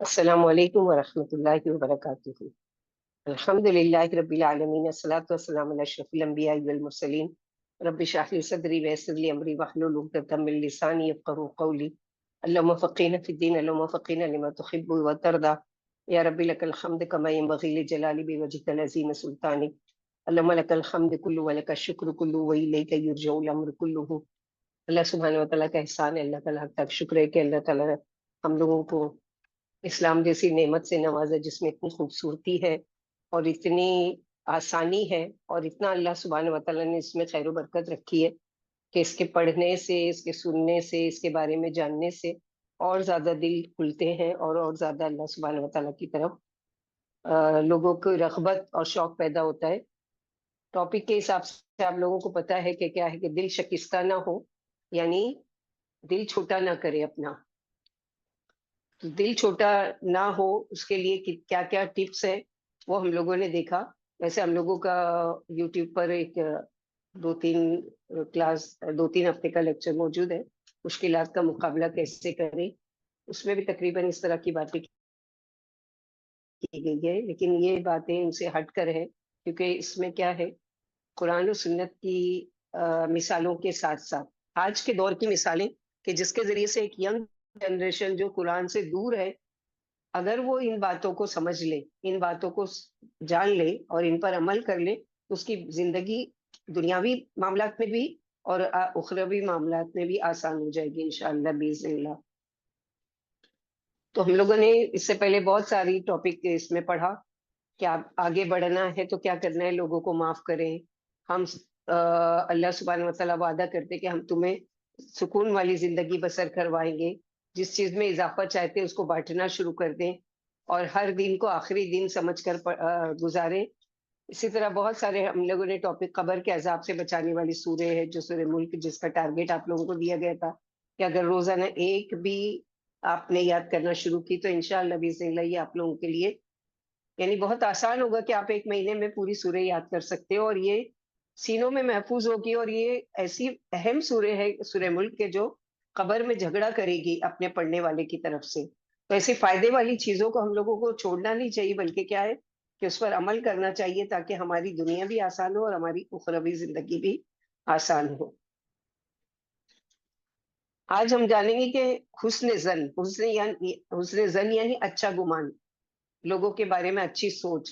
السلام علیکم ورحمۃ اللہ وبرکاتہ۔ الحمد للہ رب العالمین، الصلاۃ والسلام علی اشرف الانبیاء والمرسلین۔ رب اشرح لي صدری ویسر لي امری واحلل عقدۃ من لسانی یفقهوا قولی۔ اللهم فقهنا في الدین، اللهم فقهنا لما تحب وترضى، یا رب لك الحمد كما ينبغي لجلال وجهك العظیم سلطانک۔ اللهم لك الحمد كله ولك الشکر كله واليك يرجع الامر كله۔ اللہ سبحانہ وتعالیٰ کا احسان ہے، اللہ تعالیٰ کا شکر ہے کہ اللہ تعالیٰ ہم لوگوں کو اسلام جیسی نعمت سے نوازا، جس میں اتنی خوبصورتی ہے اور اتنی آسانی ہے، اور اتنا اللہ سبحانہ وتعالیٰ نے اس میں خیر و برکت رکھی ہے کہ اس کے پڑھنے سے، اس کے سننے سے، اس کے بارے میں جاننے سے اور زیادہ دل کھلتے ہیں، اور زیادہ اللہ سبحانہ وتعالیٰ کی طرف لوگوں کو رغبت اور شوق پیدا ہوتا ہے۔ ٹاپک کے حساب سے آپ لوگوں کو پتا ہے کہ کیا ہے کہ دل شکستہ نہ ہو، یعنی دل چھوٹا نہ کرے اپنا۔ تو دل چھوٹا نہ ہو اس کے لیے کیا کیا ٹپس ہے وہ ہم لوگوں نے دیکھا۔ ویسے ہم لوگوں کا یوٹیوب پر ایک دو تین ہفتے کا لیکچر موجود ہے، مشکلات کا مقابلہ کیسے کریں، اس میں بھی تقریباً اس طرح کی باتیں کی گئی ہے، لیکن یہ باتیں ان سے ہٹ کر ہے، کیونکہ اس میں کیا ہے، قرآن و سنت کی مثالوں کے ساتھ ساتھ آج کے دور کی مثالیں، کہ جس کے ذریعے سے ایک ینگ جنریشن جو قرآن سے دور ہے، اگر وہ ان باتوں کو سمجھ لے، ان باتوں کو جان لے اور ان پر عمل کر لے، تو اس کی زندگی دنیاوی معاملات میں بھی اور اخروی معاملات میں بھی آسان ہو جائے گی انشاءاللہ باذن اللہ۔ تو ہم لوگوں نے اس سے پہلے بہت ساری ٹاپک اس میں پڑھا کہ آپ آگے بڑھنا ہے تو کیا کرنا ہے، لوگوں کو معاف کریں۔ ہم اللہ سبحانہ وتعالیٰ وعدہ کرتے کہ ہم تمہیں سکون والی زندگی بسر کروائیں گے، جس چیز میں اضافہ چاہتے ہیں اس کو بانٹنا شروع کر دیں، اور ہر دن کو آخری دن سمجھ کر گزاریں۔ اسی طرح بہت سارے ہم لوگوں نے ٹاپک، قبر کے عذاب سے بچانے والی سورہ ہے جو سورہ ملک، جس کا ٹارگیٹ آپ لوگوں کو دیا گیا تھا کہ اگر روزانہ ایک بھی آپ نے یاد کرنا شروع کی تو انشاءاللہ باذن اللہ یہ آپ لوگوں کے لیے یعنی بہت آسان ہوگا کہ آپ ایک مہینے میں پوری سورہ یاد کر سکتے ہو، اور یہ سینوں میں محفوظ ہوگی، اور یہ ایسی اہم سورہ ہے سورہ ملک کے جو قبر میں جھگڑا کرے گی اپنے پڑھنے والے کی طرف سے۔ تو ایسی فائدے والی چیزوں کو ہم لوگوں کو چھوڑنا نہیں چاہیے، بلکہ کیا ہے کہ اس پر عمل کرنا چاہیے، تاکہ ہماری دنیا بھی آسان ہو اور ہماری اخروی زندگی بھی آسان ہو۔ آج ہم جانیں گے کہ حسن زن یعنی اچھا گمان، لوگوں کے بارے میں اچھی سوچ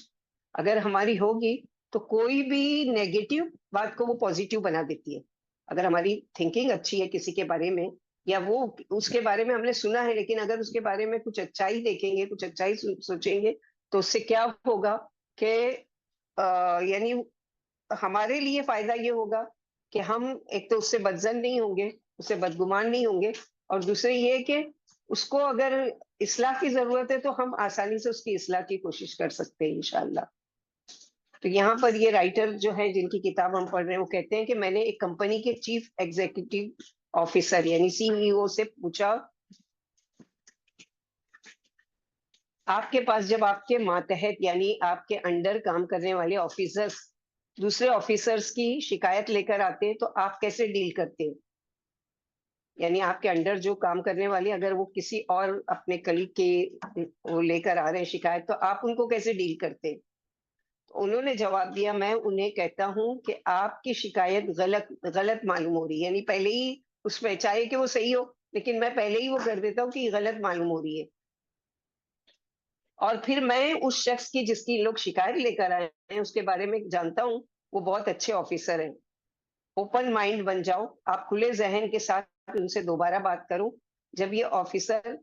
اگر ہماری ہوگی تو کوئی بھی نیگیٹو بات کو وہ پازیٹیو بنا دیتی ہے۔ اگر ہماری تھنکنگ اچھی ہے کسی کے بارے میں، یا وہ اس کے بارے میں ہم نے سنا ہے، لیکن اگر اس کے بارے میں کچھ اچھائی دیکھیں گے، کچھ اچھائی سوچیں گے، تو اس سے کیا ہوگا کہ یعنی ہمارے لیے فائدہ یہ ہوگا کہ ہم ایک تو اس سے بدظن نہیں ہوں گے، اس سے بدگمان نہیں ہوں گے، اور دوسرے یہ کہ اس کو اگر اصلاح کی ضرورت ہے تو ہم آسانی سے اس کی اصلاح کی کوشش کر سکتے ہیں انشاءاللہ۔ تو یہاں پر یہ رائٹر جو ہے جن کی کتاب ہم پڑھ رہے ہیں، وہ کہتے ہیں کہ میں نے ایک کمپنی کے چیف ایگزیکٹو آفیسر یعنی CEO سے پوچھا، آپ کے پاس جب آپ کے ماتحت یعنی آپ کے انڈر کام کرنے والے آفیسرز دوسرے آفیسرز کی شکایت لے کر آتے ہیں تو آپ کیسے ڈیل کرتے ہیں؟ یعنی آپ کے انڈر جو کام کرنے والے اگر وہ کسی اور اپنے کلیگ کے وہ لے کر آ رہے ہیں شکایت، تو آپ ان کو کیسے ڈیل کرتے ہیں؟ تو انہوں نے جواب دیا، میں انہیں کہتا ہوں کہ آپ کی شکایت غلط معلوم ہو رہی ہے، یعنی پہلے ہی اس میں چاہے کہ وہ صحیح ہو، لیکن میں پہلے ہی وہ کر دیتا ہوں کہ یہ غلط معلوم ہو رہی ہے، اور پھر میں اس شخص کی جس کی لوگ شکایت لے کر آئے ہیں اس کے بارے میں جانتا ہوں وہ بہت اچھے آفیسر ہیں۔ اوپن مائنڈ بن جاؤ، آپ کھلے ذہن کے ساتھ ان سے دوبارہ بات کروں۔ جب یہ آفیسر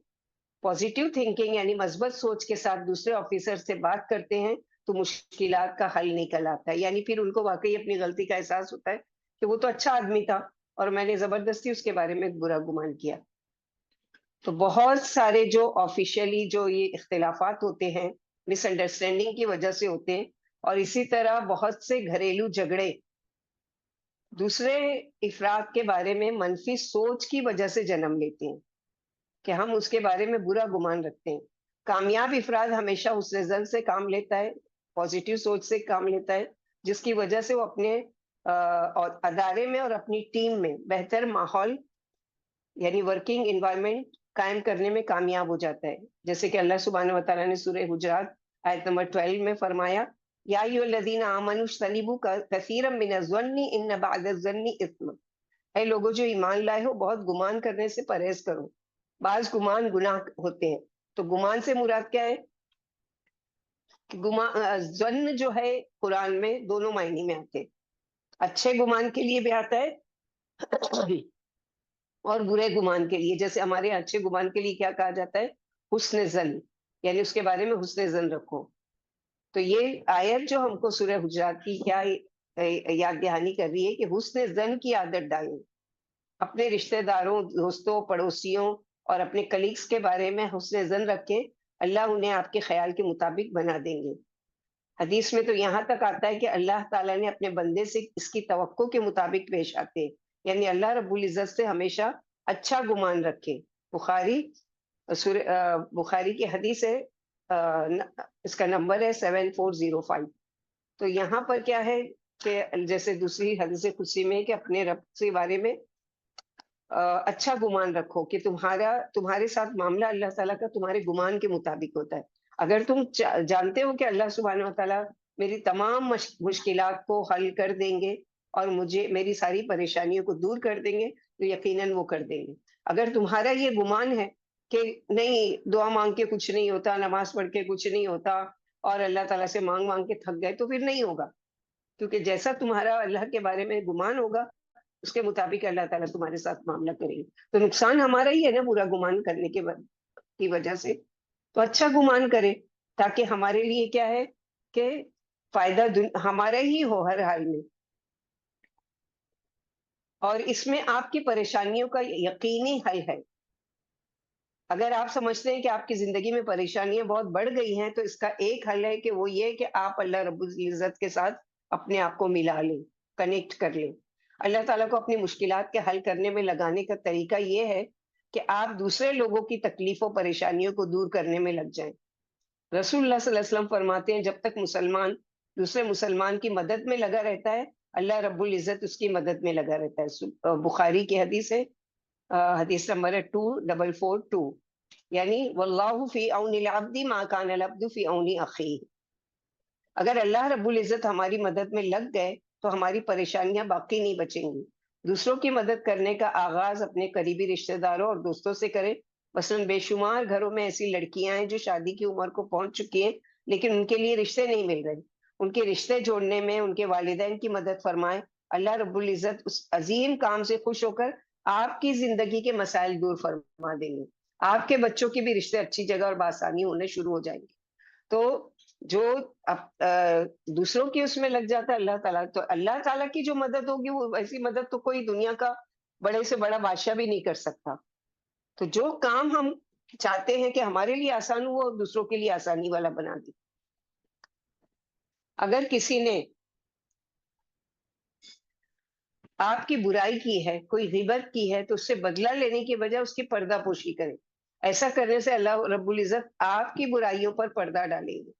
پازیٹیو تھنکنگ یعنی مثبت سوچ کے ساتھ دوسرے آفیسر سے بات کرتے ہیں تو مشکلات کا حل نکل آتا ہے، یعنی پھر ان کو واقعی اپنی غلطی کا احساس ہوتا ہے کہ وہ تو اچھا آدمی تھا اور میں نے زبردستی اس کے بارے میں برا گمان کیا۔ تو بہت سارے جو آفیشیلی جو یہ اختلافات ہوتے ہیں مس انڈرسٹینڈنگ کی وجہ سے ہوتے ہیں، اور اسی طرح بہت سے گھریلو جھگڑے دوسرے افراد کے بارے میں منفی سوچ کی وجہ سے جنم لیتے ہیں، کہ ہم اس کے بارے میں برا گمان رکھتے ہیں۔ کامیاب افراد ہمیشہ اس رزن سے کام لیتا ہے، پازیٹیو سوچ سے کام لیتا ہے، جس کی وجہ سے وہ اپنے اور ادارے میں اور اپنی ٹیم میں بہتر ماحول یعنی ورکنگ انوائرمنٹ قائم کرنے میں کامیاب ہو جاتا ہے. جیسے کہ اللہ سبحانہ و تعالیٰ نے سورہ حجرات آیت نمبر 12 میں فرمایا، یا ایھا الذین آمنوا اجتنبوا کثیرا من الظن ان بعض الظن اثم. اے لوگوں جو ایمان لائے ہو، بہت گمان کرنے سے پرہیز کرو، بعض گمان گناہ ہوتے ہیں. تو گمان سے مراد کیا ہے کہ ظن جو ہے قرآن میں دونوں معنی میں آتے ہیں. اچھے گمان کے لیے بھی آتا ہے اور برے گمان کے لیے. جیسے ہمارے اچھے گمان کے لیے کیا کہا جاتا ہے؟ حسن ظن، یعنی اس کے بارے میں حسن ظن رکھو. تو یہ آیت جو ہم کو سورہ حجرات کی کیا یاد دہانی کر رہی ہے کہ حسن ظن کی عادت ڈالیں. اپنے رشتہ داروں، دوستوں، پڑوسیوں اور اپنے کلیگس کے بارے میں حسن ظن رکھیں. اللہ انہیں آپ کے خیال کے مطابق بنا دیں گے. حدیث میں تو یہاں تک آتا ہے کہ اللہ تعالیٰ نے اپنے بندے سے اس کی توقع کے مطابق پیش آتے ہیں. یعنی اللہ رب العزت سے ہمیشہ اچھا گمان رکھے. بخاری کی حدیث ہے، اس کا نمبر ہے 7405. تو یہاں پر کیا ہے کہ جیسے دوسری حدیث قدسی میں کہ اپنے رب کے بارے میں اچھا گمان رکھو کہ تمہارے ساتھ معاملہ اللہ تعالیٰ کا تمہارے گمان کے مطابق ہوتا ہے. اگر تم جانتے ہو کہ اللہ سبحانہ و تعالیٰ میری تمام مشکلات کو حل کر دیں گے اور مجھے میری ساری پریشانیوں کو دور کر دیں گے، تو یقیناً وہ کر دیں گے. اگر تمہارا یہ گمان ہے کہ نہیں، دعا مانگ کے کچھ نہیں ہوتا، نماز پڑھ کے کچھ نہیں ہوتا، اور اللہ تعالیٰ سے مانگ مانگ کے تھک گئے، تو پھر نہیں ہوگا. کیونکہ جیسا تمہارا اللہ کے بارے میں گمان ہوگا، اس کے مطابق اللہ تعالیٰ تمہارے ساتھ معاملہ کرے گی. تو نقصان ہمارا ہی ہے نا برا گمان کرنے کی وجہ سے. تو اچھا گمان کرے تاکہ ہمارے لیے کیا ہے کہ فائدہ ہمارا ہی ہو ہر حال میں. اور اس میں آپ کی پریشانیوں کا یقینی حل ہے. اگر آپ سمجھتے ہیں کہ آپ کی زندگی میں پریشانیاں بہت بڑھ گئی ہیں، تو اس کا ایک حل ہے کہ وہ یہ کہ آپ اللہ رب العزت کے ساتھ اپنے آپ کو ملا لیں، کنیکٹ کر لیں. اللہ تعالیٰ کو اپنی مشکلات کے حل کرنے میں لگانے کا طریقہ یہ ہے کہ آپ دوسرے لوگوں کی تکلیفوں پریشانیوں کو دور کرنے میں لگ جائیں. رسول اللہ صلی اللہ علیہ وسلم فرماتے ہیں، جب تک مسلمان دوسرے مسلمان کی مدد میں لگا رہتا ہے، اللہ رب العزت اس کی مدد میں لگا رہتا ہے. بخاری کی حدیث ہے، حدیث نمبر ہے 2442. یعنی واللہ فی عون العبد ما کان العبد فی عون اخیہ. اگر اللہ رب العزت ہماری مدد میں لگ گئے تو ہماری پریشانیاں باقی نہیں بچیں گی. دوسروں کی مدد کرنے کا آغاز اپنے قریبی رشتہ داروں اور دوستوں سے کریں. مثلاً بے شمار گھروں میں ایسی لڑکیاں ہیں جو شادی کی عمر کو پہنچ چکی ہیں، لیکن ان کے لیے رشتے نہیں مل رہے. ان کے رشتے جوڑنے میں ان کے والدین کی مدد فرمائیں. اللہ رب العزت اس عظیم کام سے خوش ہو کر آپ کی زندگی کے مسائل دور فرما دیں گے. آپ کے بچوں کے بھی رشتے اچھی جگہ اور بآسانی ہونے شروع ہو جائیں گے. تو جو دوسروں کی اس میں لگ جاتا ہے اللہ تعالیٰ، تو اللہ تعالیٰ کی جو مدد ہوگی وہ ایسی مدد تو کوئی دنیا کا بڑے سے بڑا بادشاہ بھی نہیں کر سکتا. تو جو کام ہم چاہتے ہیں کہ ہمارے لیے آسان ہو، وہ دوسروں کے لیے آسانی والا بنا دی. اگر کسی نے آپ کی برائی کی ہے، کوئی غیبت کی ہے، تو اس سے بدلہ لینے کی بجائے اس کی پردہ پوشی کرے. ایسا کرنے سے اللہ رب العزت آپ کی برائیوں پر پردہ ڈالیں گے.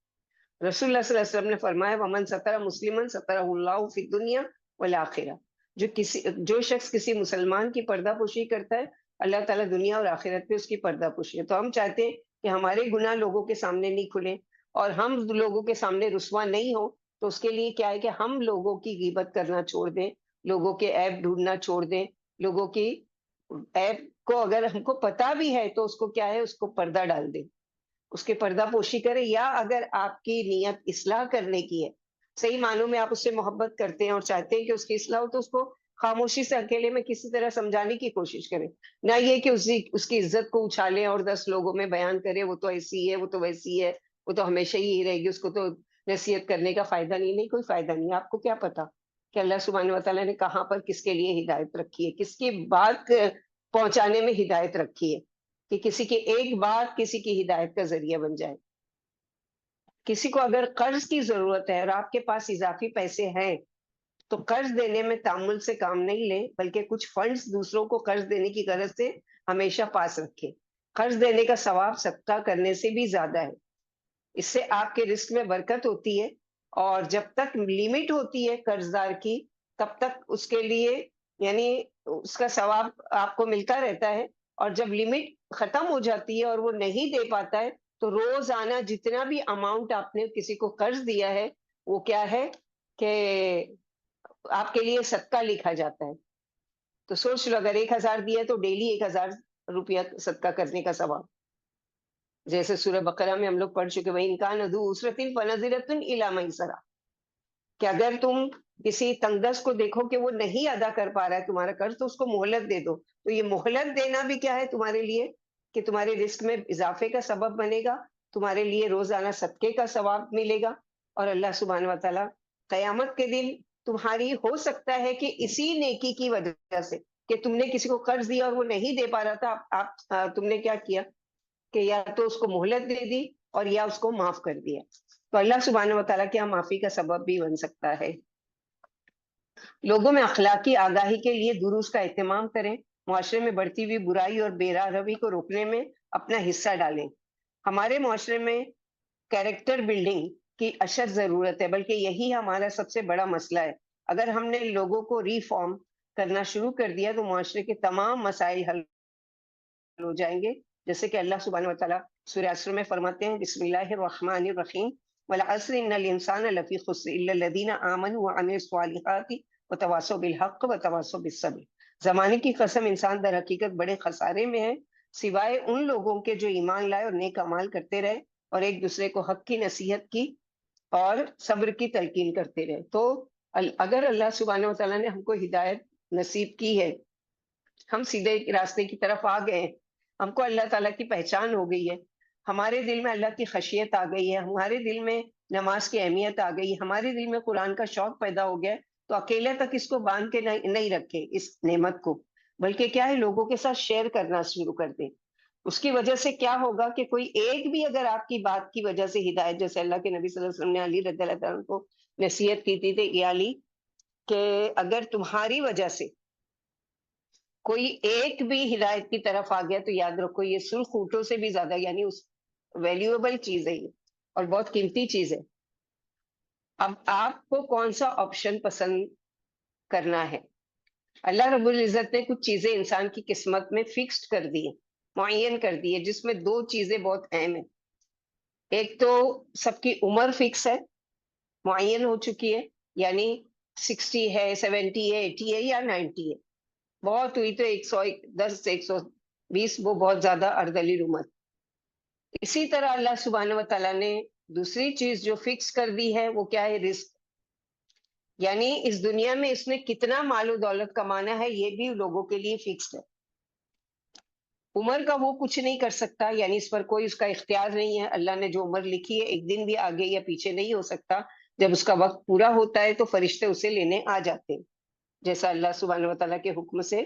رسول اللہ صلی اللہ علیہ وسلم نے فرمایا، ومن ستر مسلمن سترہ اللہ فی الدنیا والآخرہ. جو شخص کسی مسلمان کی پردہ پوشی کرتا ہے، اللہ تعالیٰ دنیا اور آخرت پہ اس کی پردہ پوشی ہے. تو ہم چاہتے ہیں کہ ہمارے گناہ لوگوں کے سامنے نہیں کھلیں اور ہم لوگوں کے سامنے رسوا نہیں ہو. تو اس کے لیے کیا ہے کہ ہم لوگوں کی غیبت کرنا چھوڑ دیں، لوگوں کے عیب ڈھونڈنا چھوڑ دیں. لوگوں کی عیب کو اگر ہم کو پتا بھی ہے تو اس کو کیا ہے، اس کو پردہ ڈال دیں، اس کے پردہ پوشی کرے. یا اگر آپ کی نیت اصلاح کرنے کی ہے، صحیح معنوں میں آپ اس سے محبت کرتے ہیں اور چاہتے ہیں کہ اس کی اصلاح ہو، تو اس کو خاموشی سے اکیلے میں کسی طرح سمجھانے کی کوشش کریں. نہ یہ کہ اس کی عزت کو اچھالیں اور 10 لوگوں میں بیان کریں وہ تو ایسی ہے، وہ تو ویسی ہے، وہ تو ہمیشہ ہی رہے گی، اس کو تو نصیحت کرنے کا فائدہ نہیں. کوئی فائدہ نہیں. آپ کو کیا پتا کہ اللہ سبحانہ و تعالیٰ نے کہاں پر کس کے لیے ہدایت رکھی ہے، کس کی بات پہنچانے میں ہدایت رکھی ہے، کہ کسی کی ایک بات کسی کی ہدایت کا ذریعہ بن جائے. کسی کو اگر قرض کی ضرورت ہے اور آپ کے پاس اضافی پیسے ہیں، تو قرض دینے میں تامل سے کام نہیں لیں، بلکہ کچھ فنڈز دوسروں کو قرض دینے کی غرض سے ہمیشہ پاس رکھیں. قرض دینے کا ثواب صدقہ کرنے سے بھی زیادہ ہے. اس سے آپ کے رزق میں برکت ہوتی ہے، اور جب تک لمٹ ہوتی ہے قرض دار کی، تب تک اس کے لیے یعنی اس کا ثواب آپ کو ملتا رہتا ہے. اور جب لمٹ ختم ہو جاتی ہے اور وہ نہیں دے پاتا ہے تو روزانہ جتنا بھی اماؤنٹ آپ نے کسی کو قرض دیا ہے وہ کیا ہے کہ آپ کے لیے صدقہ لکھا جاتا ہے. تو سوچ لو اگر 1,000 دیا تو ڈیلی 1,000 روپیہ صدقہ کرنے کا ثواب. جیسے سورہ بقرہ میں ہم لوگ پڑھ چکے وہیں کان ذو عسرۃ فنظرۃ الی میسرہ، کہ اگر تم کسی تنگدست کو دیکھو کہ وہ نہیں ادا کر پا رہا ہے تمہارا قرض تو اس کو مہلت دے دو. تو یہ مہلت دینا بھی کیا ہے تمہارے لیے کہ تمہارے رزق میں اضافے کا سبب بنے گا، تمہارے لیے روزانہ صدقے کا ثواب ملے گا. اور اللہ سبحانہ و تعالیٰ قیامت کے دن تمہاری ہو سکتا ہے کہ اسی نیکی کی وجہ سے کہ تم نے کسی کو قرض دیا اور وہ نہیں دے پا رہا تھا، تم نے کیا کیا کہ یا تو اس کو مہلت دے دی اور یا اس کو معاف کر دیا. تو اللہ سبحانہ و تعالیٰ کیا معافی کا سبب بھی بن سکتا ہے. لوگوں میں اخلاقی آگاہی کے لیے دروس کا اہتمام کریں، معاشرے میں بڑھتی ہوئی برائی اور بے راہ روی کو روکنے میں اپنا حصہ ڈالیں. ہمارے معاشرے میں کیریکٹر بلڈنگ کی اشد ضرورت ہے، بلکہ یہی ہمارا سب سے بڑا مسئلہ ہے. اگر ہم نے لوگوں کو ریفارم کرنا شروع کر دیا تو معاشرے کے تمام مسائل حل ہو جائیں گے. جیسے کہ اللہ سبحانہ و تعالیٰ سورہ عصر میں فرماتے ہیں بسم اللہ الرحمن الرحیم والعصر ان الانسان لفی خسر الا الذین آمنوا وعملوا الصالحات وتواصوا بالحق وتواصوا بالصبر. زمانے کی قسم انسان در حقیقت بڑے خسارے میں ہے سوائے ان لوگوں کے جو ایمان لائے اور نیک اعمال کرتے رہے اور ایک دوسرے کو حق کی نصیحت کی اور صبر کی تلقین کرتے رہے. تو اگر اللہ سبحانہ و تعالیٰ نے ہم کو ہدایت نصیب کی ہے، ہم سیدھے راستے کی طرف آ گئے ہیں، ہم کو اللہ تعالیٰ کی پہچان ہو گئی ہے، ہمارے دل میں اللہ کی خشیت آ گئی ہے، ہمارے دل میں نماز کی اہمیت آ گئی ہے، ہمارے دل میں قرآن کا شوق پیدا ہو گیا ہے، تو اکیلے تک اس کو باندھ کے نہیں رکھے اس نعمت کو، بلکہ کیا ہے لوگوں کے ساتھ شیئر کرنا شروع کر دیں. اس کی وجہ سے کیا ہوگا کہ کوئی ایک بھی اگر آپ کی بات کی وجہ سے ہدایت، جیسے اللہ کے نبی صلی اللہ علیہ وسلم نے علی رضی اللہ تعالیٰ کو نصیحت کی تھی کہ علی کہ اگر تمہاری وجہ سے کوئی ایک بھی ہدایت کی طرف آ گیا تو یاد رکھو یہ سرخ اونٹوں سے بھی زیادہ یعنی اس ویلیویبل چیز ہے یہ اور بہت قیمتی چیز ہے. اب آپ کو کون سا آپشن پسند کرنا ہے؟ اللہ رب العزت نے کچھ چیزیں انسان کی قسمت میں فکسڈ کر دی ہیں، معین کر دی ہے، جس میں دو چیزیں بہت اہم ہیں. ایک تو سب کی عمر فکس ہے، معین ہو چکی ہے، یعنی 60 ہے، 70 ہے، 80 ہے یا 90 ہے. بہت ہوئی تو 110 120 وہ بہت زیادہ اردلی عمر. اسی طرح اللہ سبحانہ و تعالیٰ نے دوسری چیز جو فکس کر دی ہے وہ کیا ہے؟ رزق. یعنی اس دنیا میں اس نے کتنا مال و دولت کمانا ہے یہ بھی لوگوں کے لیے فکس ہے. عمر کا وہ کچھ نہیں کر سکتا، یعنی اس پر کوئی اس کا اختیار نہیں ہے. اللہ نے جو عمر لکھی ہے ایک دن بھی آگے یا پیچھے نہیں ہو سکتا. جب اس کا وقت پورا ہوتا ہے تو فرشتے اسے لینے آ جاتے ہیں، جیسا اللہ سبحانہ و تعالیٰ کے حکم سے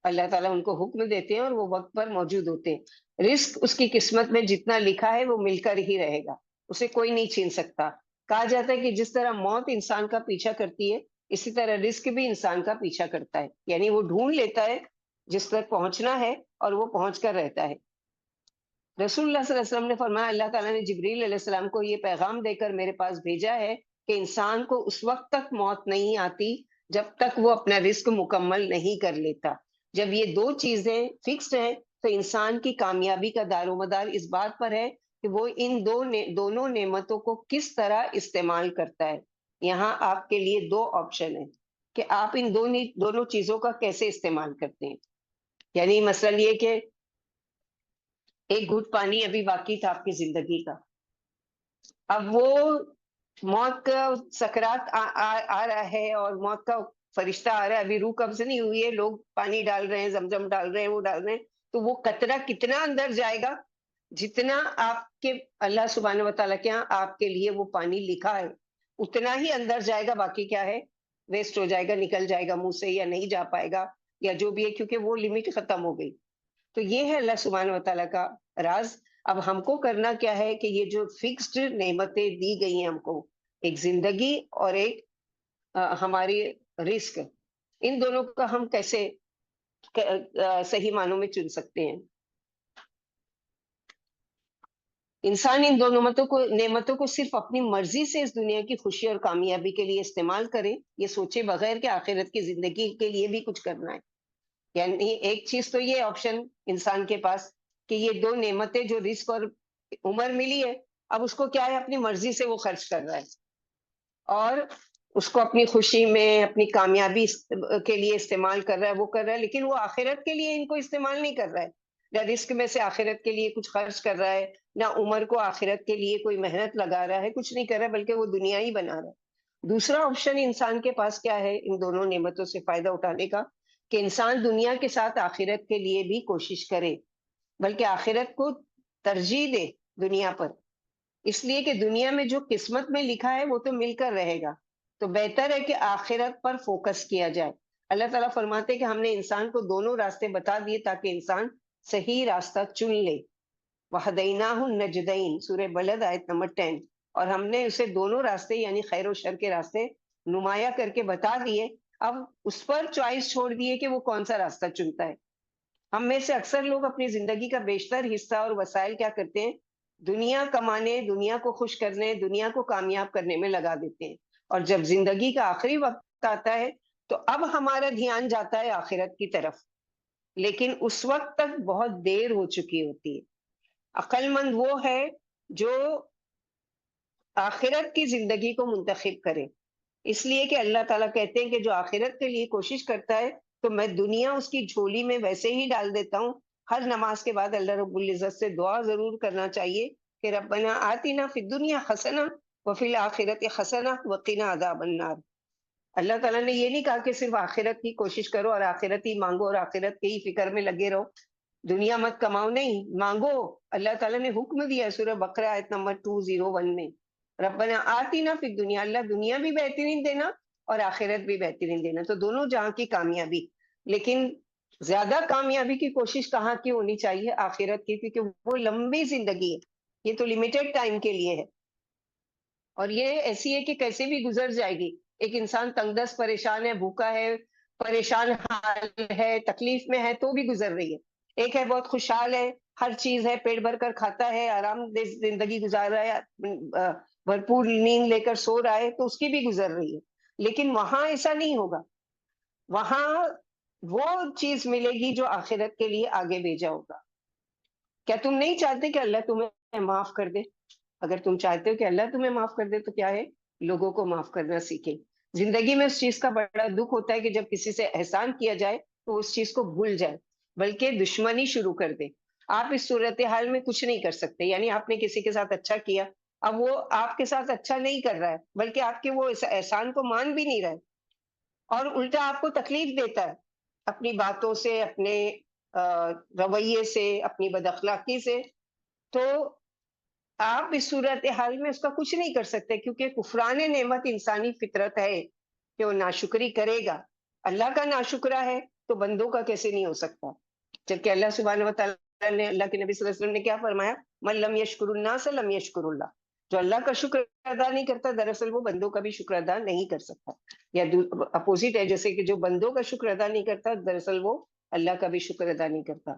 اللہ تعالیٰ ان کو حکم دیتے ہیں اور وہ وقت پر موجود ہوتے ہیں. رزق اس کی قسمت میں جتنا لکھا ہے وہ مل کر ہی رہے گا، اسے کوئی نہیں چھین سکتا. کہا جاتا ہے کہ جس طرح موت انسان کا پیچھا کرتی ہے اسی طرح رزق بھی انسان کا پیچھا کرتا ہے، یعنی وہ ڈھونڈ لیتا ہے جس تک پہنچنا ہے اور وہ پہنچ کر رہتا ہے. رسول اللہ صلی اللہ علیہ وسلم نے فرمایا اللہ تعالیٰ نے جبریل علیہ السلام کو یہ پیغام دے کر میرے پاس بھیجا ہے کہ انسان کو اس وقت تک موت نہیں آتی جب تک وہ اپنا رزق مکمل نہیں کر لیتا. جب یہ دو چیزیں فکسڈ ہیں تو انسان کی کامیابی کا دار و مدار اس بات پر ہے کہ وہ ان دونوں نعمتوں کو کس طرح استعمال کرتا ہے. یہاں آپ کے لیے دو آپشن ہیں کہ آپ ان دونوں چیزوں کا کیسے استعمال کرتے ہیں. یعنی مثلا یہ کہ ایک گھٹ پانی ابھی باقی تھا آپ کی زندگی کا، اب وہ موت کا سکرات آ رہا ہے اور موت کا فرشتہ آ رہا ہے، ابھی روح قبض نہیں ہوئی ہے، لوگ پانی ڈال رہے ہیں، زمزم ڈال رہے ہیں، وہ ڈال رہے ہیں، تو وہ قطرہ کتنا اندر جائے گا جتنا آپ کے اللہ سبحانہ و تعالیٰ کے ہاں آپ کے لیے وہ پانی لکھا ہے اتنا ہی اندر جائے گا، باقی کیا ہے ویسٹ ہو جائے گا، نکل جائے گا منہ سے یا نہیں جا پائے گا یا جو بھی ہے، کیونکہ وہ لمٹ ختم ہو گئی. تو یہ ہے اللہ سبحانہ و تعالیٰ کا راز. اب ہم کو کرنا کیا ہے کہ یہ جو فکسڈ نعمتیں دی گئی ہیں ہم کو، ایک زندگی اور ایک ہماری رزق، ان دونوں کا ہم کیسے صحیح معنوں میں چن سکتے ہیں. انسان ان دو نعمتوں کو صرف اپنی مرضی سے اس دنیا کی خوشی اور کامیابی کے لیے استعمال کرے، یہ سوچے بغیر کہ آخرت کی زندگی کے لیے بھی کچھ کرنا ہے. یعنی ایک چیز تو یہ آپشن انسان کے پاس کہ یہ دو نعمتیں جو رزق اور عمر ملی ہے، اب اس کو کیا ہے اپنی مرضی سے وہ خرچ کر رہا ہے اور اس کو اپنی خوشی میں اپنی کامیابی کے لیے استعمال کر رہا ہے، وہ کر رہا ہے، لیکن وہ آخرت کے لیے ان کو استعمال نہیں کر رہا ہے، نہ رزق میں سے آخرت کے لیے کچھ خرچ کر رہا ہے، نہ عمر کو آخرت کے لیے کوئی محنت لگا رہا ہے، کچھ نہیں کر رہا ہے، بلکہ وہ دنیا ہی بنا رہا ہے۔ دوسرا آپشن انسان کے پاس کیا ہے ان دونوں نعمتوں سے فائدہ اٹھانے کا، کہ انسان دنیا کے ساتھ آخرت کے لیے بھی کوشش کرے، بلکہ آخرت کو ترجیح دے دنیا پر، اس لیے کہ دنیا میں جو قسمت میں لکھا ہے وہ تو مل کر رہے گا، تو بہتر ہے کہ آخرت پر فوکس کیا جائے۔ اللہ تعالیٰ فرماتے ہیں کہ ہم نے انسان کو دونوں راستے بتا دیے تاکہ انسان صحیح راستہ چن لے۔ وَهَدَيْنَاهُ النَّجْدَيْنِ سورہ بلد آیت نمبر 10، اور ہم نے اسے دونوں راستے یعنی خیر و شر کے راستے نمایاں کر کے بتا دیے، اب اس پر چوائس چھوڑ دیے کہ وہ کون سا راستہ چنتا ہے۔ ہم میں سے اکثر لوگ اپنی زندگی کا بیشتر حصہ اور وسائل کیا کرتے ہیں، دنیا کمانے، دنیا کو خوش کرنے، دنیا کو کامیاب کرنے میں لگا دیتے ہیں، اور جب زندگی کا آخری وقت آتا ہے تو اب ہمارا دھیان جاتا ہے آخرت کی طرف، لیکن اس وقت تک بہت دیر ہو چکی ہوتی ہے۔ عقل مند وہ ہے جو آخرت کی زندگی کو منتخب کرے، اس لیے کہ اللہ تعالیٰ کہتے ہیں کہ جو آخرت کے لیے کوشش کرتا ہے تو میں دنیا اس کی جھولی میں ویسے ہی ڈال دیتا ہوں۔ ہر نماز کے بعد اللہ رب العزت سے دعا ضرور کرنا چاہیے کہ ربنا آتنا فی الدنیا حسنہ وفی الآخرت حسنہ وقنا عذاب النار۔ اللہ تعالیٰ نے یہ نہیں کہا کہ صرف آخرت کی کوشش کرو اور آخرت ہی مانگو اور آخرت کی ہی فکر میں لگے رہو، دنیا مت کماؤ، نہیں مانگو۔ اللہ تعالیٰ نے حکم دیا ہے سورہ بقرہ آیت نمبر 201 میں، ربنا آتنا فی الدنیا، اللہ دنیا بھی بہترین دینا اور آخرت بھی بہترین دینا، تو دونوں جہاں کی کامیابی، لیکن زیادہ کامیابی کی کوشش کہاں کی ہونی چاہیے؟ آخرت کی، کیونکہ وہ لمبی زندگی ہے، یہ تو لمیٹڈ ٹائم کے لیے ہے، اور یہ ایسی ہے کہ کیسے بھی گزر جائے گی۔ ایک انسان تنگ دست پریشان ہے، بھوکا ہے، پریشان حال ہے، تکلیف میں ہے، تو بھی گزر رہی ہے۔ ایک ہے بہت خوشحال ہے، ہر چیز ہے، پیٹ بھر کر کھاتا ہے، آرام دہ زندگی گزار رہا ہے، بھرپور نیند لے کر سو رہا ہے، تو اس کی بھی گزر رہی ہے۔ لیکن وہاں ایسا نہیں ہوگا، وہاں وہ چیز ملے گی جو آخرت کے لیے آگے بھیجا ہوگا۔ کیا تم نہیں چاہتے کہ اللہ تمہیں معاف کر دے؟ اگر تم چاہتے ہو کہ اللہ تمہیں معاف کر دے تو کیا ہے، لوگوں کو معاف کرنا سیکھے۔ زندگی میں اس چیز کا بڑا دکھ ہوتا ہے کہ جب کسی سے احسان کیا جائے تو اس چیز کو بھول جائے، بلکہ دشمنی شروع کر دے۔ آپ اس صورتحال میں کچھ نہیں کر سکتے، یعنی آپ نے کسی کے ساتھ اچھا کیا، اب وہ آپ کے ساتھ اچھا نہیں کر رہا ہے، بلکہ آپ کے وہ احسان کو مان بھی نہیں رہا ہے، اور الٹا آپ کو تکلیف دیتا ہے اپنی باتوں سے، اپنے رویے سے، اپنی بد اخلاقی سے، تو آپ اس صورتحال میں اس کا کچھ نہیں کر سکتے، کیونکہ کفران نعمت انسانی فطرت ہے کہ وہ ناشکری کرے گا۔ اللہ کا ناشکرا ہے تو بندوں کا کیسے نہیں ہو سکتا؟ جبکہ اللہ سبحانہ و تعالیٰ نے، اللہ کے نبی صلی اللہ علیہ وسلم نے کیا فرمایا؟ من لم یشکر الناس لم یشکر اللہ، جو اللہ کا شکر ادا نہیں کرتا دراصل وہ بندوں کا بھی شکر ادا نہیں کر سکتا، یا اپوزٹ ہے، جیسے کہ جو بندوں کا شکر ادا نہیں کرتا دراصل وہ اللہ کا بھی شکر ادا نہیں کرتا۔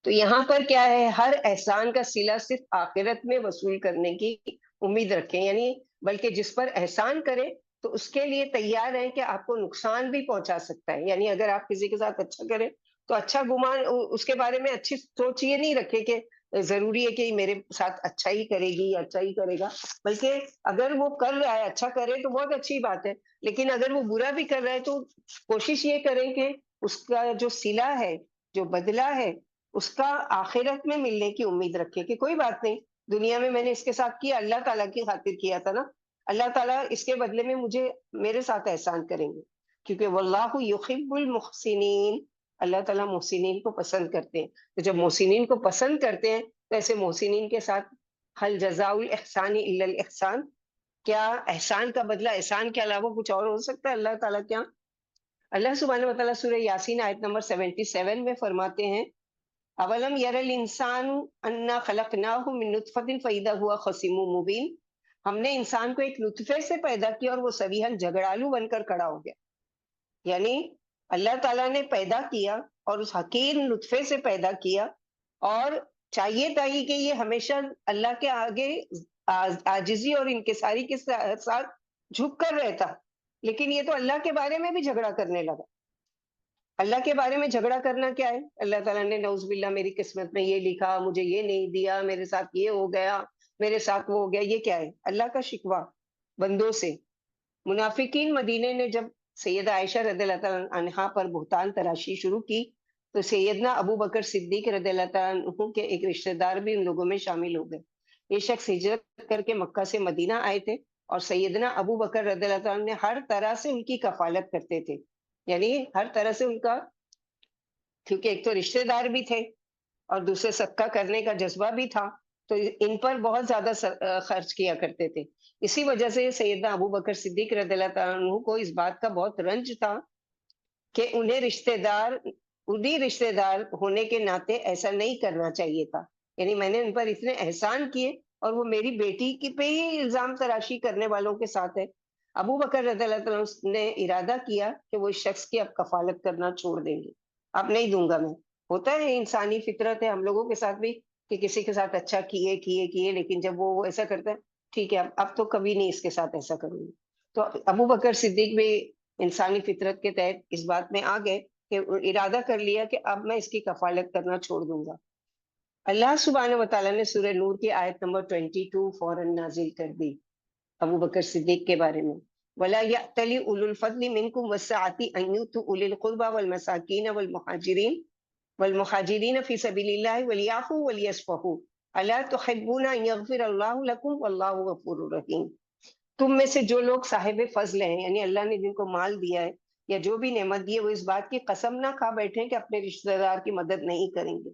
تو یہاں پر کیا ہے، ہر احسان کا صلہ صرف آخرت میں وصول کرنے کی امید رکھیں، یعنی بلکہ جس پر احسان کرے تو اس کے لیے تیار ہیں کہ آپ کو نقصان بھی پہنچا سکتا ہے، یعنی اگر آپ کسی کے ساتھ اچھا کریں تو اچھا گمان، اس کے بارے میں اچھی سوچ یہ نہیں رکھے کہ ضروری ہے کہ میرے ساتھ اچھا ہی کرے گی، اچھا ہی کرے گا، بلکہ اگر وہ کر رہا ہے اچھا کرے تو بہت اچھی بات ہے، لیکن اگر وہ برا بھی کر رہا ہے تو کوشش یہ کریں کہ اس کا جو صلہ ہے، جو بدلہ ہے، اس کا آخرت میں ملنے کی امید رکھے کہ کوئی بات نہیں، دنیا میں نے اس کے ساتھ کیا، اللہ تعالیٰ کی خاطر کیا تھا نا، اللہ تعالیٰ اس کے بدلے میں مجھے میرے ساتھ احسان کریں گے، کیونکہ واللہ یحب المحسنین، اللہ تعالیٰ محسنین کو پسند کرتے ہیں، تو جب محسنین کو پسند کرتے ہیں تو ایسے محسنین کے ساتھ حل جزاء الاحسان الا الاحسان، کیا احسان کا بدلہ احسان کے علاوہ کچھ اور ہو سکتا ہے اللہ تعالیٰ کیا؟ اللہ سبحانہ و تعالیٰ سورہ یاسین آیت نمبر 77 میں فرماتے ہیں، اولم یر الانسان انا خلقناہ من نطفۃ فاذا هو خصیم مبین، ہم نے انسان کو ایک نطفے سے پیدا کیا اور وہ سویہن جھگڑالو بن کر کھڑا ہو گیا، یعنی اللہ تعالیٰ نے پیدا کیا اور اس حقیر نطفے سے پیدا کیا، اور چاہیے تھا ہی کہ یہ ہمیشہ اللہ کے آگے عاجزی اور انکساری کے ساتھ جھک کر رہتا، لیکن یہ تو اللہ کے بارے میں بھی جھگڑا کرنے لگا، اللہ کے بارے میں جھگڑا کرنا کیا ہے؟ اللہ تعالیٰ نے نعوذ باللہ میری قسمت میں یہ لکھا، مجھے یہ نہیں دیا، میرے ساتھ یہ ہو گیا، میرے ساتھ وہ ہو گیا، یہ کیا ہے؟ اللہ کا شکوہ بندوں سے۔ منافقین مدینے نے جب سیدہ عائشہ رضی اللہ تعالیٰ عنہا پر بہتان تراشی شروع کی تو سیدنا ابو بکر صدیق رضی اللہ تعالیٰ عنہ کے ایک رشتہ دار بھی ان لوگوں میں شامل ہو گئے۔ یہ شخص ہجرت کر کے مکہ سے مدینہ آئے تھے اور سیدنا ابو بکر رضی اللہ تعالیٰ نے ہر طرح سے ان کی کفالت کرتے تھے، یعنی ہر طرح سے ان کا، کیونکہ ایک تو رشتہ دار بھی تھے اور دوسرے صدقہ کرنے کا جذبہ بھی تھا، تو ان پر بہت زیادہ خرچ کیا کرتے تھے۔ اسی وجہ سے سیدنا ابو بکر صدیق رضی اللہ تعالیٰ عنہ کو اس بات کا بہت رنج تھا کہ انہیں رشتہ دار ہونے کے ناطے ایسا نہیں کرنا چاہیے تھا، یعنی میں نے ان پر اتنے احسان کیے اور وہ میری بیٹی کی پہ ہی الزام تراشی کرنے والوں کے ساتھ ہے۔ ابو بکر رضی اللہ تعالیٰ عنہ نے ارادہ کیا کہ وہ اس شخص کی اب کفالت کرنا چھوڑ دیں گے، اب نہیں دوں گا میں۔ ہوتا ہے، انسانی فطرت ہے ہم لوگوں کے ساتھ بھی کہ کسی کے ساتھ اچھا کیے لیکن جب وہ ایسا کرتا ہے، ٹھیک ہے اب تو کبھی نہیں اس کے ساتھ ایسا کروں گی۔ تو ابو بکر صدیق بھی انسانی فطرت کے تحت اس بات میں آ گئے کہ ارادہ کر لیا کہ اب میں اس کی کفالت کرنا چھوڑ دوں گا۔ اللہ سبحانہ و تعالیٰ نے سورہ نور کی آیت نمبر 22 فوراً نازل کر دی ابو بکر صدیق کے بارے میں۔ وَلَا يَأْتَلِ أُولُو الْفَضْلِ مِنْكُمْ وَالسَّعَةِ أَنْ يُؤْتُوا أُولِي الْقُرْبَى وَالْمَسَاكِينَ وَالْمُهَاجِرِينَ فِي سَبِيلِ اللَّهِ وَلْيَعْفُوا وَلْيَصْفَحُوا أَلَا تُحِبُّونَ أَنْ يَغْفِرَ اللَّهُ لَكُمْ وَاللَّهُ غَفُورٌ رَحِيمٌ۔ تم میں سے جو لوگ صاحب فضل ہیں، یعنی اللہ نے جن کو مال دیا ہے یا جو بھی نعمت دی ہے، وہ اس بات کی قسم نہ کھا بیٹھیں کہ اپنے رشتہ دار کی مدد نہیں کریں گے،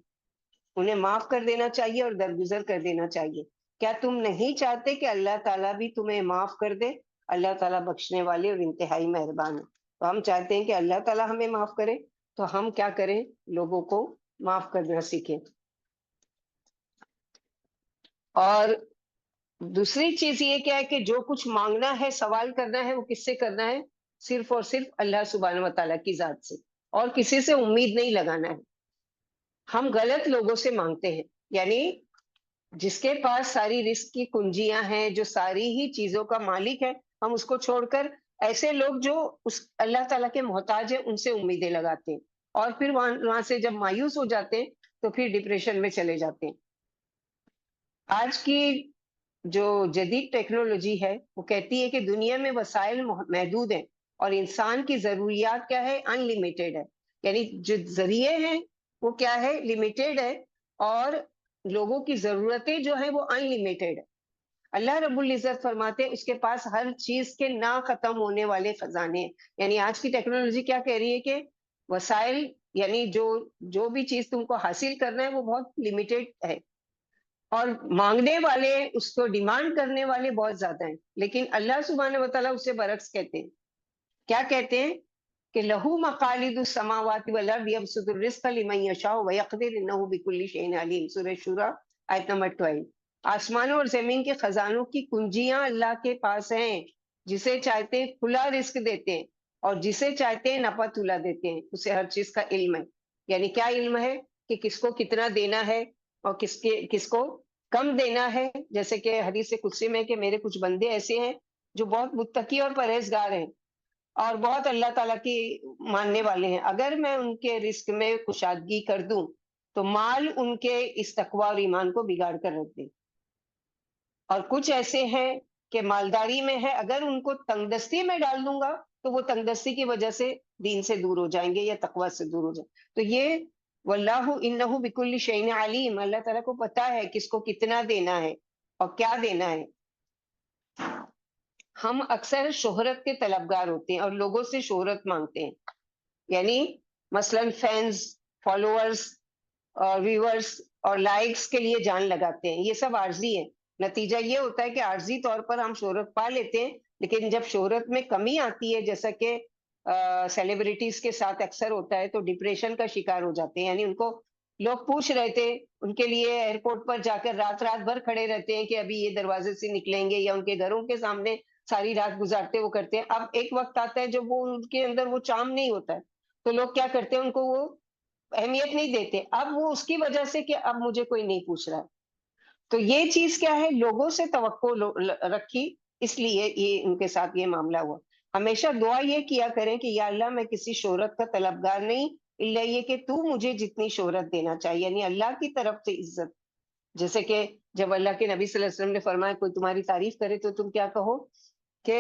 انہیں معاف کر دینا چاہیے اور درگزر کر دینا چاہیے۔ کیا تم نہیں چاہتے کہ اللہ تعالیٰ بھی تمہیں معاف کر دے؟ اللہ تعالیٰ بخشنے والے اور انتہائی مہربان ہے۔ تو ہم چاہتے ہیں کہ اللہ تعالیٰ ہمیں معاف کرے، تو ہم کیا کریں؟ لوگوں کو معاف کرنا سیکھیں۔ اور دوسری چیز یہ کیا ہے کہ جو کچھ مانگنا ہے، سوال کرنا ہے، وہ کس سے کرنا ہے؟ صرف اور صرف اللہ سبحانہ و تعالیٰ کی ذات سے، اور کسی سے امید نہیں لگانا ہے۔ ہم غلط لوگوں سے مانگتے ہیں، یعنی جس کے پاس ساری رزق کی کنجیاں ہیں، جو ساری ہی چیزوں کا مالک ہے، ہم اس کو چھوڑ کر ایسے لوگ جو اس اللہ تعالیٰ کے محتاج ہیں ان سے امیدیں لگاتے ہیں، اور پھر وہاں سے جب مایوس ہو جاتے ہیں تو پھر ڈپریشن میں چلے جاتے ہیں۔ آج کی جو جدید ٹیکنالوجی ہے وہ کہتی ہے کہ دنیا میں وسائل محدود ہیں اور انسان کی ضروریات کیا ہے؟ ان لمیٹیڈ ہے، یعنی جو ذریعے ہیں وہ کیا ہے؟ لمیٹیڈ ہے، اور لوگوں کی ضرورتیں جو ہیں وہ ان لمیٹیڈ ہے۔ اللہ رب العزت فرماتے ہیں اس کے پاس ہر چیز کے نہ ختم ہونے والے خزانے ہیں، یعنی آج کی ٹیکنالوجی کیا کہہ رہی ہے کہ وسائل، یعنی جو بھی چیز تم کو حاصل کرنا ہے وہ بہت لمیٹیڈ ہے، اور مانگنے والے، اس کو ڈیمانڈ کرنے والے بہت زیادہ ہیں۔ لیکن اللہ سبحانہ و تعالیٰ اس سے برعکس کہتے ہیں، کیا کہتے ہیں؟ کہ لہو مقالید السماوات والارض یبسط الرزق لمن یشاء ویقدر انہ بکل شیء علیم، سورہ شورى آیت نمبر 12۔ آسمانوں اور زمین کے خزانوں کی کنجیاں اللہ کے پاس ہیں، جسے چاہتے ہیں کھلا رزق دیتے ہیں اور جسے چاہتے ہیں نپا تلا دیتے ہیں، اسے ہر چیز کا علم ہے۔ یعنی کیا علم ہے؟ کہ کس کو کتنا دینا ہے اور کس کو کم دینا ہے۔ جیسے کہ حدیث قدسی میں کہ میرے کچھ بندے ایسے ہیں جو بہت متقی اور پرہیزگار ہیں اور بہت اللہ تعالیٰ کی ماننے والے ہیں، اگر میں ان کے رزق میں کشادگی کر دوں تو مال ان کے اس تقوی اور ایمان کو بگاڑ کر رکھ دے۔ اور کچھ ایسے ہیں کہ مالداری میں ہے، اگر ان کو تنگ دستی میں ڈال دوں گا تو وہ تنگ دستی کی وجہ سے دین سے دور ہو جائیں گے یا تقوی سے دور ہو جائیں۔ تو یہ واللہ انہ بکل شیء علیم، اللہ تعالیٰ کو پتا ہے کس کو کتنا دینا ہے اور کیا دینا ہے۔ ہم اکثر شہرت کے طلبگار ہوتے ہیں اور لوگوں سے شہرت مانگتے ہیں، یعنی مثلاً فینز، فالوورز اور ویورز اور لائکس کے لیے جان لگاتے ہیں۔ یہ سب عارضی ہے، نتیجہ یہ ہوتا ہے کہ عارضی طور پر ہم شہرت پا لیتے ہیں، لیکن جب شہرت میں کمی آتی ہے، جیسا کہ سیلیبریٹیز کے ساتھ اکثر ہوتا ہے، تو ڈپریشن کا شکار ہو جاتے ہیں۔ یعنی ان کو لوگ پوچھ رہے تھے، ان کے لیے ایئرپورٹ پر جا کر رات رات بھر کھڑے رہتے ہیں کہ ابھی یہ دروازے سے نکلیں گے، یا ان کے گھروں کے سامنے ساری رات گزارتے وہ کرتے ہیں۔ اب ایک وقت آتا ہے جب وہ ان کے اندر وہ چام نہیں ہوتا ہے، تو لوگ کیا کرتے ہیں؟ ان کو وہ اہمیت نہیں دیتے۔ اب وہ اس کی وجہ سے کہ اب مجھے کوئی نہیں پوچھ رہا ہے، تو یہ چیز کیا ہے؟ لوگوں سے توقع رکھی، اس لیے یہ ان کے ساتھ یہ معاملہ ہوا۔ ہمیشہ دعا یہ کیا کریں کہ یا اللہ میں کسی شہرت کا طلبگار نہیں، اللہ یہ کہ تو مجھے جتنی شہرت دینا چاہیے، یعنی اللہ کی طرف سے عزت. جیسے کہ جب اللہ کے نبی صلی اللہ علیہ وسلم نے فرمایا کوئی تمہاری تعریف کرے تو تم کیا کہو کہ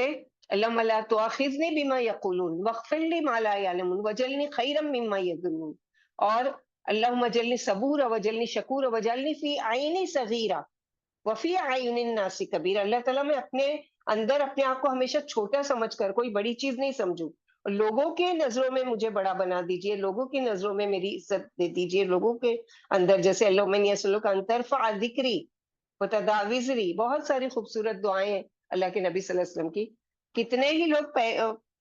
اللہم لا تؤاخذنی بما یقولون واغفر لی ما لا یعلمون وجعلنی خیرا مما یظنون، اور اللہم اجعلنی صبورا وجعلنی شکورا وجعلنی فی عینی صغیرا وفی اعین الناس کبیرا. اللہ تعالیٰ میں اپنے اندر اپنے آپ کو ہمیشہ چھوٹا سمجھ کر کوئی بڑی چیز نہیں سمجھوں، اور لوگوں کے نظروں میں مجھے بڑا بنا دیجئے، لوگوں کی نظروں میں میری عزت دے دیجئے، لوگوں کے اندر جیسے اللہم انی اسألک ان ترفع ذکری وتدع وزری، بہت ساری خوبصورت دعائیں ہیں اللہ کے نبی صلی اللہ علیہ وسلم کی. کتنے ہی لوگ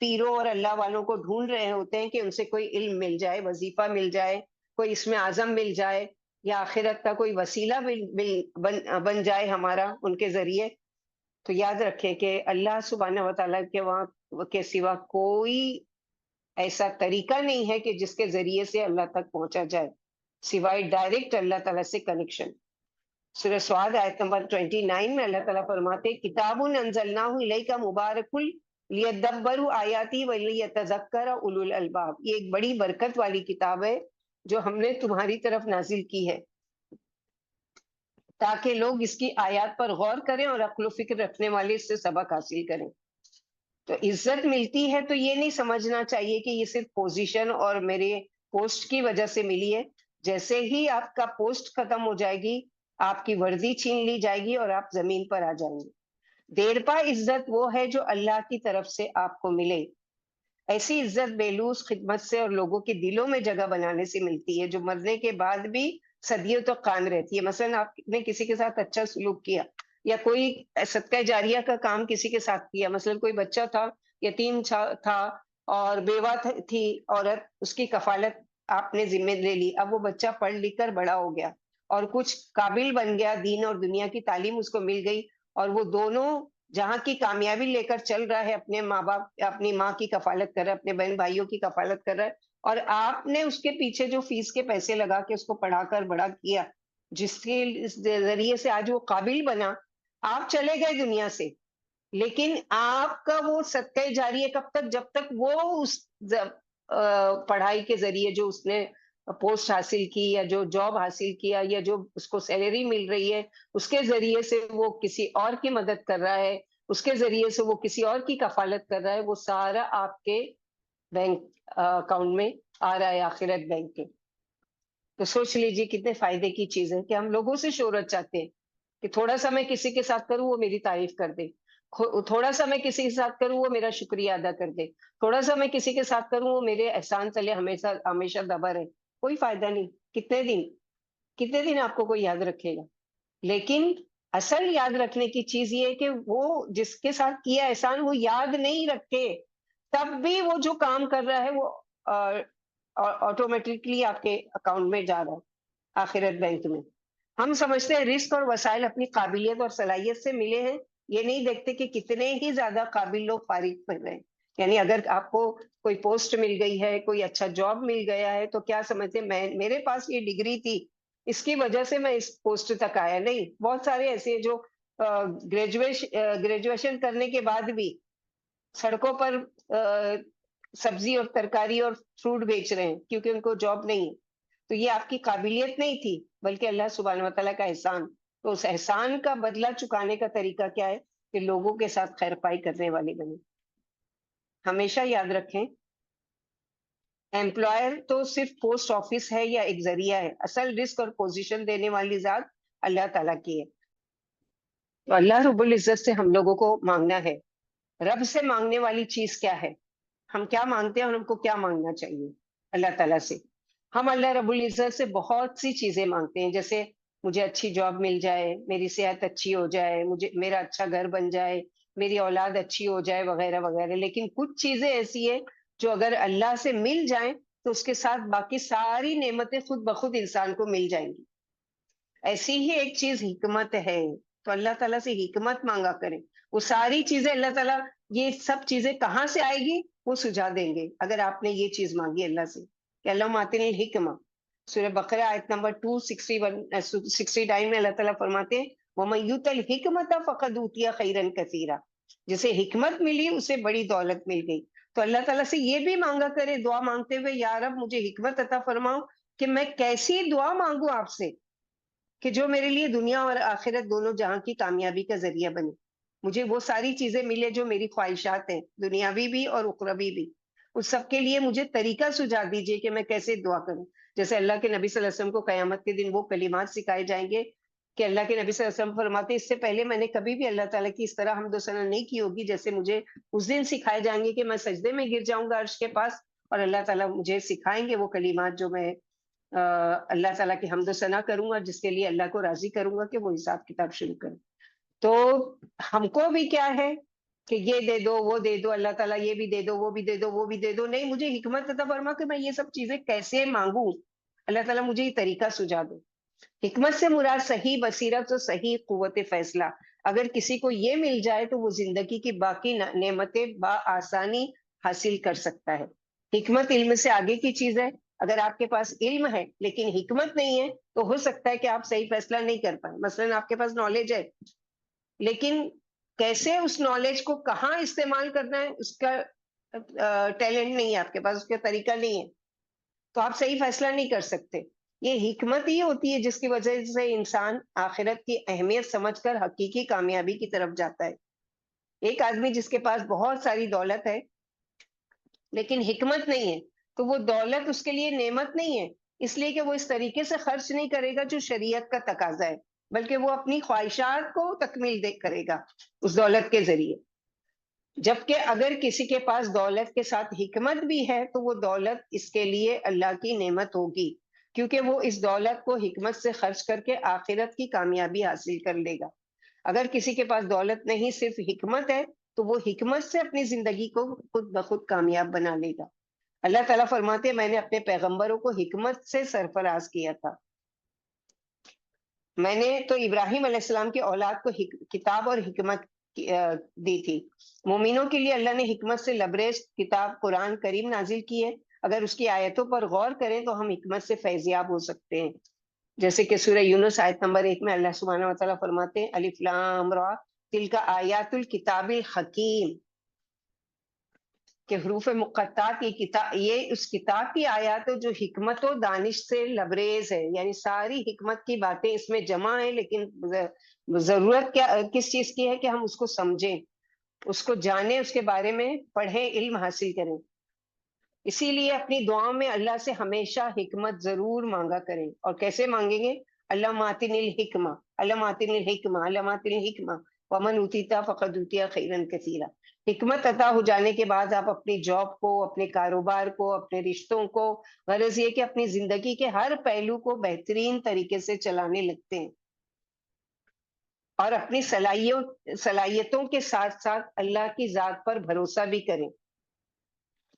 پیروں اور اللہ والوں کو ڈھونڈ رہے ہوتے ہیں کہ ان سے کوئی علم مل جائے، وظیفہ مل جائے، کوئی اسم اعظم مل جائے، یا آخرت کا کوئی وسیلہ بن جائے ہمارا ان کے ذریعے. تو یاد رکھیں کہ اللہ سبحانہ و تعالیٰ کے وہاں کے سوا کوئی ایسا طریقہ نہیں ہے کہ جس کے ذریعے سے اللہ تک پہنچا جائے سوائے ڈائریکٹ اللہ تعالیٰ سے کنیکشن. سورہ سعد آیت نمبر 29 میں اللہ تعالیٰ فرماتے کتاب انزلناہ الیک مبارک لیدبروا آیاتی ولیتذکر اولو الالباب. یہ ایک بڑی برکت والی کتاب ہے جو ہم نے تمہاری طرف نازل کی ہے تاکہ لوگ اس کی آیات پر غور کریں اور عقل و فکر رکھنے والے اس سے سبق حاصل کریں. تو عزت ملتی ہے تو یہ نہیں سمجھنا چاہیے کہ یہ صرف پوزیشن اور میرے پوسٹ کی وجہ سے ملی ہے. جیسے ہی آپ کا پوسٹ ختم ہو جائے گی آپ کی وردی چھین لی جائے گی اور آپ زمین پر آ جائیں گے. دیر پا عزت وہ ہے جو اللہ کی طرف سے آپ کو ملے. ایسی عزت بیلوس خدمت سے اور لوگوں کے دلوں میں جگہ بنانے سے ملتی ہے جو مرنے کے بعد بھی صدیوں تک قائم رہتی ہے. مثلا آپ نے کسی کے ساتھ اچھا سلوک کیا یا کوئی صدقہ جاریہ کا کام کسی کے ساتھ کیا، مثلا کوئی بچہ تھا، یتیم تھا اور بیوہ تھی عورت، اس کی کفالت آپ نے ذمہ لے لی. اب وہ بچہ پڑھ لکھ کر بڑا ہو گیا اور کچھ قابل بن گیا، دین اور دنیا کی تعلیم اس کو مل گئی، اور وہ دونوں جہاں کی کامیابی لے کر چل رہا ہے، اپنے ماں باپ اپنی ماں کی کفالت کر رہا ہے، اپنے بہن بھائیوں کی کفالت کر رہا ہے، اور آپ نے اس کے پیچھے جو فیس کے پیسے لگا کے اس کو پڑھا کر بڑا کیا، جس کے ذریعے سے آج وہ قابل بنا. آپ چلے گئے دنیا سے لیکن آپ کا وہ صدقہ جاریہ کب تک؟ جب تک وہ اس پڑھائی کے ذریعے جو اس نے پوسٹ حاصل کی یا جو جاب حاصل کیا یا جو اس کو سیلری مل رہی ہے اس کے ذریعے سے وہ کسی اور کی مدد کر رہا ہے، اس کے ذریعے سے وہ کسی اور کی کفالت کر رہا ہے، وہ سارا آپ کے بینک اکاؤنٹ میں آ رہا ہے آخرت بینک کے. تو سوچ لیجیے کتنے فائدے کی چیز ہے کہ ہم لوگوں سے شہرت چاہتے ہیں کہ تھوڑا سا میں کسی کے ساتھ کروں وہ میری تعریف کر دے، تھوڑا سا میں کسی کے ساتھ کروں وہ میرا شکریہ ادا کر دے، تھوڑا سا میں کسی کے ساتھ کروں وہ میرے احسان تلے ہمیشہ ہمیشہ دبا رہے. کوئی فائدہ نہیں. کتنے دن آپ کو کوئی یاد رکھے گا؟ لیکن اصل یاد رکھنے کی چیز یہ ہے کہ وہ جس کے ساتھ کیا احسان وہ یاد نہیں رکھے، تب بھی وہ جو کام کر رہا ہے وہ آٹومیٹکلی آپ کے اکاؤنٹ میں جا رہا ہے آخرت بینک میں. ہم سمجھتے ہیں رزق اور وسائل اپنی قابلیت اور صلاحیت سے ملے ہیں، یہ نہیں دیکھتے کہ کتنے ہی زیادہ قابل لوگ فارغ پڑ رہے ہیں. یعنی اگر آپ کو کوئی پوسٹ مل گئی ہے، کوئی اچھا جاب مل گیا ہے تو کیا سمجھتے ہیں میرے پاس یہ ڈگری تھی اس کی وجہ سے میں اس پوسٹ تک آیا؟ نہیں. بہت سارے ایسے جو گریجویشن کرنے کے بعد بھی سڑکوں پر سبزی اور ترکاری اور فروٹ بیچ رہے ہیں کیونکہ ان کو جاب نہیں ہے. تو یہ آپ کی قابلیت نہیں تھی بلکہ اللہ سبحانہ و تعالیٰ کا احسان. تو اس احسان کا بدلہ چکانے کا طریقہ کیا ہے کہ لوگوں کے ساتھ خیر پائی کرنے والے بنے. ہمیشہ یاد رکھیں امپلائر تو صرف پوسٹ آفس ہے یا ایک ذریعہ ہے، اصل رزق اور پوزیشن دینے والی ذات اللہ تعالیٰ کی ہے. تو اللہ رب العزت سے ہم لوگوں کو مانگنا ہے. رب سے مانگنے والی چیز کیا ہے؟ ہم کیا مانگتے ہیں اور ہم کو کیا مانگنا چاہیے اللہ تعالیٰ سے؟ ہم اللہ رب العزت سے بہت سی چیزیں مانگتے ہیں، جیسے مجھے اچھی جاب مل جائے، میری صحت اچھی ہو جائے، مجھے میرا اچھا گھر بن جائے، میری اولاد اچھی ہو جائے وغیرہ وغیرہ. لیکن کچھ چیزیں ایسی ہیں جو اگر اللہ سے مل جائیں تو اس کے ساتھ باقی ساری نعمتیں خود بخود انسان کو مل جائیں گی. ایسی ہی ایک چیز حکمت ہے، تو اللہ تعالیٰ سے حکمت مانگا کریں. وہ ساری چیزیں اللہ تعالیٰ یہ سب چیزیں کہاں سے آئے گی وہ سجا دیں گے اگر آپ نے یہ چیز مانگی اللہ سے کہ اللہ آتنی الحکمہ. سورہ بقرہ آیت نمبر 269 میں اللہ تعالیٰ فرماتے ہیں وَمَن یُؤْتَ الْحِکْمَةَ فَقَدْ أُوتِیَ خَیْرًا کثیرا. جسے حکمت ملی اسے بڑی دولت مل گئی. تو اللہ تعالیٰ سے یہ بھی مانگا کرے دعا مانگتے ہوئے، یا رب مجھے حکمت عطا فرماؤ کہ میں کیسی دعا مانگوں آپ سے کہ جو میرے لیے دنیا اور آخرت دونوں جہاں کی کامیابی کا ذریعہ بنے. مجھے وہ ساری چیزیں ملے جو میری خواہشات ہیں، دنیاوی بھی اور اخروی بھی. اس سب کے لیے مجھے طریقہ سجھا دیجیے کہ میں کیسے دعا کروں. جیسے اللہ کے نبی صلی اللہ علیہ وسلم کو قیامت کے دن وہ کلمات سکھائے جائیں گے کہ اللہ کے نبی صلی اللہ علیہ وسلم فرماتے اس سے پہلے میں نے کبھی بھی اللہ تعالیٰ کی اس طرح حمد و ثنا نہیں کی ہوگی جیسے مجھے اس دن سکھائے جائیں گے کہ میں سجدے میں گر جاؤں گا عرش کے پاس، اور اللہ تعالیٰ مجھے سکھائیں گے وہ کلمات جو میں اللہ تعالیٰ کی حمد و ثنا کروں گا، جس کے لیے اللہ کو راضی کروں گا کہ وہ حساب کتاب شروع کریں. تو ہم کو بھی کیا ہے کہ یہ دے دو وہ دے دو، اللہ تعالیٰ یہ بھی دے دو وہ بھی دے دو وہ بھی دے دو. نہیں، مجھے حکمت عطا فرما کہ میں یہ سب چیزیں کیسے مانگوں. اللہ تعالیٰ مجھے یہ طریقہ سجھا دو. حکمت سے مراد صحیح بصیرت اور صحیح قوت فیصلہ. اگر کسی کو یہ مل جائے تو وہ زندگی کی باقی نعمتیں بآسانی حاصل کر سکتا ہے. حکمت علم سے آگے کی چیز ہے. اگر آپ کے پاس علم ہے لیکن حکمت نہیں ہے تو ہو سکتا ہے کہ آپ صحیح فیصلہ نہیں کر پائیں. مثلا آپ کے پاس نالج ہے لیکن کیسے اس نالج کو کہاں استعمال کرنا ہے اس کا ٹیلنٹ نہیں ہے آپ کے پاس، اس کا طریقہ نہیں ہے، تو آپ صحیح فیصلہ نہیں کر سکتے. یہ حکمت ہی ہوتی ہے جس کی وجہ سے انسان آخرت کی اہمیت سمجھ کر حقیقی کامیابی کی طرف جاتا ہے. ایک آدمی جس کے پاس بہت ساری دولت ہے لیکن حکمت نہیں ہے تو وہ دولت اس کے لیے نعمت نہیں ہے، اس لیے کہ وہ اس طریقے سے خرچ نہیں کرے گا جو شریعت کا تقاضا ہے، بلکہ وہ اپنی خواہشات کو تکمیل کرے گا اس دولت کے ذریعے. جبکہ اگر کسی کے پاس دولت کے ساتھ حکمت بھی ہے تو وہ دولت اس کے لیے اللہ کی نعمت ہوگی، کیونکہ وہ اس دولت کو حکمت سے خرچ کر کے آخرت کی کامیابی حاصل کر لے گا. اگر کسی کے پاس دولت نہیں صرف حکمت ہے تو وہ حکمت سے اپنی زندگی کو خود بخود کامیاب بنا لے گا. اللہ تعالیٰ فرماتے ہیں میں نے اپنے پیغمبروں کو حکمت سے سرفراز کیا تھا. میں نے تو ابراہیم علیہ السلام کی اولاد کو کتاب اور حکمت دی تھی. مومنوں کے لیے اللہ نے حکمت سے لبریز کتاب قرآن کریم نازل کی ہے. اگر اس کی آیتوں پر غور کریں تو ہم حکمت سے فیضیاب ہو سکتے ہیں. جیسے کہ سورہ یونس آیت نمبر 1 میں اللہ سبحانہ وتعالیٰ فرماتے ہیں الف لام را تلک آیات الکتاب الحکیم، کہ حروف مقطعات کی کتاب یہ اس کتاب کی آیات ہے جو حکمت و دانش سے لبریز ہے. یعنی ساری حکمت کی باتیں اس میں جمع ہیں، لیکن ضرورت کیا کس چیز کی ہے کہ ہم اس کو سمجھیں، اس کو جانیں، اس کے بارے میں پڑھیں، علم حاصل کریں. اسی لیے اپنی دعاؤں میں اللہ سے ہمیشہ حکمت ضرور مانگا کریں. اور کیسے مانگیں گے؟ اللہ ماتن الحکمہ، اللہ ماتن الحکمہ، اللہ ماتن الحکمہ ومن اوتیتا فقد اوتیا خیرا کثیرا. حکمت عطا ہو جانے کے بعد آپ اپنی جاب کو، اپنے کاروبار کو، اپنے رشتوں کو، غرض یہ کہ اپنی زندگی کے ہر پہلو کو بہترین طریقے سے چلانے لگتے ہیں، اور اپنی صلاحیتوں کے ساتھ ساتھ اللہ کی ذات پر بھروسہ بھی کریں.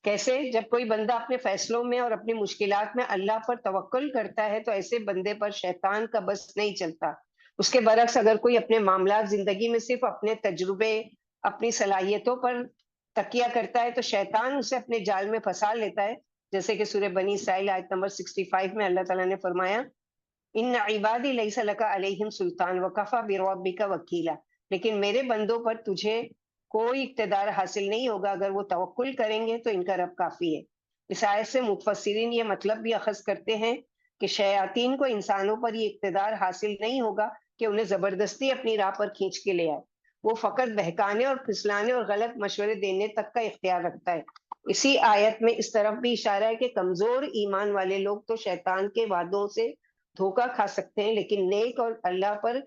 کیسے؟ جب کوئی بندہ اپنے فیصلوں میں اور اپنی مشکلات میں اللہ پر توکل کرتا ہے تو ایسے بندے پر شیطان کا بس نہیں چلتا. اس کے برعکس اگر کوئی اپنے معاملات زندگی میں صرف اپنے تجربے، اپنی صلاحیتوں پر تکیہ کرتا ہے تو شیطان اسے اپنے جال میں پھنسا لیتا ہے. جیسے کہ سورہ بنی اسرائیل آیت نمبر 65 میں اللہ تعالیٰ نے فرمایا ان عبادی لیس لک علیہم سلطان وکفی بربک وکیلا، لیکن میرے بندوں پر تجھے کوئی اقتدار حاصل نہیں ہوگا، اگر وہ توکل کریں گے تو ان کا رب کافی ہے. اس آیت سے مفسرین یہ مطلب بھی اخذ کرتے ہیں کہ شیاطین کو انسانوں پر یہ اقتدار حاصل نہیں ہوگا کہ انہیں زبردستی اپنی راہ پر کھینچ کے لے آئے. وہ فقط بہکانے اور پھسلانے اور غلط مشورے دینے تک کا اختیار رکھتا ہے. اسی آیت میں اس طرف بھی اشارہ ہے کہ کمزور ایمان والے لوگ تو شیطان کے وعدوں سے دھوکہ کھا سکتے ہیں، لیکن نیک اور اللہ پر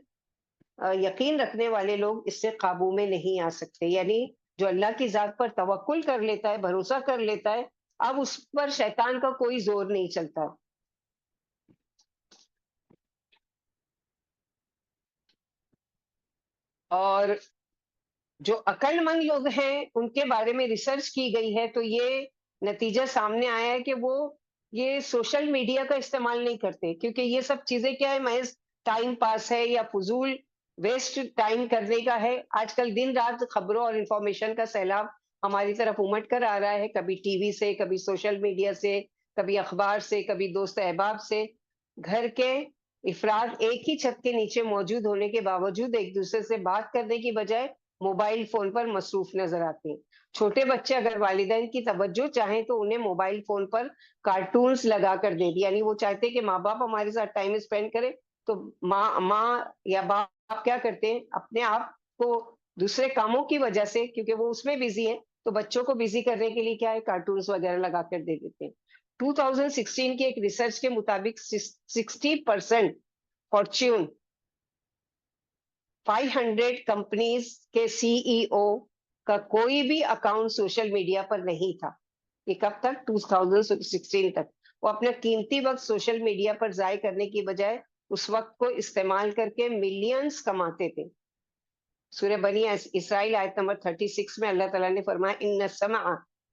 یقین رکھنے والے لوگ اس سے قابو میں نہیں آ سکتے. یعنی جو اللہ کی ذات پر توکل کر لیتا ہے، بھروسہ کر لیتا ہے، اب اس پر شیطان کا کوئی زور نہیں چلتا. اور جو عقل مند لوگ ہیں ان کے بارے میں ریسرچ کی گئی ہے تو یہ نتیجہ سامنے آیا ہے کہ وہ یہ سوشل میڈیا کا استعمال نہیں کرتے، کیونکہ یہ سب چیزیں کیا ہے، محض ٹائم پاس ہے یا فضول ویسٹ ٹائم کرنے کا ہے. آج کل دن رات خبروں اور انفارمیشن کا سیلاب ہماری طرف امٹ کر آ رہا ہے، کبھی ٹی وی سے، کبھی سوشل میڈیا سے، کبھی اخبار سے، کبھی دوست احباب سے. گھر کے افراد ایک ہی چھت کے نیچے موجود ہونے کے باوجود ایک دوسرے سے بات کرنے کی بجائے موبائل فون پر مصروف نظر آتے ہیں. چھوٹے بچے اگر والدین کی توجہ چاہیں تو انہیں موبائل فون پر کارٹونز لگا کر دے دی، یعنی وہ چاہتے ہیں کہ ماں باپ ہمارے ساتھ ٹائم اسپینڈ کرے، تو ماں یا باپ کیا کرتے ہیں، اپنے آپ کو دوسرے کاموں کی وجہ سے، کیونکہ وہ اس میں بزی ہیں، تو بچوں کو بزی کرنے کے لیے کیا ہے، کارٹونز وغیرہ لگا کر دے دیتے ہیں. 2016 کی ایک ریسرچ کے مطابق 60% فارچون 500 کمپنیز کے سی ای او کا کوئی بھی اکاؤنٹ سوشل میڈیا پر نہیں تھا. یہ کب تک؟ 2016 تک. وہ اپنا قیمتی وقت سوشل میڈیا پر ضائع کرنے کی بجائے اس وقت کو استعمال کر کے ملینز کماتے تھے. سورہ بنی اسرائیل آیت نمبر 36 میں اللہ تعالیٰ نے فرمایا ان السمع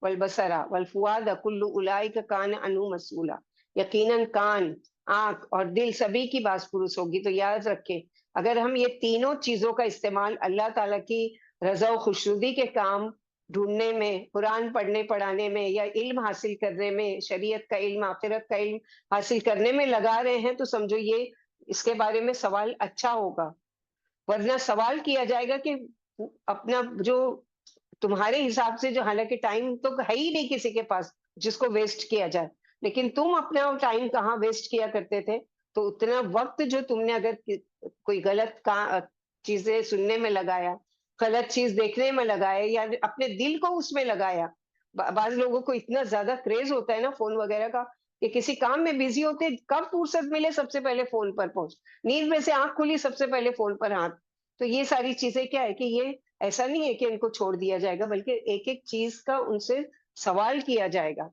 والبصر والفؤاد کل اولئک کان عنہ مسئولا. یقیناً کان، آنکھ اور دل سبھی کی باس پرس ہوگی. تو یاد رکھیں، اگر ہم یہ تینوں چیزوں کا استعمال اللہ تعالیٰ کی رضا و خوشنودی کے کام ڈھونڈنے میں، قرآن پڑھنے پڑھانے میں، یا علم حاصل کرنے میں، شریعت کا علم، آخرت کا علم حاصل کرنے میں لگا رہے ہیں، تو سمجھو یہ اس کے بارے میں سوال اچھا ہوگا. ورنہ سوال کیا جائے گا کہ اپنا جو تمہارے حساب سے، جو حالانکہ ٹائم تو ہے ہی نہیں کسی کے پاس جس کو ویسٹ کیا جائے، لیکن تم اپنا ٹائم کہاں ویسٹ کیا کرتے تھے. تو اتنا وقت جو تم نے اگر کوئی غلط چیزیں سننے میں لگایا، غلط چیز دیکھنے میں لگایا، یا اپنے دل کو اس میں لگایا. بعض لوگوں کو اتنا زیادہ کریز ہوتا ہے نا فون وغیرہ کا، کہ کسی کام میں بزی ہوتے، کب فرصت ملے سب سے پہلے فون پر پہنچ، نیند میں سے آنکھ کھلی سب سے پہلے فون پر ہاتھ. تو یہ ساری چیزیں کیا ہے کہ یہ ایسا نہیں ہے کہ ان کو چھوڑ دیا جائے گا، بلکہ ایک ایک چیز کا ان سے سوال کیا جائے گا.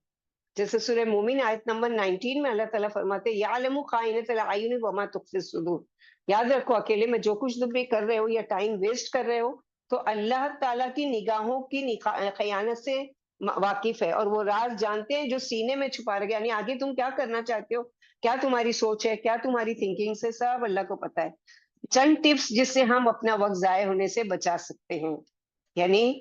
جیسے سورہ مومن آیت نمبر 19 میں اللہ تعالیٰ فرماتے ہیں یعلم خائنۃ الاعین وما تخفی الصدور. یاد رکھو، اکیلے میں جو کچھ تم بھی کر رہے ہو یا ٹائم ویسٹ کر رہے ہو، تو اللہ تعالیٰ کی نگاہوں کی خیانت سے واقف ہے، اور وہ راز جانتے ہیں جو سینے میں چھپا رکھے. یعنی آگے تم کیا کرنا چاہتے ہو، کیا تمہاری سوچ ہے، کیا تمہاری تھنکنگ سے، سب اللہ کو پتا ہے. چند ٹپس جس سے ہم اپنا وقت ضائع ہونے سے بچا سکتے ہیں، یعنی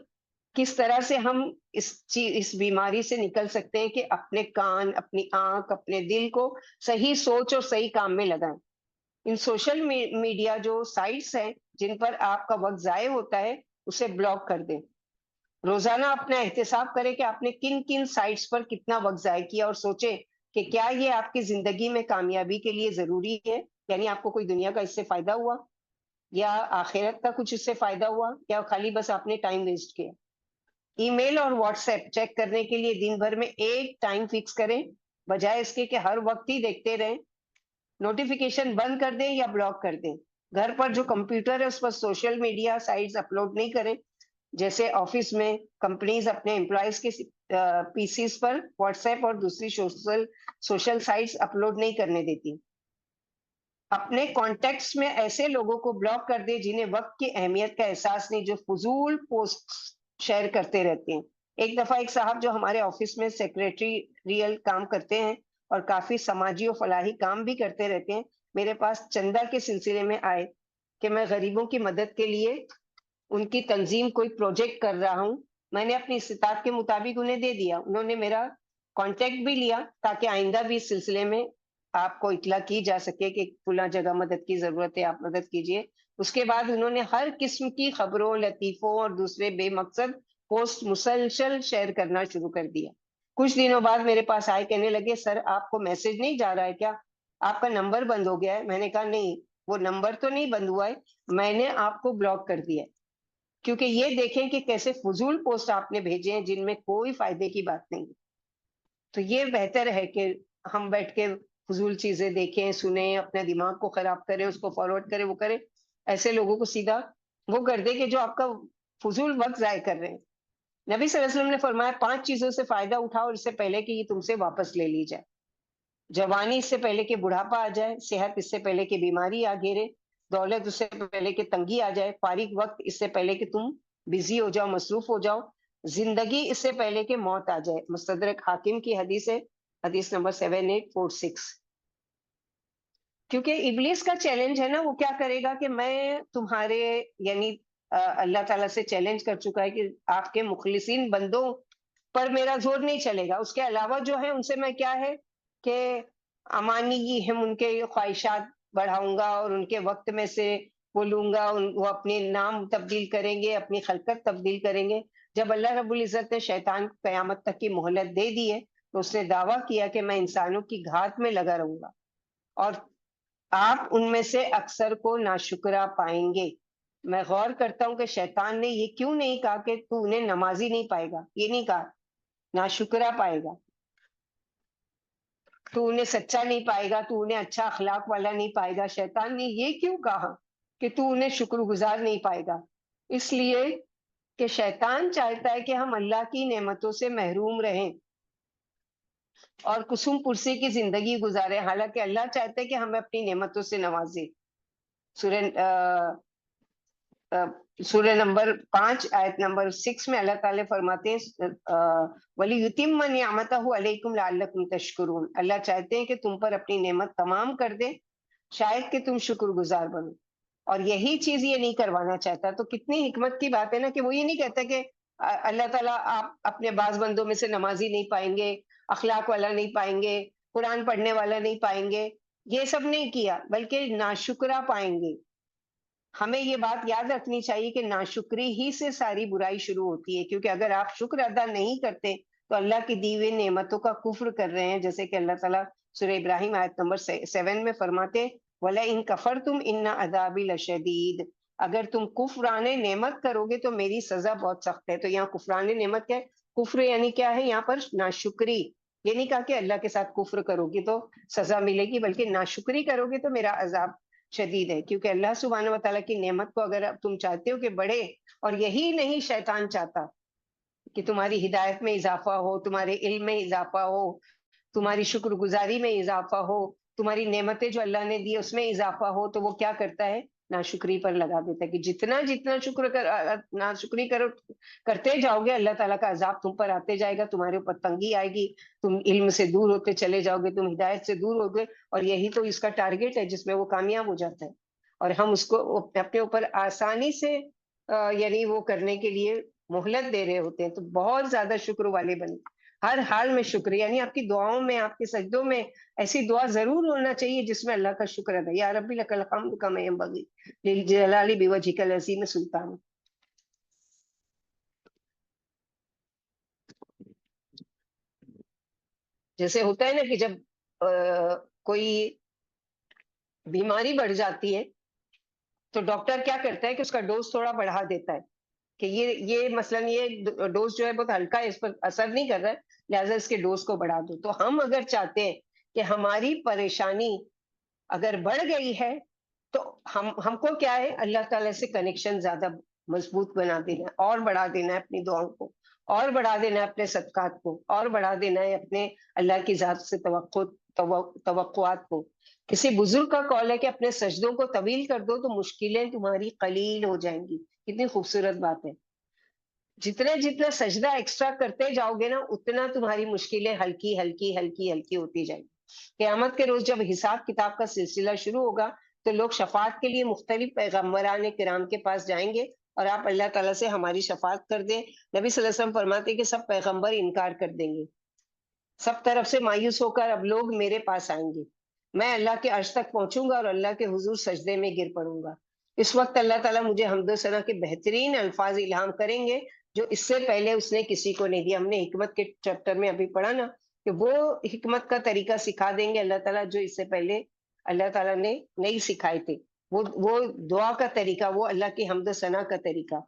کس طرح سے ہم اس بیماری سے نکل سکتے ہیں کہ اپنے کان، اپنی آنکھ، اپنے دل کو صحیح سوچ اور صحیح کام میں لگائیں. ان سوشل میڈیا جو سائٹس ہیں جن پر آپ کا وقت ضائع ہوتا ہے، اسے بلاک کر دیں. روزانہ اپنا احتساب کریں کہ آپ نے کن کن سائٹس پر کتنا وقت ضائع کیا، اور سوچیں کہ کیا یہ آپ کی زندگی میں کامیابی کے لیے ضروری ہے، یعنی آپ کو کوئی دنیا کا اس سے فائدہ ہوا، یا آخرت کا کچھ اس سے فائدہ ہوا، یا خالی بس آپ نے ٹائم ویسٹ کیا. ای میل اور واٹس ایپ چیک کرنے کے لیے دن بھر میں ایک ٹائم فکس کریں، بجائے اس کے کہ ہر وقت ہی دیکھتے رہیں. نوٹیفیکیشن بند کر دیں یا بلاک کر دیں. گھر پر جو کمپیوٹر ہے اس پر سوشل میڈیا سائٹس اپلوڈ نہیں کریں. جیسے آفس میں کمپنیز اپنے امپلائیز کے پی سیز پر واٹس ایپ اور دوسری سوشل سائٹس اپلوڈ نہیں کرنے دیتی. اپنے کانٹیکٹس میں ایسے لوگوں کو بلاک کر دیں جنہیں وقت کی اہمیت کا احساس نہیں، جو فضول پوسٹ شیئر کرتے رہتے ہیں. ایک دفعہ ایک صاحب جو ہمارے آفس میں سیکریٹریل کام کرتے ہیں اور کافی سماجی و فلاحی کام بھی کرتے رہتے ہیں، میرے پاس چندہ کے سلسلے میں آئے کہ میں غریبوں کی مدد کے لیے ان کی تنظیم کوئی پروجیکٹ کر رہا ہوں. میں نے اپنی استطاعت کے مطابق انہیں دے دیا. انہوں نے میرا کانٹیکٹ بھی لیا تاکہ آئندہ بھی اس سلسلے میں آپ کو اطلاع کی جا سکے کہ فلاں جگہ مدد کی ضرورت ہے، آپ مدد کیجیے. اس کے بعد انہوں نے ہر قسم کی خبروں، لطیفوں اور دوسرے بے مقصد پوسٹ مسلسل شیئر کرنا شروع کر دیا. کچھ دنوں بعد میرے پاس آئے، کہنے لگے سر آپ کو میسج نہیں جا رہا ہے کیا، آپ کا نمبر بند ہو گیا ہے. میں نے کہا نہیں، وہ نمبر تو نہیں بند ہوا ہے، میں نے آپ کو بلاک کر دیا ہے. کیونکہ یہ دیکھیں کہ کیسے فضول پوسٹ آپ نے بھیجے ہیں جن میں کوئی فائدے کی بات نہیں. تو یہ بہتر ہے کہ ہم بیٹھ کے فضول چیزیں دیکھیں، سنیں، اپنے دماغ کو خراب کریں، اس کو فارورڈ کریں، وہ کریں. ایسے لوگوں کو سیدھا وہ کر دے کہ جو آپ کا فضول وقت ضائع کر رہے ہیں. نبی صلی اللہ علیہ وسلم نے فرمایا 5 چیزوں سے فائدہ اٹھاؤ اس سے پہلے کہ یہ تم سے واپس لے لی جائے. جوانی اس سے پہلے کہ بڑھاپا آ جائے، صحت اس سے پہلے کہ بیماری آ گھیرے، دولت اس سے پہلے کہ تنگی آ جائے، فارغ وقت اس سے پہلے کہ تم بزی ہو جاؤ، مصروف ہو جاؤ، زندگی اس سے پہلے کہ موت آ جائے. مستدرک حاکم کی حدیث ہے، حدیث نمبر 7846. کیونکہ ابلیس کا چیلنج ہے نا، وہ کیا کرے گا کہ میں تمہارے، یعنی اللہ تعالیٰ سے چیلنج کر چکا ہے کہ آپ کے مخلصین بندوں پر میرا زور نہیں چلے گا، اس کے علاوہ جو ہے ان سے میں کیا ہے کہ امانی ہم ان کے خواہشات بڑھاؤں گا، اور ان کے وقت میں سے وہ اپنے نام تبدیل کریں گے، اپنی خلقت تبدیل کریں گے. جب اللہ رب العزت نے شیطان کو قیامت تک کی مہلت دے دی ہے تو اس نے دعویٰ کیا کہ میں انسانوں کی گھات میں لگا رہوں گا اور آپ ان میں سے اکثر کو ناشکرا پائیں گے. میں غور کرتا ہوں کہ شیطان نے یہ کیوں نہیں کہا کہ تو انہیں نمازی نہیں پائے گا، یہ نہیں کہا ناشکرا پائے گا، تو انہیں سچا نہیں پائے گا، تو انہیں اچھا اخلاق والا نہیں پائے گا. شیطان نے یہ کیوں کہا کہ تو انہیں شکر گزار نہیں پائے گا؟ اس لیے کہ شیطان چاہتا ہے کہ ہم اللہ کی نعمتوں سے محروم رہیں اور کسم پرسی کی زندگی گزارے، حالانکہ اللہ چاہتا ہے کہ ہمیں اپنی نعمتوں سے نوازے. سورہ سورہ نمبر 5 آیت نمبر 6 میں اللہ تعالیٰ فرماتے ہیں وَلِيُتِمَّ نِعْمَتَهُ عَلَيْكُمْ لَعَلَّكُمْ تَشْكُرُونَ. اللہ چاہتے ہیں کہ تم پر اپنی نعمت تمام کر دے شاید کہ تم شکر گزار بنو، اور یہی چیز یہ نہیں کروانا چاہتا. تو کتنی حکمت کی بات ہے نا کہ وہ یہ نہیں کہتا کہ اللہ تعالیٰ آپ اپنے بعض بندوں میں سے نمازی نہیں پائیں گے، اخلاق والا نہیں پائیں گے، قرآن پڑھنے والا نہیں پائیں گے، یہ سب نہیں کیا، بلکہ ناشکرا پائیں گے. ہمیں یہ بات یاد رکھنی چاہیے کہ ناشکری ہی سے ساری برائی شروع ہوتی ہے، کیونکہ اگر آپ شکر ادا نہیں کرتے تو اللہ کی دی ہوئی نعمتوں کا کفر کر رہے ہیں، جیسے کہ اللہ تعالیٰ سورہ ابراہیم آیت نمبر 7 میں فرماتے وَلَئِن كَفَرْتُمْ إِنَّ عَذَابِي لَشَدِيدٌ. اگر تم کفران نعمت کرو گے تو میری سزا بہت سخت ہے. تو یہاں کفران نعمت کیا ہے؟ کفر یعنی کیا ہے یہاں پر؟ ناشکری. یہ نہیں کہا کہ اللہ کے ساتھ کفر کرو گی تو سزا ملے گی، بلکہ ناشکری کرو گے تو میرا عذاب شدید ہے. کیونکہ اللہ سبحانہ و تعالیٰ کی نعمت کو اگر تم چاہتے ہو کہ بڑھے، اور یہی نہیں شیطان چاہتا کہ تمہاری ہدایت میں اضافہ ہو، تمہارے علم میں اضافہ ہو، تمہاری شکر گزاری میں اضافہ ہو، تمہاری نعمتیں جو اللہ نے دی اس میں اضافہ ہو، تو وہ کیا کرتا ہے؟ ناشکری پر لگا دیتا ہے کہ جتنا ناشکری کرتے جاؤ گے اللہ تعالیٰ کا عذاب تم پر آتے جائے گا، تمہارے اوپر تنگی آئے گی، تم علم سے دور ہوتے چلے جاؤ گے، تم ہدایت سے دور ہو گے. اور یہی تو اس کا ٹارگیٹ ہے جس میں وہ کامیاب ہو جاتا ہے. اور ہم اس کو اپنے اوپر آسانی سے یعنی وہ کرنے کے لیے مہلت دے رہے ہوتے ہیں. تو بہت زیادہ شکر والے بنے، ہر حال میں شکر، یعنی آپ کی دعاؤں میں، آپ کے سجدوں میں ایسی دعا ضرور ہونا چاہیے جس میں اللہ کا شکر ادا. یا ربی لک الحمد کما ینبغی لجلال بوجہک العظیم سلطان. جیسے ہوتا ہے نا کہ جب کوئی بیماری بڑھ جاتی ہے تو ڈاکٹر کیا کرتا ہے کہ اس کا ڈوز تھوڑا بڑھا دیتا ہے کہ یہ مثلاً یہ ڈوز جو ہے بہت ہلکا ہے، اس پر اثر نہیں کر رہا ہے، لہٰذا اس کے ڈوز کو بڑھا دو. تو ہم اگر چاہتے ہیں کہ ہماری پریشانی اگر بڑھ گئی ہے تو ہم کو کیا ہے؟ اللہ تعالیٰ سے کنیکشن زیادہ مضبوط بنا دینا ہے، اور بڑھا دینا ہے اپنی دعاؤں کو، اور بڑھا دینا ہے اپنے صدقات کو، اور بڑھا دینا ہے اپنے اللہ کی ذات سے توقعات کو. کسی بزرگ کا قول ہے کہ اپنے سجدوں کو طویل کر دو تو مشکلیں تمہاری قلیل ہو جائیں گی. کتنی خوبصورت بات ہے. جتنا سجدہ ایکسٹرا کرتے جاؤ گے نا اتنا تمہاری مشکلیں ہلکی ہلکی ہلکی ہلکی ہوتی جائیں گی. قیامت کے روز جب حساب کتاب کا سلسلہ شروع ہوگا تو لوگ شفاعت کے لیے مختلف پیغمبران کرام کے پاس جائیں گے اور آپ اللہ تعالیٰ سے ہماری شفاعت کر دیں. نبی صلی اللہ علیہ وسلم فرماتے ہیں کہ سب پیغمبر انکار کر دیں گے، سب طرف سے مایوس ہو کر اب لوگ میرے پاس آئیں گے، میں اللہ کے عرش تک پہنچوں گا اور اللہ کے حضور سجدے میں گر پڑوں گا. اس وقت اللہ تعالیٰ مجھے حمد و ثنا کے بہترین الفاظ الہام کریں گے جو اس سے پہلے اس نے کسی کو نہیں دیا. ہم نے حکمت کے چیپٹر میں ابھی پڑھا نا کہ وہ حکمت کا طریقہ سکھا دیں گے اللہ تعالیٰ جو اس سے پہلے اللہ تعالیٰ نے نہیں سکھائے تھے. وہ دعا کا طریقہ، وہ اللہ کی حمد و ثنا کا طریقہ.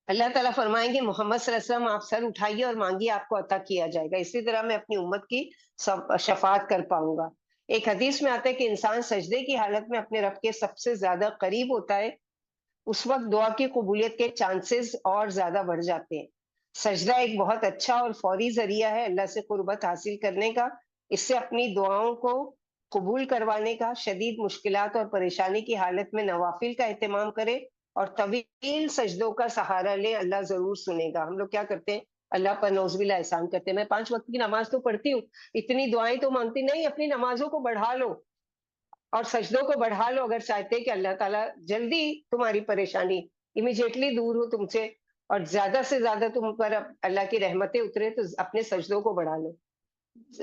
اللہ تعالیٰ فرمائیں گے محمد صلی اللہ علیہ وسلم آپ سر اٹھائیے اور مانگیے، آپ کو عطا کیا جائے گا. اسی طرح میں اپنی امت کی شفاعت کر پاؤں گا. ایک حدیث میں آتا ہے کہ انسان سجدے کی حالت میں اپنے رب کے سب سے زیادہ قریب ہوتا ہے، اس وقت دعا کی قبولیت کے چانسز اور زیادہ بڑھ جاتے ہیں. سجدہ ایک بہت اچھا اور فوری ذریعہ ہے اللہ سے قربت حاصل کرنے کا. اس سے اپنی دعاؤں کو قبول کروانے کا. شدید مشکلات اور پریشانی کی حالت میں نوافل کا اہتمام کرے اور طویل سجدوں کا سہارا لے، اللہ ضرور سنے گا. ہم لوگ کیا کرتے ہیں؟ اللہ پر نعوذ باللہ احسان کرتے ہیں. میں 5 وقت کی نماز تو پڑھتی ہوں، اتنی دعائیں تو مانگتی نہیں. اپنی نمازوں کو بڑھا لو اور سجدوں کو بڑھا لو اگر چاہتے کہ اللہ تعالیٰ جلدی تمہاری پریشانی امیجیٹلی دور ہو تم سے اور زیادہ سے زیادہ تم پر اللہ کی رحمتیں اترے، تو اپنے سجدوں کو بڑھا لو.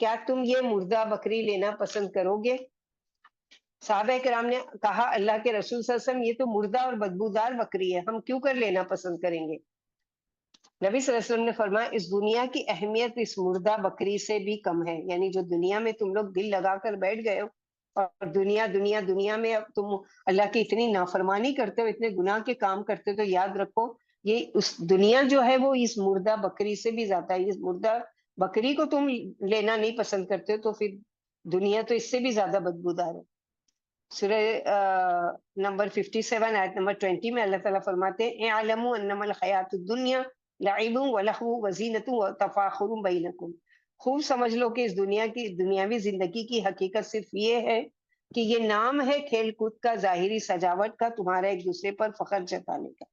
کیا تم یہ مردہ بکری لینا پسند کرو گے؟ صحابہ کرام نے کہا اللہ کے رسول صلی اللہ علیہ وسلم یہ تو مردہ اور بدبودار بکری ہے، ہم کیوں کر لینا پسند کریں گے؟ نبی صلی اللہ علیہ وسلم نے فرمایا اس دنیا کی اہمیت اس مردہ بکری سے بھی کم ہے، یعنی جو دنیا میں تم لوگ دل لگا کر بیٹھ گئے ہو اور دنیا دنیا دنیا میں اب تم اللہ کی اتنی نافرمانی کرتے ہو، اتنے گناہ کے کام کرتے ہو، تو یاد رکھو یہ اس دنیا جو ہے وہ اس مردہ بکری سے بھی زیادہ ہے۔ اس مردہ بکری کو تم لینا نہیں پسند کرتے ہو تو پھر دنیا تو اس سے بھی زیادہ بدبودار ہے۔ سورہ نمبر 57 آیت نمبر 20 میں اللہ تعالیٰ فرماتے ہیں اعلموا انما الحیات الدنیا لعب ولہو وزینۃ وتفاخر بینکم، خوب سمجھ لو کہ اس دنیا کی دنیاوی زندگی کی حقیقت صرف یہ ہے کہ یہ نام ہے کھیل کود کا، ظاہری سجاوٹ کا، تمہارا ایک دوسرے پر فخر جتانے کا۔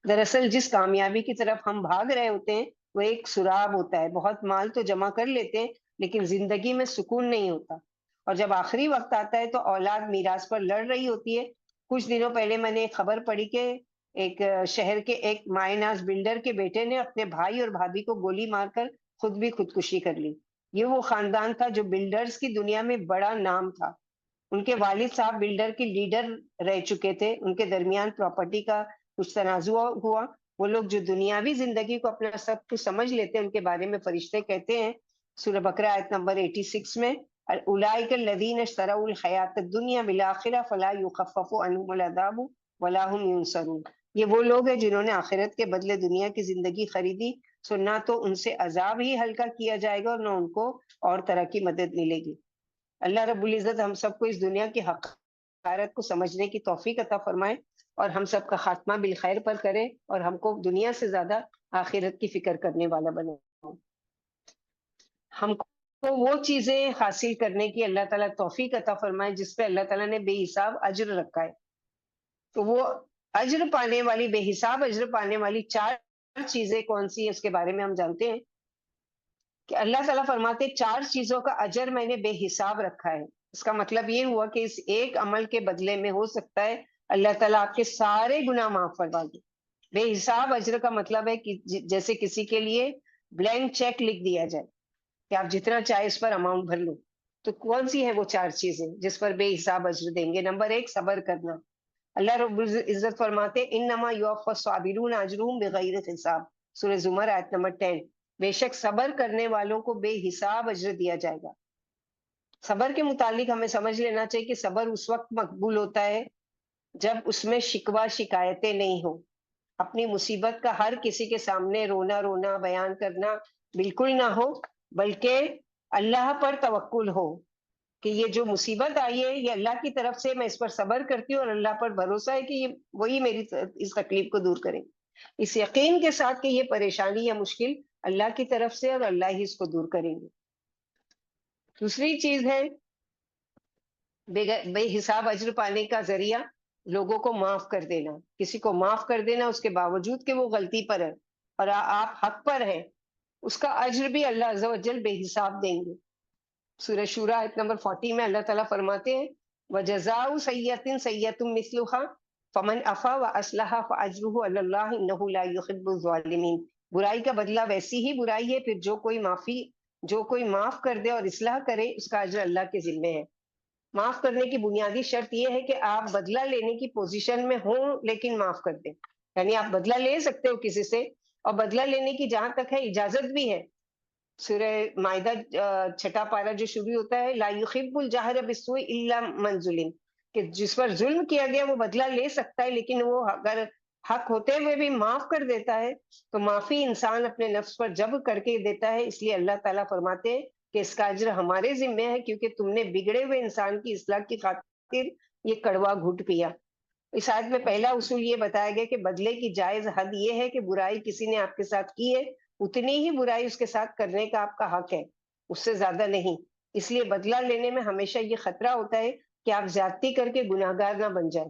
دراصل جس کامیابی کی طرف ہم بھاگ رہے ہوتے ہیں وہ ایک سراب ہوتا ہے، بہت مال تو جمع کر لیتے ہیں لیکن زندگی میں سکون نہیں ہوتا، اور جب آخری وقت آتا ہے تو اولاد میراث پر لڑ رہی ہوتی ہے۔ کچھ دنوں پہلے میں نے ایک خبر پڑھی کہ ایک شہر کے ایک مائع ناز بلڈر کے بیٹے نے اپنے بھائی اور بھابھی کو گولی مار کر خود بھی خودکشی کر لی۔ یہ وہ خاندان تھا جو بلڈرز کی دنیا میں بڑا نام تھا، ان کے والد صاحب بلڈر کے لیڈر رہ چکے تھے، ان کے درمیان پراپرٹی کا کچھ تنازع ہوا، وہ لوگ جو دنیاوی زندگی کو اپنا سب کچھ سمجھ لیتے ہیں ان کے بارے میں فرشتے کہتے ہیں سورہ بقرہ آیت نمبر 86 میں اولئک الذین اشتروا الحیات الدنیا بالآخرہ فلا یخفف عنہم العذاب ولا هم ینصرون، یہ وہ لوگ ہیں جنہوں نے آخرت کے بدلے دنیا کی زندگی خریدی، سو نہ تو ان سے عذاب ہی ہلکا کیا جائے گا اور نہ ان کو اور طرح کی مدد ملے گی۔ اللہ رب العزت ہم سب کو اس دنیا کی حقارت کو سمجھنے کی توفیق عطا فرمائے اور ہم سب کا خاتمہ بالخیر پر کرے اور ہم کو دنیا سے زیادہ آخرت کی فکر کرنے والا بنے۔ ہم کو وہ چیزیں حاصل کرنے کی اللہ تعالیٰ توفیق عطا فرمائے جس پہ اللہ تعالیٰ نے بے حساب اجر رکھا ہے، تو وہ اجر پانے والی بے حساب اجر پانے والی 4 چیزیں کون سی ہیں اس کے بارے میں ہم جانتے ہیں کہ اللہ تعالیٰ فرماتے 4 چیزوں کا اجر میں نے بے حساب رکھا ہے۔ اس کا مطلب یہ ہوا کہ اس ایک عمل کے بدلے میں ہو سکتا ہے اللہ تعالیٰ آپ کے سارے گناہ معاف فرما دے۔ بے حساب اجر کا مطلب ہے کہ جیسے کسی کے لیے بلینک چیک لکھ دیا جائے کہ آپ جتنا چاہے اس پر اماؤنٹ بھر لو، تو کون سی ہے وہ 4 چیزیں جس پر بے حساب اجر دیں گے؟ نمبر 1 صبر کرنا۔ اللہ رب العزت فرماتے انما یوفی الصابرون اجرهم بغیر حساب، سورہ زمر آیت نمبر 10، بے شک صبر کرنے والوں کو بے حساب اجر دیا جائے گا۔ صبر کے متعلق ہمیں سمجھ لینا چاہیے کہ صبر اس وقت مقبول ہوتا ہے جب اس میں شکوہ شکایتیں نہیں ہوں، اپنی مصیبت کا ہر کسی کے سامنے رونا رونا بیان کرنا بالکل نہ ہو، بلکہ اللہ پر توکل ہو کہ یہ جو مصیبت آئی ہے یہ اللہ کی طرف سے، میں اس پر صبر کرتی ہوں اور اللہ پر بھروسہ ہے کہ یہ وہی میری اس تکلیف کو دور کریں، اس یقین کے ساتھ کہ یہ پریشانی یا مشکل اللہ کی طرف سے اور اللہ ہی اس کو دور کریں گے۔ دوسری چیز ہے بے حساب اجر پانے کا ذریعہ لوگوں کو معاف کر دینا، کسی کو معاف کر دینا اس کے باوجود کہ وہ غلطی پر ہے اور آپ حق پر ہیں، اس کا اجر بھی اللہ عز و جل بے حساب دیں گے۔ سورہ شورى آیت نمبر 40 میں اللہ تعالیٰ فرماتے ہیں وَجَزَاءُ سَيِّئَةٍ سَيِّئَةٌ مِثْلُهَا فَمَنْ عَفَا وَأَصْلَحَ فَأَجْرُهُ عَلَى اللَّهِ إِنَّهُ لَا يُحِبُّ الظَّالِمِينَ، برائی کا بدلہ ویسی ہی برائی ہے، پھر جو کوئی معاف کر دے اور اصلاح کرے اس کا اجر اللہ کے ذمے ہے۔ معاف کرنے کی بنیادی شرط یہ ہے کہ آپ بدلہ لینے کی پوزیشن میں ہوں لیکن معاف کر دیں، یعنی آپ بدلہ لے سکتے ہو کسی سے، اور بدلہ لینے کی جہاں تک ہے اجازت بھی ہے۔ سورہ مائدہ 6 پارہ جو شروع ہوتا ہے لا یحب الجہر بالسوء الا من ظلم، کہ جس پر ظلم کیا گیا وہ بدلہ لے سکتا ہے لیکن وہ اگر حق ہوتے ہوئے بھی معاف کر دیتا ہے تو معافی انسان اپنے نفس پر جبر کر کے دیتا ہے، اس لیے اللہ تعالیٰ فرماتے ہیں کہ اس کا اجر ہمارے ذمے ہے کیونکہ تم نے بگڑے ہوئے انسان کی اصلاح کی خاطر یہ کڑوا گھونٹ پیا۔ اس آیت میں پہلا اصول یہ بتایا گیا کہ بدلے کی جائز حد یہ ہے کہ برائی کسی نے آپ کے ساتھ کی ہے اتنی ہی برائی اس کے ساتھ کرنے کا آپ کا حق ہے، اس سے زیادہ نہیں، اس لیے بدلہ لینے میں ہمیشہ یہ خطرہ ہوتا ہے کہ آپ زیادتی کر کے گناہ گار نہ بن جائیں۔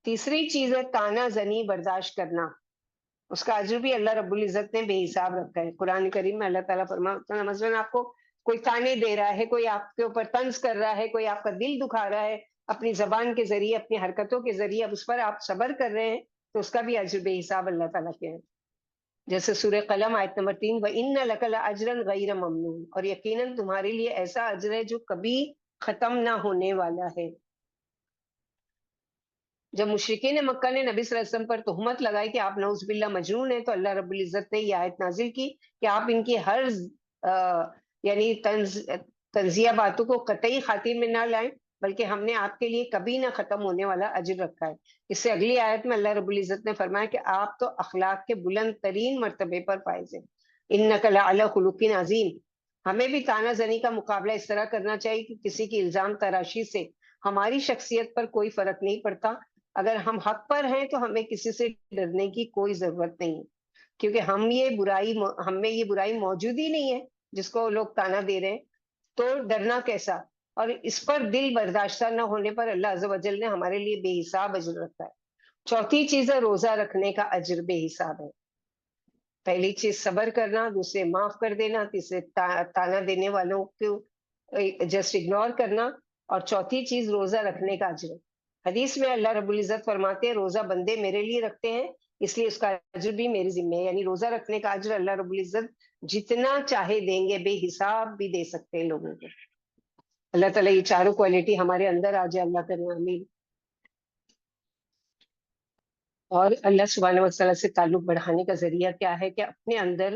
تیسری چیز ہے طعنہ زنی برداشت کرنا، اس کا اجر بھی اللہ رب العزت نے بے حساب رکھا ہے۔ قرآن کریم میں اللہ تعالیٰ فرماتا ہے مثلاً آپ کو کوئی طعنے دے رہا ہے، کوئی آپ کے اوپر طنز کر رہا ہے، کوئی آپ کا دل دکھا رہا ہے اپنی زبان کے ذریعے، اپنی حرکتوں کے ذریعے، اب اس پر آپ صبر کر رہے ہیں تو اس کا بھی اجر بے حساب اللہ تعالیٰ کے ہے۔ جیسے سورہ قلم آیت نمبر 3، وَإِنَّ لَكَ لَأَجْرًا غَيْرَ مَمْنُونٍ، اور یقیناً تمہارے لیے ایسا اجر ہے جو کبھی ختم نہ ہونے والا ہے۔ جب مشرکین مکہ نے نبی صلی اللہ علیہ وسلم پر تہمت لگائی کہ آپ نعوذ باللہ مجنون ہیں، تو اللہ رب العزت نے یہ آیت نازل کی کہ آپ ان کی ہر یعنی تنزیہ باتوں کو قطعی خاطر میں نہ لائیں، بلکہ ہم نے آپ کے لیے کبھی نہ ختم ہونے والا اجر رکھا ہے۔ اس سے اگلی آیت میں اللہ رب العزت نے فرمایا کہ آپ تو اخلاق کے بلند ترین مرتبے پر فائز ہیں، انک لعلی خلق عظیم۔ ہمیں بھی تانا زنی کا مقابلہ اس طرح کرنا چاہیے کہ کسی کی الزام تراشی سے ہماری شخصیت پر کوئی فرق نہیں پڑتا۔ اگر ہم حق پر ہیں تو ہمیں کسی سے ڈرنے کی کوئی ضرورت نہیں ہے، کیونکہ ہم میں یہ برائی موجود ہی نہیں ہے جس کو لوگ تانا دے رہے ہیں، تو ڈرنا کیسا؟ اور اس پر دل برداشتہ نہ ہونے پر اللہ عز و جل نے ہمارے لیے بے حساب اجر رکھا ہے۔ چوتھی چیز ہے روزہ رکھنے کا اجر بے حساب ہے۔ پہلی چیز صبر کرنا، دوسرے معاف کر دینا، تیسرے تانا دینے والوں کو جسٹ اگنور کرنا، اور چوتھی چیز روزہ رکھنے کا اجر۔ حدیث میں اللہ رب العزت فرماتے ہیں روزہ بندے میرے لیے رکھتے ہیں، اس لیے اس کا اجر بھی میرے ذمہ ہے، یعنی روزہ رکھنے کا اجر اللہ رب العزت جتنا چاہے دیں گے، بے حساب بھی دے سکتے ہیں لوگوں کو۔ اللہ تعالیٰ یہ چاروں کوالٹی ہمارے اندر آ جائے، اللہ کرے آمین۔ اور اللہ سبحانہ وتعالیٰ سے تعلق بڑھانے کا ذریعہ کیا ہے کہ اپنے اندر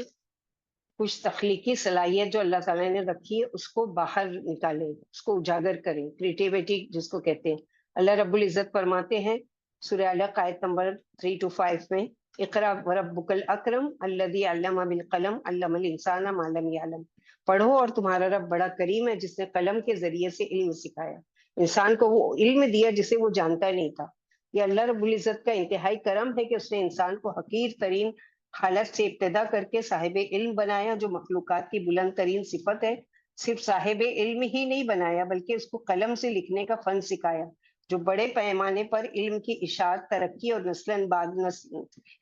کچھ تخلیقی صلاحیت جو اللہ تعالیٰ نے رکھی ہے اس کو باہر نکالیں، اس کو اجاگر کریں، کریٹیوٹی جس کو کہتے ہیں۔ اللہ رب العزت فرماتے ہیں سورہ علق آیت نمبر 3-5 میں، اقرا وربک الاکرم الذی علم بالقلم علم الانسان ما لم یعلم، پڑھو اور تمہارا رب بڑا کریم ہے جس نے قلم کے ذریعے سے علم سکھایا، انسان کو وہ علم دیا جسے وہ جانتا نہیں تھا۔ یہ اللہ رب العزت کا انتہائی کرم ہے کہ اس نے انسان کو حقیر ترین حالت سے ابتدا کر کے صاحب علم بنایا، جو مخلوقات کی بلند ترین صفت ہے۔ صرف صاحب علم ہی نہیں بنایا بلکہ اس کو قلم سے لکھنے کا فن سکھایا، جو بڑے پیمانے پر علم کی اشاعت، ترقی اور نسل بعد نسل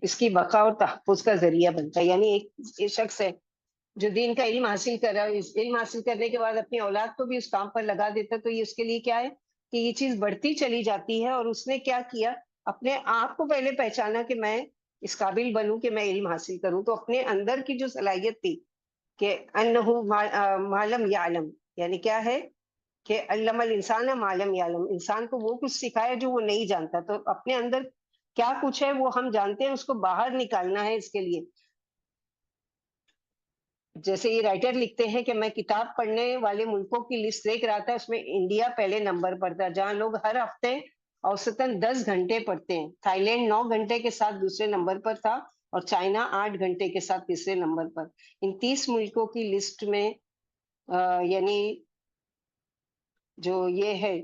اس کی بقا اور تحفظ کا ذریعہ بنتا ہے۔ یعنی ایک شخص ہے جو دین کا علم حاصل کر رہا ہے، اس علم حاصل کرنے کے بعد اپنی اولاد کو بھی اس کام پر لگا دیتا ہے، تو یہ اس کے لیے کیا ہے کہ یہ چیز بڑھتی چلی جاتی ہے۔ اور اس نے کیا کیا، اپنے آپ کو پہلے پہچانا کہ میں اس قابل بنوں کہ میں علم حاصل کروں، تو اپنے اندر کی جو صلاحیت تھی کہ انہو معلم یعلم، یعنی کیا ہے کہ علم الانسان معلم یعلم، انسان کو وہ کچھ سکھایا جو وہ نہیں جانتا، تو اپنے اندر کیا کچھ ہے وہ ہم جانتے ہیں، اس کو باہر نکالنا ہے۔ اس کے لیے جیسے یہ رائٹر لکھتے ہیں کہ میں کتاب پڑھنے والے ملکوں کی لسٹ دیکھ رہا تھا، اس میں انڈیا پہلے نمبر پر تھا، جہاں لوگ ہر ہفتے اوسطاً 10 گھنٹے پڑھتے ہیں۔ تھائی لینڈ 9 گھنٹے کے ساتھ دوسرے نمبر پر تھا، اور چائنا 8 گھنٹے کے ساتھ تیسرے نمبر پر۔ ان 30 ملکوں کی لسٹ میں یعنی جو یہ ہے،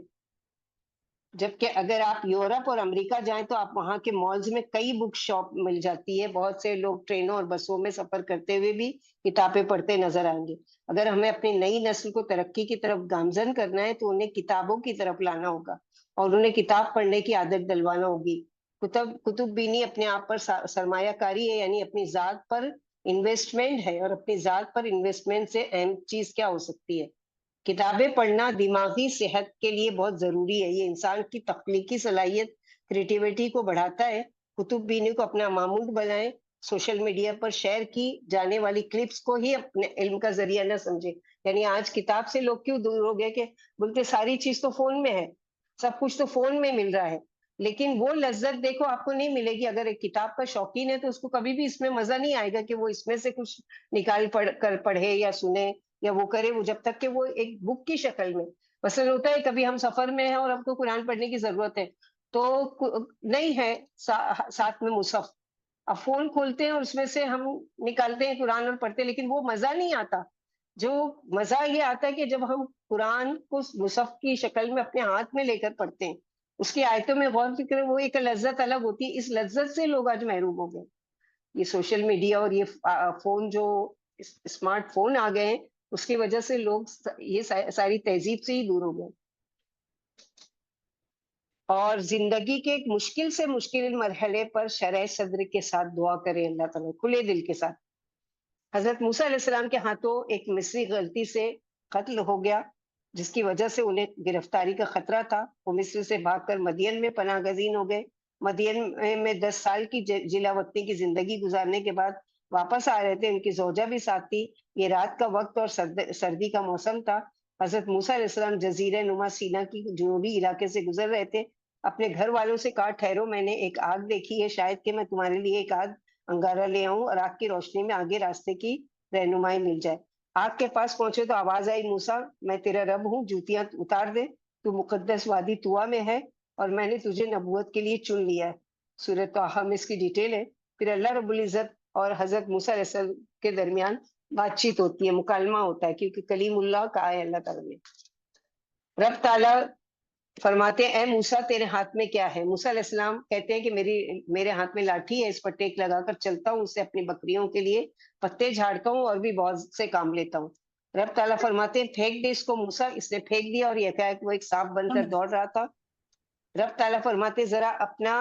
جبکہ اگر آپ یورپ اور امریکہ جائیں تو آپ وہاں کے مالز میں کئی بک شاپ مل جاتی ہے، بہت سے لوگ ٹرینوں اور بسوں میں سفر کرتے ہوئے بھی کتابیں پڑھتے نظر آئیں گے۔ اگر ہمیں اپنی نئی نسل کو ترقی کی طرف گامزن کرنا ہے تو انہیں کتابوں کی طرف لانا ہوگا اور انہیں کتاب پڑھنے کی عادت ڈلوانا ہوگی۔ کتب بینی اپنے آپ پر سرمایہ کاری ہے، یعنی اپنی ذات پر انویسٹمنٹ ہے، اور اپنی ذات پر انویسٹمنٹ سے اہم چیز کیا ہو سکتی ہے؟ کتابیں پڑھنا دماغی صحت کے لیے بہت ضروری ہے، یہ انسان کی تخلیقی صلاحیت، کریٹیوٹی کو بڑھاتا ہے۔ کتب بینی کو اپنا معمول بنائیں، سوشل میڈیا پر شیئر کی جانے والی کلپس کو ہی اپنے علم کا ذریعہ نہ سمجھے۔ یعنی آج کتاب سے لوگ کیوں دور ہو گئے کہ بولتے ساری چیز تو فون میں ہے، سب کچھ تو فون میں مل رہا ہے، لیکن وہ لذت دیکھو آپ کو نہیں ملے گی۔ اگر ایک کتاب کا شوقین ہے تو اس کو کبھی بھی اس میں مزہ نہیں آئے گا کہ وہ اس میں سے کچھ نکال کر پڑھے یا سنے یا وہ کرے، وہ جب تک کہ وہ ایک بک کی شکل میں۔ مثلا ہوتا ہے کبھی ہم سفر میں ہیں اور ہم کو قرآن پڑھنے کی ضرورت ہے تو نہیں ہے ساتھ میں مصحف، اب فون کھولتے ہیں اور اس میں سے ہم نکالتے ہیں قرآن اور پڑھتے ہیں، لیکن وہ مزہ نہیں آتا۔ جو مزہ یہ آتا ہے کہ جب ہم قرآن کو مصحف کی شکل میں اپنے ہاتھ میں لے کر پڑھتے ہیں، اس کی آیتوں میں غور فکر، وہ ایک لذت الگ ہوتی ہے۔ اس لذت سے لوگ آج محروم ہو گئے۔ یہ سوشل میڈیا اور یہ فون، جو اسمارٹ فون آ گئے ہیں، اس کی وجہ سے لوگ یہ ساری تہذیب سے ہی دور ہو گئے، اور زندگی کے ایک مشکل سے مشکل مرحلے پر شرح صدر کے ساتھ دعا کریں اللہ تعالیٰ، کھلے دل کے ساتھ۔ حضرت موسیٰ علیہ السلام کے ہاتھوں ایک مصری غلطی سے قتل ہو گیا، جس کی وجہ سے انہیں گرفتاری کا خطرہ تھا۔ وہ مصر سے بھاگ کر مدین میں پناہ گزین ہو گئے۔ مدین میں 10 سال کی جلا وطنی کی زندگی گزارنے کے بعد واپس آ رہے تھے، ان کی زوجہ بھی ساتھ تھی، یہ رات کا وقت اور سردی کا موسم تھا۔ حضرت موسیٰ علیہ السلام جزیرہ نما سینا کی جنوبی علاقے سے گزر رہے تھے۔ اپنے گھر والوں سے کہا ٹھہرو، میں نے ایک آگ دیکھی ہے، شاید کہ میں تمہارے لیے ایک آگ انگارہ لے آؤں اور آگ کی روشنی میں آگے راستے کی رہنمائی مل جائے۔ آگ کے پاس پہنچے تو آواز آئی، موسیٰ میں تیرا رب ہوں، جوتیاں اتار دے، تو مقدس وادی طوا میں ہے اور میں نے تجھے نبوت کے لیے چن لیا ہے۔ سورہ طٰہٰ میں اس کی ڈیٹیل ہے۔ پھر اللہ رب العزت اور حضرت موسیٰ علیہ السلام کے درمیان بات چیت ہوتی ہے، مکالمہ ہوتا ہے، کیونکہ کلیم اللہ کہا ہے اللہ تعالیٰ نے۔ رب تعالیٰ فرماتے ہیں اے موسیٰ تیرے ہاتھ میں کیا ہے؟ موسیٰ علیہ السلام کہتے ہیں کہ میرے ہاتھ میں لاٹھی ہے، اس پر ٹیک لگا کر چلتا ہوں، اس سے اپنی بکریوں کے لیے پتے جھاڑتا ہوں اور بھی بہت سے کام لیتا ہوں۔ رب تعالیٰ فرماتے ہیں پھینک دے اس کو موسیٰ، اس نے پھینک دیا اور یہ کہا کہ وہ ایک سانپ بن کر دوڑ رہا تھا۔ رب تعالیٰ فرماتے ذرا اپنا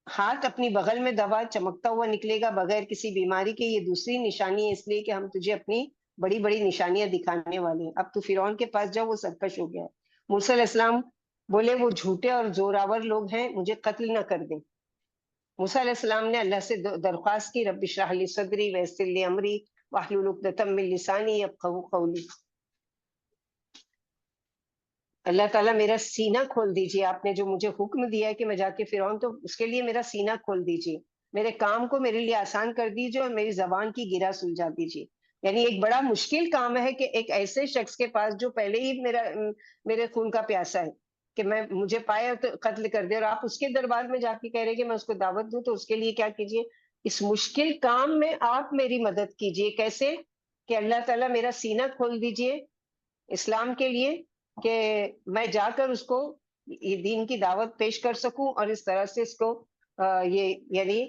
ہاتھ اپنی بغل میں دبا، چمکتا ہوا نکلے گا بغیر کسی بیماری کے، یہ دوسری نشانی ہے اس لیے کہ ہم تجھے اپنی بڑی بڑی نشانیاں دکھانے والے ہیں۔ اب تو فرعون کے پاس جاؤ، وہ سرکش ہو گیا ہے۔ موسیٰ علیہ السلام بولے وہ جھوٹے اور زوراور لوگ ہیں، مجھے قتل نہ کر دیں۔ موسیٰ علیہ السلام نے اللہ سے درخواست کی رب اشرح لی صدری ویسر لی امری واحلل عقدۃ من لسانی یفقہوا قولی۔ اللہ تعالیٰ میرا سینہ کھول دیجیے، آپ نے جو مجھے حکم دیا ہے کہ میں جا کے فرعون، تو اس کے لیے میرا سینہ کھول دیجیے، میرے کام کو میرے لیے آسان کر دیجیے اور میری زبان کی گرہ سلجھا دیجیے۔ یعنی ایک بڑا مشکل کام ہے کہ ایک ایسے شخص کے پاس جو پہلے ہی میرے خون کا پیاسا ہے کہ میں مجھے پائے تو قتل کر دے، اور آپ اس کے دربار میں جا کے کہہ رہے کہ میں اس کو دعوت دوں، تو اس کے لیے کیا کیجیے، اس مشکل کام میں آپ میری مدد کیجیے۔ کیسے؟ کہ اللہ تعالیٰ میرا سینہ کھول دیجیے اسلام کے لیے، کہ میں جا کر اس کو یہ دین کی دعوت پیش کر سکوں، اور اس طرح سے اس کو یہ یعنی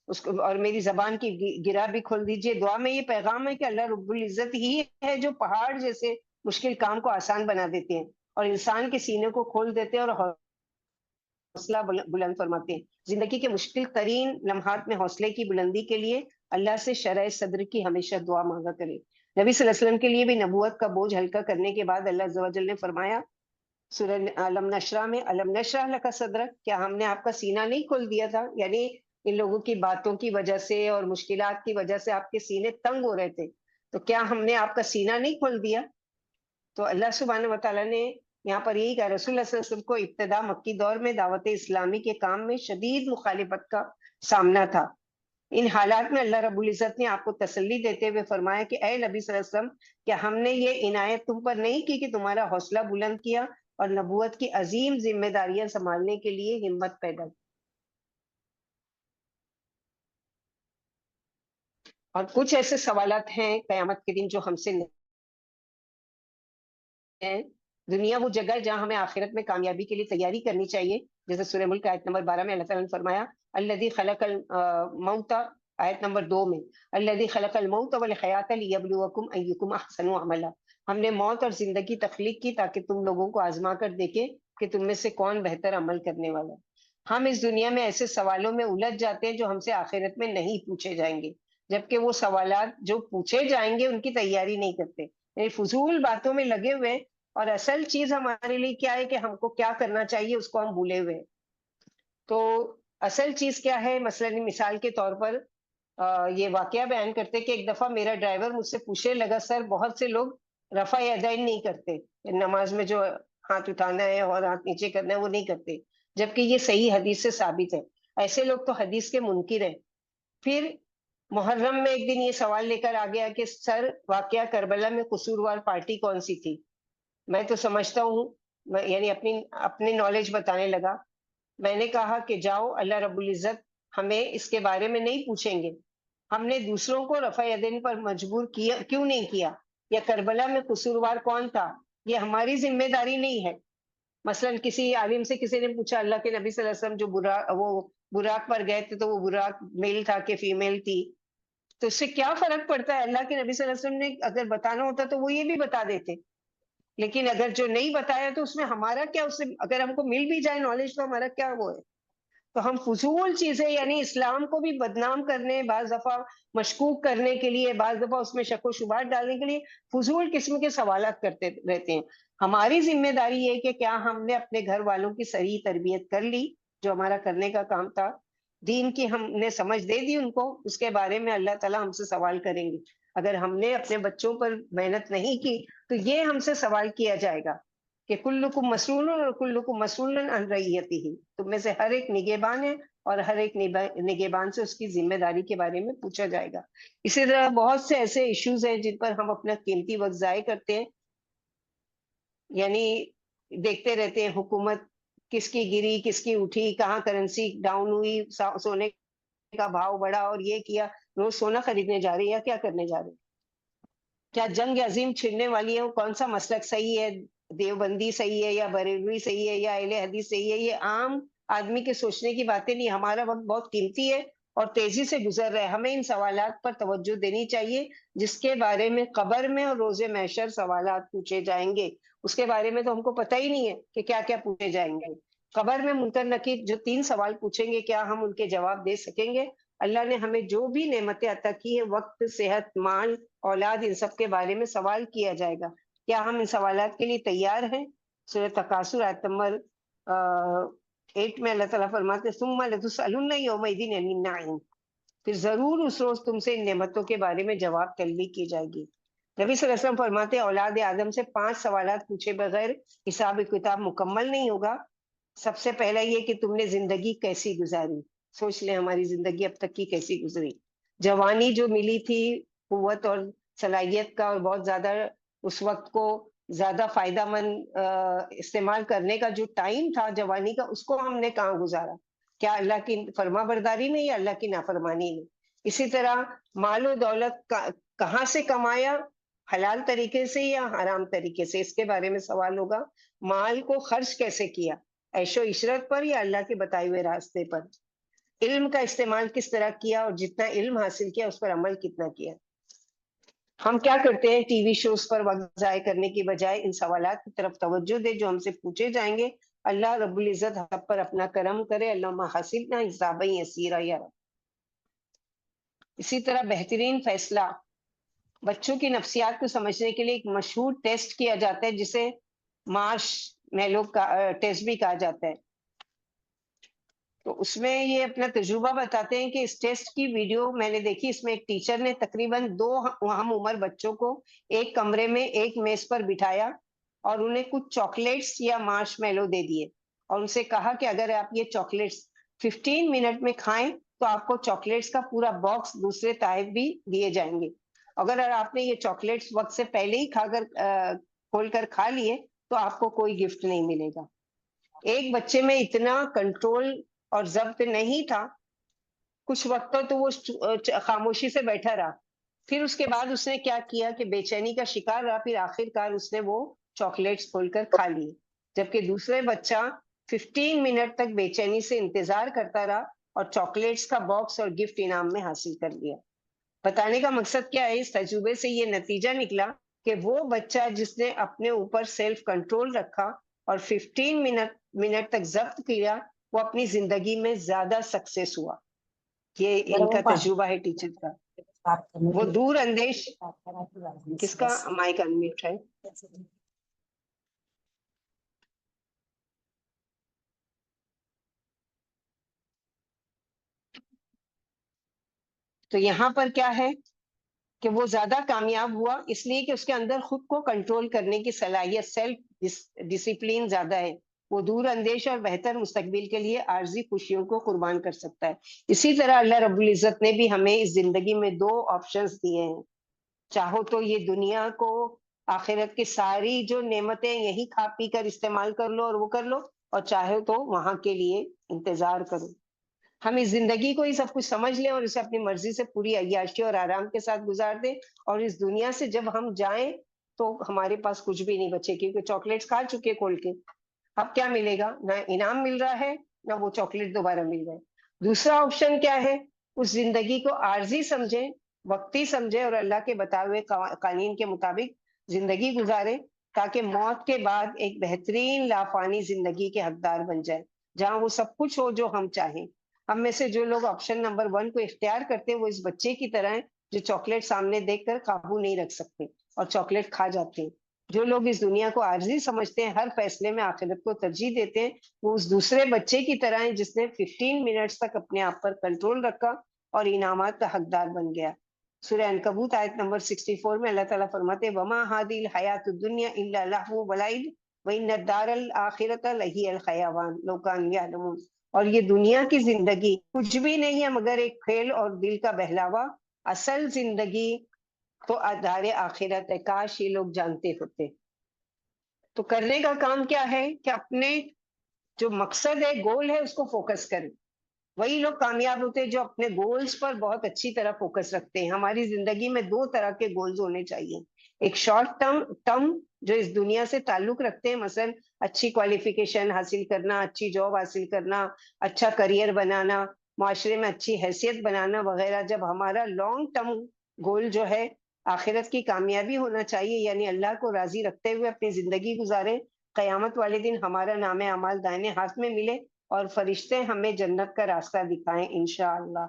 اس کو، اور میری زبان کی گرہ بھی کھول دیجیے۔ دعا میں یہ پیغام ہے کہ اللہ رب العزت ہی ہے جو پہاڑ جیسے مشکل کام کو آسان بنا دیتے ہیں اور انسان کے سینے کو کھول دیتے ہیں اور حوصلہ بلند فرماتے ہیں۔ زندگی کے مشکل ترین لمحات میں حوصلے کی بلندی کے لیے اللہ سے شرح صدر کی ہمیشہ دعا مانگا کرے۔ نبی صلی اللہ علیہ وسلم کے لیے بھی نبوت کا بوجھ ہلکا کرنے کے بعد اللہ عز و جل نے فرمایا سورہ علم نشرہ میں، علم نشرح لک صدرک، کیا ہم نے آپ کا سینہ نہیں کھول دیا تھا؟ یعنی ان لوگوں کی باتوں کی وجہ سے اور مشکلات کی وجہ سے آپ کے سینے تنگ ہو رہے تھے، تو کیا ہم نے آپ کا سینہ نہیں کھول دیا؟ تو اللہ سبحانہ و تعالیٰ نے یہاں پر یہی کہا، رسول اللہ صلی اللہ علیہ وسلم کو ابتدا مکی دور میں دعوت اسلامی کے کام میں شدید مخالفت کا سامنا تھا۔ ان حالات میں اللہ رب العزت نے آپ کو تسلی دیتے ہوئے فرمایا کہ اے نبی صلی اللہ علیہ وسلم، کیا ہم نے یہ عنایت تم پر نہیں کی کہ تمہارا حوصلہ بلند کیا اور نبوت کی عظیم ذمہ داریاں سنبھالنے کے لیے ہمت پیدا کی؟ اور کچھ ایسے سوالات ہیں قیامت کے دن جو ہم سے ہیں۔ دنیا وہ جگہ ہے جہاں ہمیں آخرت میں کامیابی کے لیے تیاری کرنی چاہیے، جیسے سورہ ملک آیت نمبر 12 میں اللہ تعالیٰ نے فرمایا الذی خلق الموت، آیت نمبر 2 میں الذی خلق الموت والحیات لیبلوکم ایکم احسن عملا، ہم نے موت اور زندگی تخلیق کی تاکہ تم لوگوں کو آزما کر دیکھیں کہ تم میں سے کون بہتر عمل کرنے والا ہے۔ ہم اس دنیا میں ایسے سوالوں میں الجھ جاتے ہیں جو ہم سے آخرت میں نہیں پوچھے جائیں گے، جبکہ وہ سوالات جو پوچھے جائیں گے ان کی تیاری نہیں کرتے، یعنی فضول باتوں میں لگے ہوئے، اور اصل چیز ہمارے لیے کیا ہے کہ ہم کو کیا کرنا چاہیے اس کو ہم بھولے ہوئے ہیں۔ تو اصل چیز کیا ہے؟ مثلاً مثال کے طور پر یہ واقعہ بیان کرتے کہ ایک دفعہ میرا ڈرائیور مجھ سے پوچھنے لگا سر بہت سے لوگ رفع یدین نہیں کرتے، نماز میں جو ہاتھ اٹھانا ہے اور ہاتھ نیچے کرنا ہے وہ نہیں کرتے، جبکہ یہ صحیح حدیث سے ثابت ہے، ایسے لوگ تو حدیث کے منکر ہیں۔ پھر محرم میں ایک دن یہ سوال لے کر آ گیا کہ سر واقعہ کربلا میں قصوروار پارٹی کون سی تھی؟ میں تو سمجھتا ہوں، یعنی اپنی نالج بتانے لگا، میں نے کہا کہ جاؤ، اللہ رب العزت ہمیں اس کے بارے میں نہیں پوچھیں گے، ہم نے دوسروں کو رفع یدین پر مجبور کیا کیوں نہیں کیا، یا کربلا میں قصوروار کون تھا، یہ ہماری ذمہ داری نہیں ہے۔ مثلاً کسی عالم سے کسی نے پوچھا اللہ کے نبی صلی اللہ علیہ وسلم جو وہ براق پر گئے تھے تو وہ براق میل تھا کہ فیمیل تھی، تو اس سے کیا فرق پڑتا ہے؟ اللہ کے نبی صلی اللہ علیہ وسلم نے اگر بتانا ہوتا تو وہ یہ بھی بتا دیتے، لیکن اگر جو نہیں بتایا تو اس میں ہمارا کیا، اس سے اگر ہم کو مل بھی جائے نالج تو ہمارا کیا وہ ہے؟ تو ہم فضول چیزیں یعنی اسلام کو بھی بدنام کرنے، بعض دفعہ مشکوک کرنے کے لیے، بعض دفعہ اس میں شک و شبہات ڈالنے کے لیے فضول قسم کے سوالات کرتے رہتے ہیں۔ ہماری ذمہ داری یہ کہ کیا ہم نے اپنے گھر والوں کی صحیح تربیت کر لی جو ہمارا کرنے کا کام تھا، دین کی ہم نے سمجھ دے دی ان کو، اس کے بارے میں اللہ تعالیٰ ہم سے سوال کریں گے. اگر ہم نے اپنے بچوں پر محنت نہیں کی تو یہ ہم سے سوال کیا جائے گا کہ کلکم مسئول اور کلکم مسئول عن رعیتہ، تم میں سے ہر ایک نگہبان ہے اور ہر ایک نگہبان سے اس کی ذمہ داری کے بارے میں پوچھا جائے گا. اسی طرح بہت سے ایسے ایشوز ہیں جن پر ہم اپنا قیمتی وقت ضائع کرتے ہیں، یعنی دیکھتے رہتے ہیں حکومت کس کی گری کس کی اٹھی، کہاں کرنسی ڈاؤن ہوئی، سونے کا بھاؤ بڑھا اور یہ کیا. روز سونا خریدنے جا رہے ہیں یا کیا کرنے جا رہے ہیں؟ کیا جنگ عظیم چھڑنے والی ہے؟ وہ کون سا مسلک صحیح ہے، دیوبندی صحیح ہے یا بریلوی صحیح ہے یا اہل حدیث صحیح ہے؟ یہ عام آدمی کے سوچنے کی باتیں نہیں. ہمارا وقت بہت قیمتی ہے اور تیزی سے گزر رہا ہے. ہمیں ان سوالات پر توجہ دینی چاہیے جس کے بارے میں قبر میں اور روز محشر سوالات پوچھے جائیں گے. اس کے بارے میں تو ہم کو پتہ ہی نہیں ہے کہ کیا کیا پوچھے جائیں گے. قبر میں منکر نکیر جو 3 سوال پوچھیں گے، کیا ہم ان کے جواب دے سکیں گے؟ اللہ نے ہمیں جو بھی نعمتیں عطا کی ہیں، وقت، صحت، مال، اولاد، ان سب کے بارے میں سوال کیا جائے گا. کیا ہم ان سوالات کے لیے تیار ہیں؟ سورہ تکاثر آیت نمبر 8 میں اللہ تعالیٰ فرماتے ہیں ثم لتسألن یومئذ عن النعیم، پھر ضرور اس روز تم سے ان نعمتوں کے بارے میں جواب طلبی کی جائے گی. نبی صلی اللہ علیہ وسلم فرماتے ہیں اولاد آدم سے 5 سوالات پوچھے بغیر حساب کتاب مکمل نہیں ہوگا. سب سے پہلا یہ کہ تم نے زندگی کیسی گزاری. سوچ لیں ہماری زندگی اب تک کی کیسی گزری. جوانی جو ملی تھی قوت اور صلاحیت کا اور بہت زیادہ اس وقت کو زیادہ فائدہ مند استعمال کرنے کا جو ٹائم تھا جوانی کا، اس کو ہم نے کہاں گزارا؟ کیا اللہ کی فرما برداری میں یا اللہ کی نافرمانی میں؟ اسی طرح مال و دولت کہاں سے کمایا، حلال طریقے سے یا حرام طریقے سے؟ اس کے بارے میں سوال ہوگا. مال کو خرچ کیسے کیا، عیش و عشرت پر یا اللہ کے بتائے ہوئے راستے پر؟ علم کا استعمال کس طرح کیا اور جتنا علم حاصل کیا اس پر عمل کتنا کیا؟ ہم کیا کرتے ہیں ٹی وی شوز پر وقت ضائع کرنے کی بجائے ان سوالات کی طرف توجہ دے جو ہم سے پوچھے جائیں گے. اللہ رب العزت ہم پر اپنا کرم کرے. اللہم حسبنا حسابا یسیرا یا رب. اسی طرح بہترین فیصلہ، بچوں کی نفسیات کو سمجھنے کے لیے ایک مشہور ٹیسٹ کیا جاتا ہے جسے مارش میلو کا ٹیسٹ بھی کہا جاتا ہے. تو اس میں یہ اپنا تجربہ بتاتے ہیں کہ اس ٹیسٹ کی ویڈیو میں نے دیکھی. اس میں ایک ٹیچر نے تقریباً 2 ہم عمر بچوں کو ایک کمرے میں ایک میز پر بٹھایا اور انہیں کچھ چاکلیٹس یا مارش میلو دے دیے اور ان سے کہا کہ اگر آپ یہ چاکلیٹس 15 منٹ میں کھائیں تو آپ کو چاکلیٹس کا پورا باکس دوسرے تحائف بھی دیے جائیں گے. اگر آپ نے یہ چاکلیٹس وقت سے پہلے ہی کھول کر کھا لیے تو آپ کو کوئی گفٹ نہیں ملے گا. ایک بچے میں اتنا کنٹرول اور ضبط نہیں تھا، کچھ وقت تو وہ خاموشی سے بیٹھا رہا. پھر اس کے بعد اس نے کیا کیا کہ بے چینی کا شکار رہا. پھر آخر کار اس نے وہ چاکلیٹس کھول کر کھا لیے، جبکہ دوسرے بچہ 15 منٹ تک بے چینی سے انتظار کرتا رہا اور چاکلیٹس کا باکس اور گفٹ انعام میں حاصل کر لیا. بتانے کا مقصد کیا ہے؟ اس تجربے سے یہ نتیجہ نکلا کہ وہ بچہ جس نے اپنے اوپر سیلف کنٹرول رکھا اور 15 منٹ تک ضبط کیا، وہ اپنی زندگی میں زیادہ سکسیس ہوا. یہ ان کا تجربہ ہے ٹیچر کا. وہ دور اندیش کس کا مائک انمیوٹ ہے؟ تو یہاں پر کیا ہے کہ وہ زیادہ کامیاب ہوا اس لیے کہ اس کے اندر خود کو کنٹرول کرنے کی صلاحیت، سیلف ڈسپلین زیادہ ہے. وہ دور اندیش اور بہتر مستقبل کے لیے عارضی خوشیوں کو قربان کر سکتا ہے. اسی طرح اللہ رب العزت نے بھی ہمیں اس زندگی میں 2 آپشنز دیے ہیں. چاہو تو یہ دنیا کو آخرت کی ساری جو نعمتیں یہی کھا پی کر استعمال کر لو اور وہ کر لو، اور چاہو تو وہاں کے لیے انتظار کرو. ہم اس زندگی کو ہی سب کچھ سمجھ لیں اور اسے اپنی مرضی سے پوری عیاشی اور آرام کے ساتھ گزار دیں، اور اس دنیا سے جب ہم جائیں تو ہمارے پاس کچھ بھی نہیں بچے کیونکہ چاکلیٹس کھا چکے کھول کے. اب کیا ملے گا؟ نہ انعام مل رہا ہے نہ وہ چاکلیٹ دوبارہ مل رہا ہے. دوسرا آپشن کیا ہے؟ اس زندگی کو عارضی سمجھیں، وقتی سمجھیں اور اللہ کے بتائے ہوئے قوانین کے مطابق زندگی گزاریں تاکہ موت کے بعد ایک بہترین لافانی زندگی کے حقدار بن جائے جہاں وہ سب کچھ ہو جو ہم چاہیں. ہم میں سے جو لوگ آپشن نمبر 1 کو اختیار کرتے ہیں وہ اس بچے کی طرح ہیں جو چاکلیٹ سامنے دیکھ کر قابو نہیں رکھ سکتے اور چاکلیٹ کھا جاتے ہیں. جو لوگ اس دنیا کو عارضی سمجھتے ہیں، ہر فیصلے میں آخرت کو ترجیح دیتے ہیں، وہ اس دوسرے بچے کی طرح ہیں جس نے 15 منٹس تک اپنے آپ پر کنٹرول رکھا اور انعامات کا حقدار بن گیا۔ سورہ عنکبوت آیت نمبر 64 میں اللہ تعالیٰ فرماتے ہیں وما هذه الحیات الدنیا الا لهو ولعب وان الدار الاخرۃ لہی الحیوان لو کانوا یعلمون۔ اور یہ دنیا کی زندگی کچھ بھی نہیں ہے مگر ایک کھیل اور دل کا بہلاوا، اصل زندگی تو دار آخرت ہے، کاش یہ لوگ جانتے ہوتے۔ تو کرنے کا کام کیا ہے کہ اپنے جو مقصد ہے، گول ہے، اس کو فوکس کریں۔ وہی لوگ کامیاب ہوتے ہیں جو اپنے گولز پر بہت اچھی طرح فوکس رکھتے ہیں۔ ہماری زندگی میں 2 طرح کے گولز ہونے چاہیے، ایک شارٹ ٹرم جو اس دنیا سے تعلق رکھتے ہیں، مثلا اچھی کوالیفیکیشن حاصل کرنا، اچھی جاب حاصل کرنا، اچھا کریئر بنانا، معاشرے میں اچھی حیثیت بنانا وغیرہ۔ جب ہمارا لانگ ٹرم گول جو ہے آخرت کی کامیابی ہونا چاہیے، یعنی اللہ کو راضی رکھتے ہوئے اپنی زندگی گزارے، قیامت والے دن ہمارا نام اعمال دائیں ہاتھ میں ملے اور فرشتے ہمیں جنت کا راستہ دکھائیں انشاءاللہ۔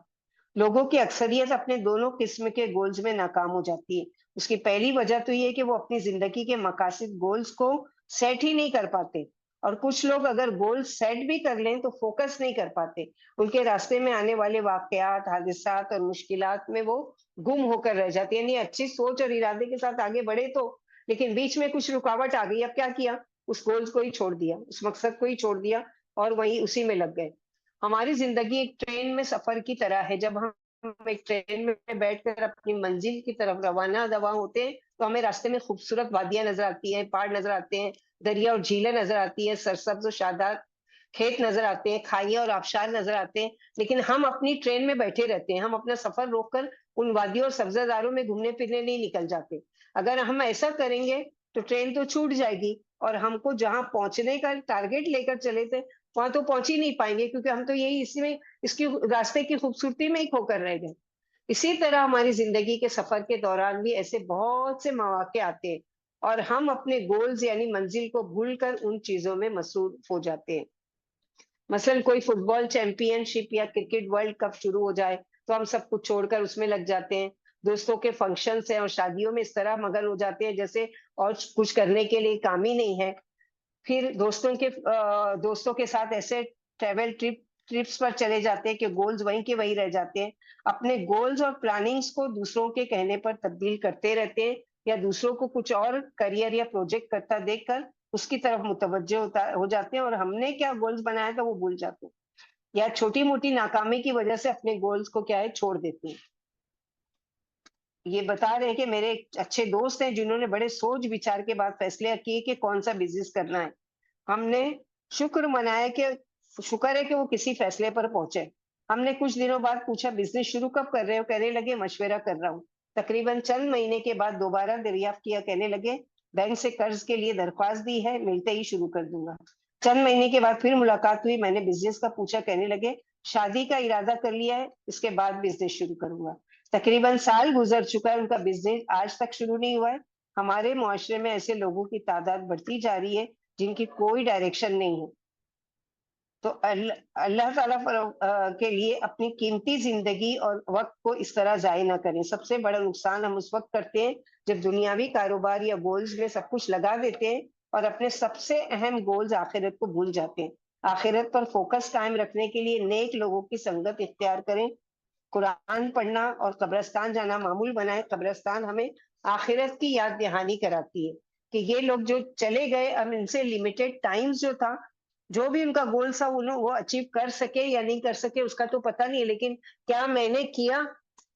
لوگوں کی اکثریت اپنے دونوں قسم کے گولز میں ناکام ہو جاتی ہے۔ اس کی پہلی وجہ تو یہ کہ وہ اپنی زندگی کے مقاصد گولز کو سیٹ ہی نہیں کر پاتے، اور کچھ لوگ اگر گول سیٹ بھی کر لیں تو فوکس نہیں کر پاتے، ان کے راستے میں آنے والے واقعات، حادثات اور مشکلات میں وہ گم ہو کر رہ جاتے ہیں۔ یعنی اچھی سوچ اور ارادے کے ساتھ آگے بڑھے تو، لیکن بیچ میں کچھ رکاوٹ آ گئی، اب کیا کیا؟ اس گولز کو ہی چھوڑ دیا، اس مقصد کو ہی چھوڑ دیا اور وہیں اسی میں لگ گئے۔ ہماری زندگی ایک ٹرین میں سفر کی طرح ہے۔ جب ہم ایک ٹرین میں بیٹھ کر اپنی منزل کی طرف روانہ دوا ہوتے ہیں تو ہمیں راستے میں خوبصورت وادیاں نظر آتی ہیں، پہاڑ نظر آتے ہیں، دریا اور جھیلیں نظر آتی ہیں، سرسبز و شاداب کھیت نظر آتے ہیں، کھائیاں اور آبشار نظر آتے ہیں، لیکن ہم اپنی ٹرین میں بیٹھے رہتے ہیں، ہم اپنا سفر روک کر ان وادیوں اور سبزہ زاروں میں گھومنے پھرنے نہیں نکل جاتے۔ اگر ہم ایسا کریں گے تو ٹرین تو چھوٹ جائے گی اور ہم کو جہاں پہنچنے کا ٹارگیٹ لے کر چلے تھے وہاں تو پہنچ ہی نہیں پائیں گے، کیونکہ ہم تو یہی اسی میں اس کی راستے کی خوبصورتی میں ہی کھو کر رہ گئے۔ اسی طرح ہماری زندگی کے سفر کے دوران بھی ایسے بہت سے مواقع آتے ہیں اور ہم اپنے گولز یعنی منزل کو بھول کر ان چیزوں میں مصروف ہو جاتے ہیں۔ مثلا کوئی فٹ بال چیمپئن شپ یا کرکٹ ورلڈ کپ شروع ہو جائے تو ہم سب کچھ چھوڑ کر اس میں لگ جاتے ہیں۔ دوستوں کے فنکشنز ہیں اور شادیوں میں اس طرح مگن ہو جاتے ہیں جیسے اور کچھ کرنے کے لیے کام ہی نہیں ہے۔ پھر دوستوں کے ساتھ ایسے ٹرپس پر چلے جاتے ہیں کہ گولز وہیں کے وہیں رہ جاتے ہیں۔ اپنے گولز اور پلاننگز کو دوسروں کے کہنے پر تبدیل کرتے رہتے ہیں یا دوسروں کو کچھ اور کریئر یا پروجیکٹ کرتا دیکھ کر اس کی طرف متوجہ ہو جاتے ہیں اور ہم نے کیا گولز بنایا تھا وہ بھول جاتے ہیں، یا چھوٹی موٹی ناکامی کی وجہ سے اپنے گولز کو کیا ہے چھوڑ دیتے ہیں۔ یہ بتا رہے ہیں کہ میرے ایک اچھے دوست ہیں جنہوں نے بڑے سوچ بچار کے بعد فیصلہ کیے کہ کون سا بزنس کرنا ہے۔ ہم نے شکر منایا کہ شکر ہے کہ وہ کسی فیصلے پر پہنچے۔ ہم نے کچھ دنوں بعد پوچھا بزنس شروع کب کر رہے ہو؟ کہنے لگے مشورہ کر رہا ہوں۔ تقریباً چند مہینے کے بعد دوبارہ دریافت کیا، کہنے لگے بینک سے قرض کے لیے درخواست دی ہے، ملتے ہی شروع کر دوں گا۔ چند مہینے کے بعد پھر ملاقات ہوئی، میں نے بزنس کا پوچھا، کہنے لگے شادی کا ارادہ کر لیا ہے، اس کے بعد بزنس شروع کروں گا۔ تقریباً سال گزر چکا ہے، ان کا بزنس آج تک شروع نہیں ہوا ہے۔ ہمارے معاشرے میں ایسے لوگوں کی تعداد بڑھتی جا رہی ہے جن کی کوئی ڈائریکشن نہیں ہے۔ تو اللہ تعالیٰ کے لیے اپنی قیمتی زندگی اور وقت کو اس طرح ضائع نہ کریں۔ سب سے بڑا نقصان ہم اس وقت کرتے ہیں جب دنیاوی کاروبار یا گولز میں سب کچھ لگا دیتے ہیں اور اپنے سب سے اہم گولز آخرت کو بھول جاتے ہیں۔ آخرت پر فوکس قائم رکھنے کے لیے نیک لوگوں کی سنگت اختیار کریں، قرآن پڑھنا اور قبرستان جانا معمول بنائے۔ قبرستان ہمیں آخرت کی یاد دہانی کراتی ہے کہ یہ لوگ جو چلے گئے، اب ان سے لمیٹڈ ٹائمز جو تھا، جو بھی ان کا گول تھا وہ اچیو کر سکے یا نہیں کر سکے اس کا تو پتہ نہیں ہے، لیکن کیا میں نے کیا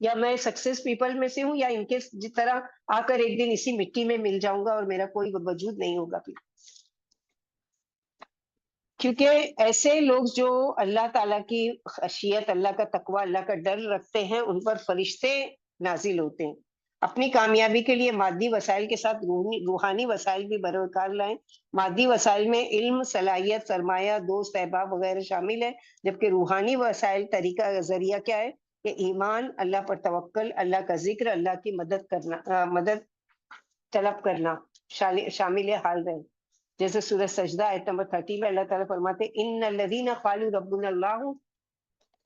یا میں سکسیس پیپل میں سے ہوں یا ان کے جس طرح آ کر ایک دن اسی مٹی میں مل جاؤں گا اور میرا کوئی وجود نہیں ہوگا پھر۔ کیونکہ ایسے لوگ جو اللہ تعالیٰ کی خشیت، اللہ کا تقوی، اللہ کا ڈر رکھتے ہیں، ان پر فرشتے نازل ہوتے ہیں۔ اپنی کامیابی کے لیے مادی وسائل کے ساتھ روحانی وسائل بھی بروکار لائیں۔ مادی وسائل میں علم، صلاحیت، سرمایہ، دوست، احباب وغیرہ شامل ہے، جبکہ روحانی وسائل طریقہ ذریعہ کیا ہے کہ ایمان، اللہ پر توکل، اللہ کا ذکر، اللہ کی مدد طلب کرنا شامل حال رہے۔ جیسے سورہ سجدہ آیت نمبر 30 میں اللہ تعالیٰ فرماتے ان الذین قالوا ربنا اللہ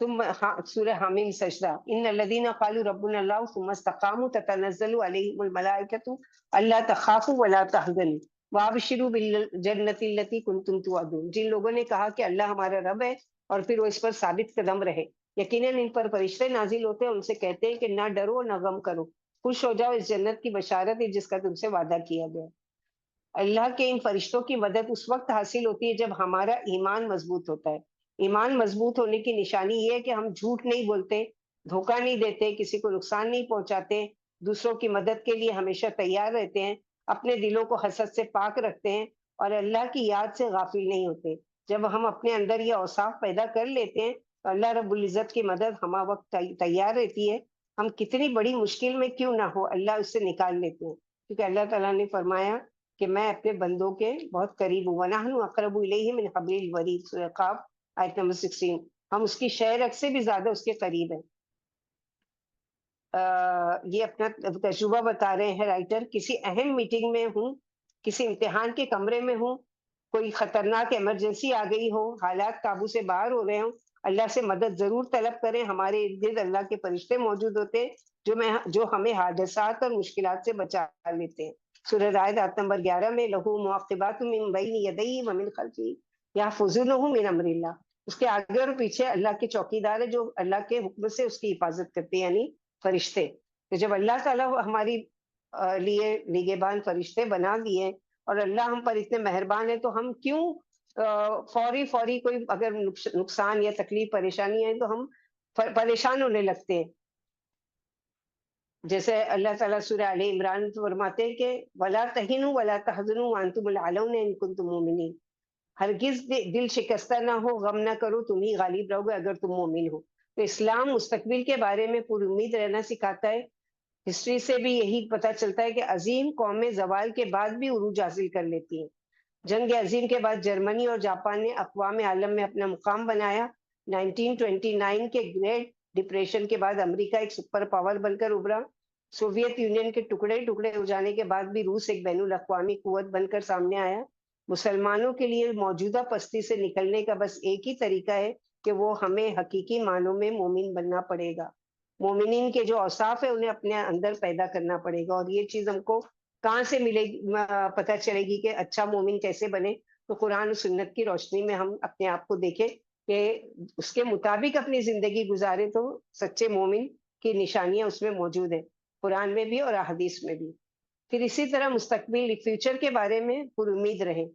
ثم سورہ حامیم سجدہ ان الذین قالوا ربنا اللہ ثم استقاموا تتنزل علیہم الملائکۃ الا تخافوا ولا تحزنوا وابشروا بالجنۃ التی کنتم توعدون، جن لوگوں نے کہا کہ اللہ ہمارا رب ہے اور پھر وہ اس پر ثابت قدم رہے، یقیناً ان پر فرشتے نازل ہوتے ہیں، ان سے کہتے ہیں کہ نہ ڈرو نہ غم کرو، خوش ہو جاؤ اس جنت کی بشارت ہے جس کا تم سے وعدہ کیا گیا۔ اللہ کے ان فرشتوں کی مدد اس وقت حاصل ہوتی ہے جب ہمارا ایمان مضبوط ہوتا ہے۔ ایمان مضبوط ہونے کی نشانی یہ ہے کہ ہم جھوٹ نہیں بولتے، دھوکہ نہیں دیتے، کسی کو نقصان نہیں پہنچاتے، دوسروں کی مدد کے لیے ہمیشہ تیار رہتے ہیں، اپنے دلوں کو حسد سے پاک رکھتے ہیں اور اللہ کی یاد سے غافل نہیں ہوتے۔ جب ہم اپنے اندر یہ اوصاف پیدا کر لیتے ہیں تو اللہ رب العزت کی مدد ہمہ وقت تیار رہتی ہے، ہم کتنی بڑی مشکل میں کیوں نہ ہو اللہ اس سے نکال لیتے ہیں، کیونکہ اللہ تعالیٰ نے فرمایا کہ میں اپنے بندوں کے بہت قریب ہوں، وَنَحْنُ أَقْرَبُ إِلَيْهِ مِنْ حَبْلِ الْوَرِيدِ، سورہ قاف آیت نمبر 16، ہم اس کی شہ رگ سے بھی زیادہ اس کے قریب ہیں۔ یہ اپنا تجربہ بتا رہے ہیں رائٹر، کسی اہم میٹنگ میں ہوں، کسی امتحان کے کمرے میں ہوں، کوئی خطرناک ایمرجنسی آ گئی ہو، حالات قابو سے باہر ہو رہے ہوں، اللہ سے مدد ضرور طلب کریں، ہمارے ارد گرد اللہ کے فرشتے موجود ہوتے ہیں جو ہمیں حادثات اور مشکلات سے بچا لیتے ہیں۔ سورہ رعد آیت نمبر 11 میں لہو معقبات من بین یدیہ ومن خلفہ یحفظونہ من امر اللہ، اس کے آگے اور پیچھے اللہ کے چوکیدار ہے جو اللہ کے حکم سے اس کی حفاظت کرتے ہیں، یعنی فرشتے۔ تو جب اللہ تعالیٰ ہماری لیے نگہبان فرشتے بنا دیے اور اللہ ہم پر اتنے مہربان ہے تو ہم کیوں فوری کوئی اگر نقصان یا تکلیف پریشانی ہے تو ہم پریشان ہونے لگتے ہیں۔ جیسے اللہ تعالیٰ سورہ آل عمران فرماتے ہیں کہ وَلَا تَهِنُوا وَلَا تَحْزَنُوا وَأَنْتُمُ الْأَعْلَوْنَ إِن كُنتُم مُؤْمِنِينَ، ہرگز دل شکستہ نہ ہو، غم نہ کرو، تم ہی غالب رہو گے اگر تم مومن ہو۔ تو اسلام مستقبل کے بارے میں پر امید رہنا سکھاتا ہے۔ ہسٹری سے بھی یہی پتہ چلتا ہے کہ عظیم قومیں زوال کے بعد بھی عروج حاصل کر لیتی ہیں۔ جنگ عظیم کے بعد جرمنی اور جاپان نے اقوام عالم میں اپنا مقام بنایا۔ 1929 کے گریٹ ڈپریشن کے بعد امریکہ ایک سپر پاور بن کر ابھرا۔ سوویت یونین کے ٹکڑے ٹکڑے ہو جانے کے بعد بھی روس ایک بین الاقوامی قوت بن کر سامنے آیا۔ مسلمانوں کے لیے موجودہ پستی سے نکلنے کا بس ایک ہی طریقہ ہے کہ وہ ہمیں حقیقی معنوں میں مومن بننا پڑے گا۔ مومنین کے جو اوصاف ہیں انہیں اپنے اندر پیدا کرنا پڑے گا، اور یہ چیز ہم کو کہاں سے ملے گی، پتہ چلے گی کہ اچھا مومن کیسے بنے؟ تو قرآن و سنت کی روشنی میں ہم اپنے آپ کو دیکھیں کہ اس کے مطابق اپنی زندگی گزارے تو سچے مومن کی نشانیاں اس میں موجود ہیں، قرآن میں بھی اور احادیث میں بھی۔ پھر اسی طرح مستقبل فیوچر کے بارے میں پر امید رہیں۔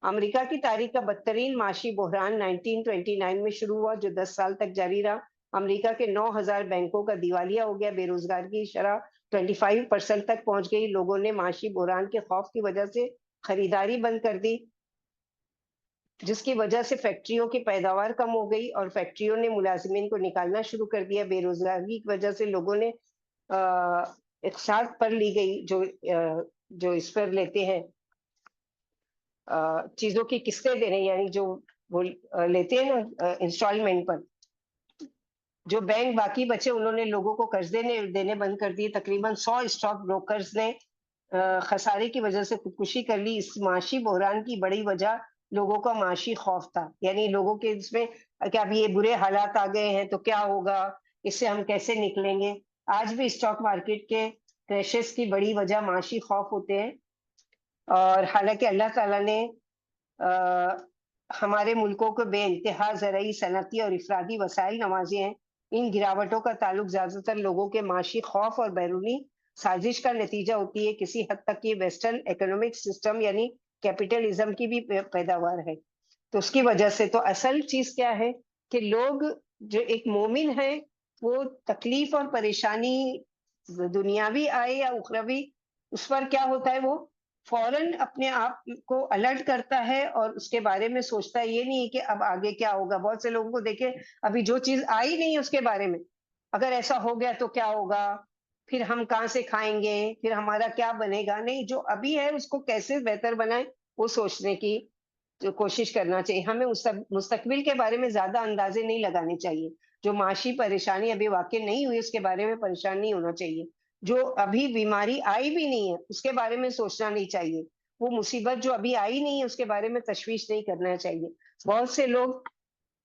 امریکہ کی تاریخ کا بدترین معاشی بحران 1929 میں شروع ہوا جو 10 سال تک جاری رہا۔ امریکہ کے 9,000 بینکوں کا دیوالیہ ہو گیا، بے روزگاری کی شرح 25% تک پہنچ گئی، لوگوں نے معاشی بحران کے خوف کی وجہ سے خریداری بند کر دی، جس کی وجہ سے فیکٹریوں کی پیداوار کم ہو گئی اور فیکٹریوں نے ملازمین کو نکالنا شروع کر دیا۔ بے روزگاری کی وجہ سے لوگوں نے اقساط پر لی گئی، جو اس پر لیتے ہیں چیزوں کی قسطیں دینے، یعنی جو وہ لیتے ہیں نا انسٹالمنٹ پر، جو بینک باقی بچے انہوں نے لوگوں کو قرض دینے بند کر دیے۔ تقریباً 100 اسٹاک بروکرز نے خسارے کی وجہ سے خودکشی کر لی۔ اس معاشی بحران کی بڑی وجہ لوگوں کا معاشی خوف تھا، یعنی لوگوں کے اس میں کہ اب یہ برے حالات آ گئے ہیں تو کیا ہوگا، اس سے ہم کیسے نکلیں گے۔ آج بھی اسٹاک مارکیٹ کے کریشز کی بڑی وجہ معاشی خوف ہوتے ہیں، اور حالانکہ اللہ تعالیٰ نے ہمارے ملکوں کو بے انتہا زرعی، صنعتی اور افرادی وسائل نوازے ہیں۔ ان گراوٹوں کا تعلق زیادہ تر لوگوں کے معاشی خوف اور بیرونی سازش کا نتیجہ ہوتی ہے۔ کسی حد تک یہ ویسٹرن اکنامک سسٹم یعنی کیپٹلزم کی بھی پیداوار ہے۔ تو اس کی وجہ سے تو اصل چیز کیا ہے کہ لوگ جو ایک مومن ہے وہ تکلیف اور پریشانی دنیاوی آئے یا اخروی، اس پر کیا ہوتا ہے، وہ فوراً اپنے آپ کو الرٹ کرتا ہے اور اس کے بارے میں سوچتا ہے، یہ نہیں کہ اب آگے کیا ہوگا۔ بہت سے لوگوں کو دیکھیں ابھی جو چیز آئی نہیں اس کے بارے میں، اگر ایسا ہو گیا تو کیا ہوگا، پھر ہم کہاں سے کھائیں گے، پھر ہمارا کیا بنے گا، نہیں، جو ابھی ہے اس کو کیسے بہتر بنائیں وہ سوچنے کی کوشش کرنا چاہیے۔ ہمیں مستقبل کے بارے میں زیادہ اندازے نہیں لگانے چاہیے۔ جو معاشی پریشانی ابھی واقع نہیں ہوئی اس کے بارے میں پریشان نہیں ہونا چاہیے۔ جو ابھی بیماری آئی بھی نہیں ہے اس کے بارے میں سوچنا نہیں چاہیے۔ وہ مصیبت جو ابھی آئی نہیں ہے اس کے بارے میں تشویش نہیں کرنا چاہیے۔ بہت سے لوگ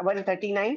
139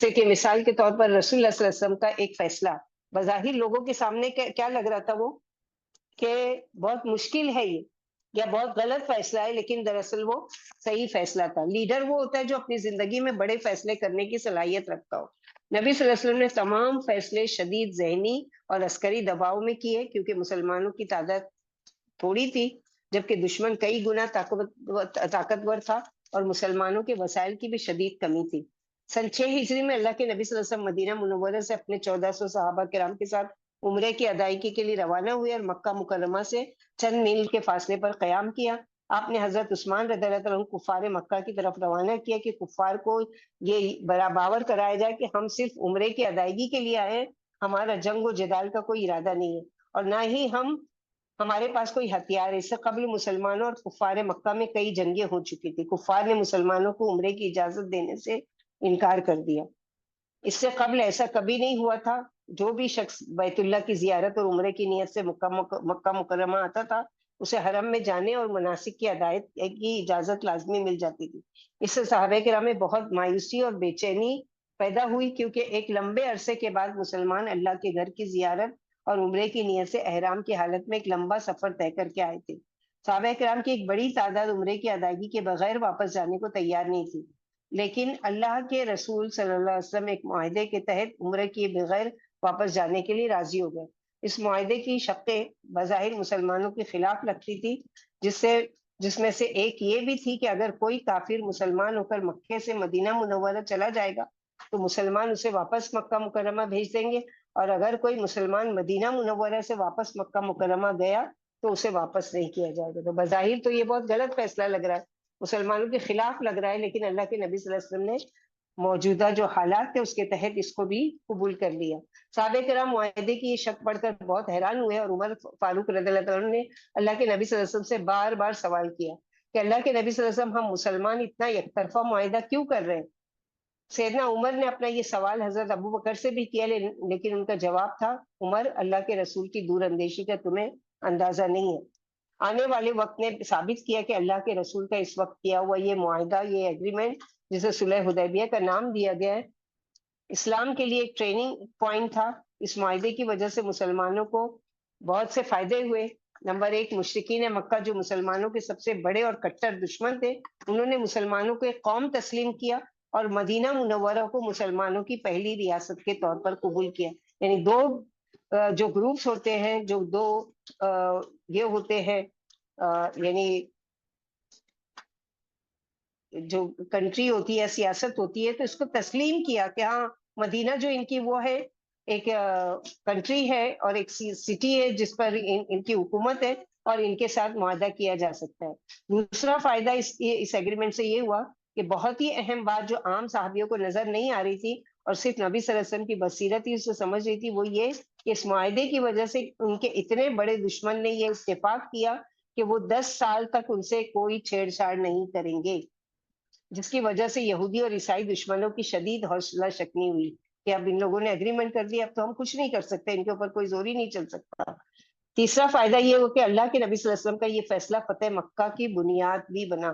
جیسے کہ مثال کے طور پر رسول اللہ صلی اللہ علیہ وسلم کا ایک فیصلہ بظاہر لوگوں کے سامنے کیا لگ رہا تھا وہ کہ بہت مشکل ہے یہ یا بہت غلط فیصلہ ہے، لیکن دراصل وہ صحیح فیصلہ تھا۔ لیڈر وہ ہوتا ہے جو اپنی زندگی میں بڑے فیصلے کرنے کی صلاحیت رکھتا ہو۔ نبی صلی اللہ علیہ وسلم نے تمام فیصلے شدید ذہنی اور عسکری دباؤ میں کیے، کیونکہ مسلمانوں کی تعداد تھوڑی تھی جبکہ دشمن کئی گنا طاقتور تھا اور مسلمانوں کے وسائل کی بھی شدید کمی تھی۔ سن 6 ہجری میں اللہ کے نبی صلی اللہ علیہ وسلم مدینہ منورہ سے اپنے 1400 صحابہ کرام کے ساتھ عمرے کی ادائیگی کے لیے روانہ ہوئے اور مکہ مکرمہ سے چند میل کے فاصلے پر قیام کیا۔ آپ نے حضرت عثمان رضی اللہ عنہ کفار مکہ کی طرف روانہ کیا کہ کفار کو یہ باور کرایا جائے کہ ہم صرف عمرے کی ادائیگی کے لیے آئے ہیں، ہمارا جنگ و جدال کا کوئی ارادہ نہیں ہے اور نہ ہی ہمارے پاس کوئی ہتھیار ہے۔ اس سے قبل مسلمانوں اور کفار مکہ میں کئی جنگیں ہو چکی تھی۔ کفار نے مسلمانوں کو عمرے کی اجازت دینے سے انکار کر دیا۔ اس سے قبل ایسا کبھی نہیں ہوا تھا۔ جو بھی شخص بیت اللہ کی زیارت اور عمرے کی نیت سے مکہ مکرمہ آتا تھا اسے حرم میں جانے اور مناسک کی ادائیگی کی اجازت لازمی مل جاتی تھی۔ اس سے صحابہ کرام میں بہت مایوسی اور بے چینی پیدا ہوئی، کیونکہ ایک لمبے عرصے کے بعد مسلمان اللہ کے گھر کی زیارت اور عمرے کی نیت سے احرام کی حالت میں ایک لمبا سفر طے کر کے آئے تھے۔ صحابہ کرام کی ایک بڑی تعداد عمرے کی ادائیگی کے بغیر واپس جانے کو تیار نہیں تھی، لیکن اللہ کے رسول صلی اللہ علیہ وسلم ایک معاہدے کے تحت عمرے کیے بغیر واپس جانے کے لیے راضی ہو گئے۔ اس معاہدے کی شقیں بظاہر مسلمانوں کے خلاف لگتی تھی، جس میں سے ایک یہ بھی تھی کہ اگر کوئی کافر مسلمان ہو کر مکے سے مدینہ منورہ چلا جائے گا تو مسلمان اسے واپس مکہ مکرمہ بھیج دیں گے، اور اگر کوئی مسلمان مدینہ منورہ سے واپس مکہ مکرمہ گیا تو اسے واپس نہیں کیا جائے گا۔ تو بظاہر تو یہ بہت غلط فیصلہ لگ رہا ہے، مسلمانوں کے خلاف لگ رہا ہے، لیکن اللہ کے نبی صلی اللہ علیہ وسلم نے موجودہ جو حالات تھے اس کے تحت اس کو بھی قبول کر لیا۔ صحابہ کرام معاہدے کی یہ شک پڑھ کر بہت حیران ہوئے اور عمر فاروق رضی اللہ عنہ نے اللہ کے نبی صلی اللہ علیہ وسلم سے بار بار سوال کیا کہ اللہ کے نبی صلی اللہ علیہ وسلم، ہم مسلمان اتنا یک طرفہ معاہدہ کیوں کر رہے ہیں؟ سیدنا عمر نے اپنا یہ سوال حضرت ابو بکر سے بھی کیا، لیکن ان کا جواب تھا، عمر، اللہ کے رسول کی دور اندیشی کا تمہیں اندازہ نہیں ہے۔ آنے والے وقت نے ثابت کیا کہ اللہ کے رسول کا اس وقت کیا ہوا یہ معاہدہ، یہ ایگریمنٹ جسے صلح حدیبیہ کا نام دیا گیا ہے، اسلام کے لیے ایک ٹریننگ پوائنٹ تھا۔ اس معاہدے کی وجہ سے مسلمانوں کو بہت سے فائدے ہوئے۔ نمبر ایک، مشرکین مکہ جو مسلمانوں کے سب سے بڑے اور کٹر دشمن تھے، انہوں نے مسلمانوں کو ایک قوم تسلیم کیا اور مدینہ منورہ کو مسلمانوں کی پہلی ریاست کے طور پر قبول کیا۔ یعنی دو جو گروپس ہوتے ہیں، جو دو یہ ہوتے ہیں، یعنی جو کنٹری ہوتی ہے، سیاست ہوتی ہے، تو اس کو تسلیم کیا کہ ہاں مدینہ جو ان کی وہ ہے، ایک کنٹری ہے اور ایک سٹی ہے جس پر ان کی حکومت ہے اور ان کے ساتھ معاہدہ کیا جا سکتا ہے۔ دوسرا فائدہ اس ایگریمنٹ سے یہ ہوا کہ بہت ہی اہم بات جو عام صحابیوں کو نظر نہیں آ رہی تھی اور صرف نبی صلی اللہ علیہ وسلم کی بصیرت ہی اسے سمجھ رہی تھی، وہ یہ کہ اس معاہدے کی وجہ سے ان کے اتنے بڑے دشمن نے یہ اتفاق کیا کہ وہ 10 سال تک ان سے کوئی چھیڑ چھاڑ نہیں کریں گے، جس کی وجہ سے یہودی اور عیسائی دشمنوں کی شدید حوصلہ شکنی ہوئی کہ اب ان لوگوں نے ایگریمنٹ کر دیا، اب تو ہم کچھ نہیں کر سکتے، ان کے اوپر کوئی زور ہی نہیں چل سکتا۔ تیسرا فائدہ یہ ہو کہ اللہ کے نبی صلی اللہ علیہ وسلم کا یہ فیصلہ فتح مکہ کی بنیاد بھی بنا۔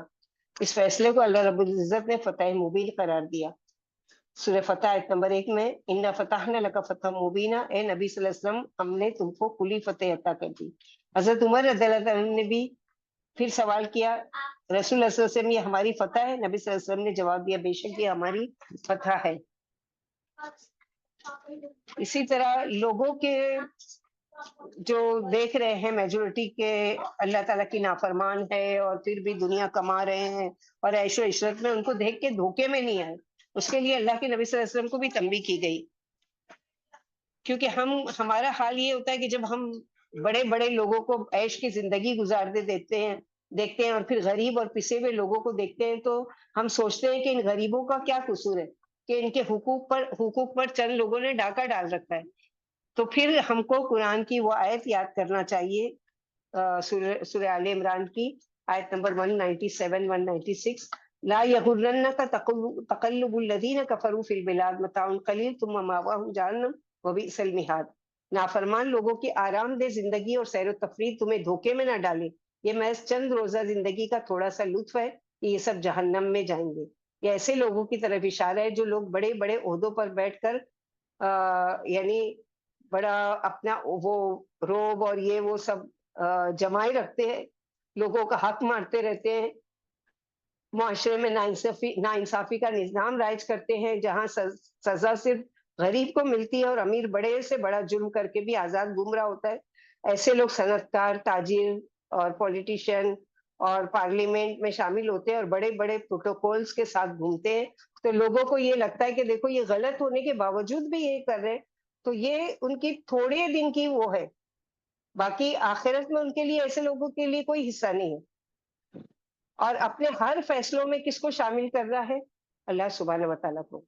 اس فیصلے کو اللہ رب العزت نے فتح مبین قرار دیا۔ سورہ فتح آیت نمبر 1 میں، اِنَّا فَتَحْنَا لَكَ فَتْحًا مُبِينًا، اے نبی صلی اللہ علیہ وسلم، ہم نے تم کو کھلی فتح عطا کر دی۔ حضرت عمر رضی اللہ عنہ نے بھی پھر سوال کیا، رسول اللہ صلی اللہ علیہ وسلم، یہ ہماری فتح ہے؟ نبی صلی اللہ علیہ وسلم نے جواب دیا، بے شک یہ ہماری فتح ہے۔ اسی طرح لوگوں کے جو دیکھ رہے ہیں میجورٹی کے اللہ تعالیٰ کی نافرمان ہے اور پھر بھی دنیا کما رہے ہیں اور عیش و عشرت میں، ان کو دیکھ کے دھوکے میں نہیں آئے، اس کے لیے اللہ کے نبی صلی اللہ علیہ وسلم کو بھی تنبیہ کی گئی، کیونکہ ہمارا حال یہ ہوتا ہے کہ جب ہم بڑے بڑے لوگوں کو عیش کی زندگی گزارتے دیکھتے ہیں اور پھر غریب اور پسے ہوئے لوگوں کو دیکھتے ہیں تو ہم سوچتے ہیں کہ ان غریبوں کا کیا قصور ہے کہ ان کے حقوق پر چند لوگوں نے ڈاکہ ڈال رکھا ہے۔ تو پھر ہم کو قرآن کی وہ آیت یاد کرنا چاہیے، سورہ آل عمران کی آیت نمبر 197 196، لا يغرنك تقلب الذين كفروا في البلاد متاع قليل ثم مأواهم جہنم وبئس المہاد۔ نافرمان لوگوں کی آرام دہ زندگی اور سیر و تفریح تمہیں دھوکے میں نہ ڈالے، یہ محض چند روزہ زندگی کا تھوڑا سا لطف ہے کہ یہ سب جہنم میں جائیں گے۔ یہ ایسے لوگوں کی طرف اشارہ ہے جو لوگ بڑے بڑے عہدوں پر بیٹھ کر یعنی بڑا اپنا وہ روب اور یہ وہ سب جمائے رکھتے ہیں، لوگوں کا حق مارتے رہتے ہیں، معاشرے میں ناانصافی کا نظام رائج کرتے ہیں، جہاں سزا صرف غریب کو ملتی ہے اور امیر بڑے سے بڑا جرم کر کے بھی آزاد گھوم رہا ہوتا ہے۔ ایسے لوگ صنعت کار، تاجر اور پولیٹیشین اور پارلیمنٹ میں شامل ہوتے ہیں اور بڑے بڑے پروٹوکولز کے ساتھ گھومتے ہیں، تو لوگوں کو یہ لگتا ہے کہ دیکھو یہ غلط ہونے کے باوجود بھی یہ کر رہے ہیں، تو یہ ان کی تھوڑے دن کی وہ ہے، باقی آخرت میں ان کے لیے ایسے لوگوں کے لیے کوئی حصہ نہیں ہے۔ اور اپنے ہر فیصلوں میں کس کو شامل کر رہا ہے؟ اللہ سبحانہ و تعالیٰ کو۔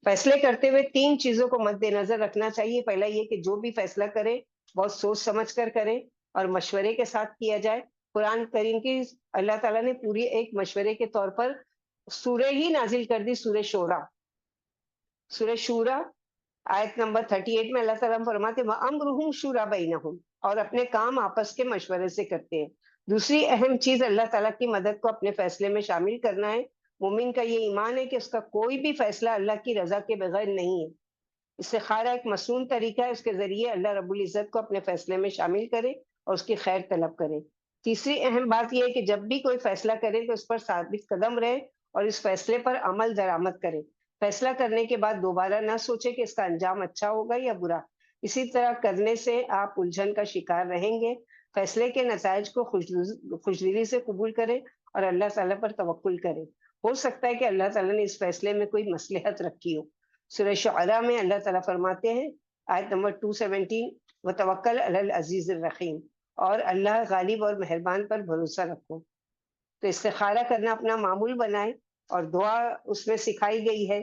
فیصلے کرتے ہوئے 3 چیزوں کو مد نظر رکھنا چاہیے۔ پہلا یہ کہ جو بھی فیصلہ کرے بہت سوچ سمجھ کر کرے اور مشورے کے ساتھ کیا جائے۔ قرآن کریم کی اللہ تعالیٰ نے پوری ایک مشورے کے طور پر سورہ ہی نازل کر دی، سورہ شورا۔ سورہ شورا آیت نمبر 38 میں اللہ تعالیٰ فرماتے ہیں وَأَمْرُهُمْ شُورَىٰ بَيْنَهُمْ، اور اپنے کام آپس کے مشورے سے کرتے ہیں۔ دوسری اہم چیز اللہ تعالیٰ کی مدد کو اپنے فیصلے میں شامل کرنا ہے۔ مومن کا یہ ایمان ہے کہ اس کا کوئی بھی فیصلہ اللہ کی رضا کے بغیر نہیں ہے۔ استخارہ ایک مصنون طریقہ ہے، اس کے ذریعے اللہ رب العزت کو اپنے فیصلے میں شامل کرے اور اس کی خیر طلب کرے۔ تیسری اہم بات یہ ہے کہ جب بھی کوئی فیصلہ کرے تو اس پر ثابت قدم رہے اور اس فیصلے پر عمل درآمد کرے۔ فیصلہ کرنے کے بعد دوبارہ نہ سوچے کہ اس کا انجام اچھا ہوگا یا برا۔ اسی طرح کرنے سے آپ الجھن کا شکار رہیں گے۔ فیصلے کے نتائج کو خوشدلی سے قبول کریں اور اللہ تعالیٰ پر توکل کریں۔ ہو سکتا ہے کہ اللہ تعالیٰ نے اس فیصلے میں کوئی مصلحت رکھی ہو۔ سورہ شعراء میں اللہ تعالیٰ فرماتے ہیں آیت نمبر 217 وتوکل علی العزیز الرحیم، اور اللہ غالب اور مہربان پر بھروسہ رکھو۔ تو استخارہ کرنا اپنا معمول بنائیں، اور دعا اس میں سکھائی گئی ہے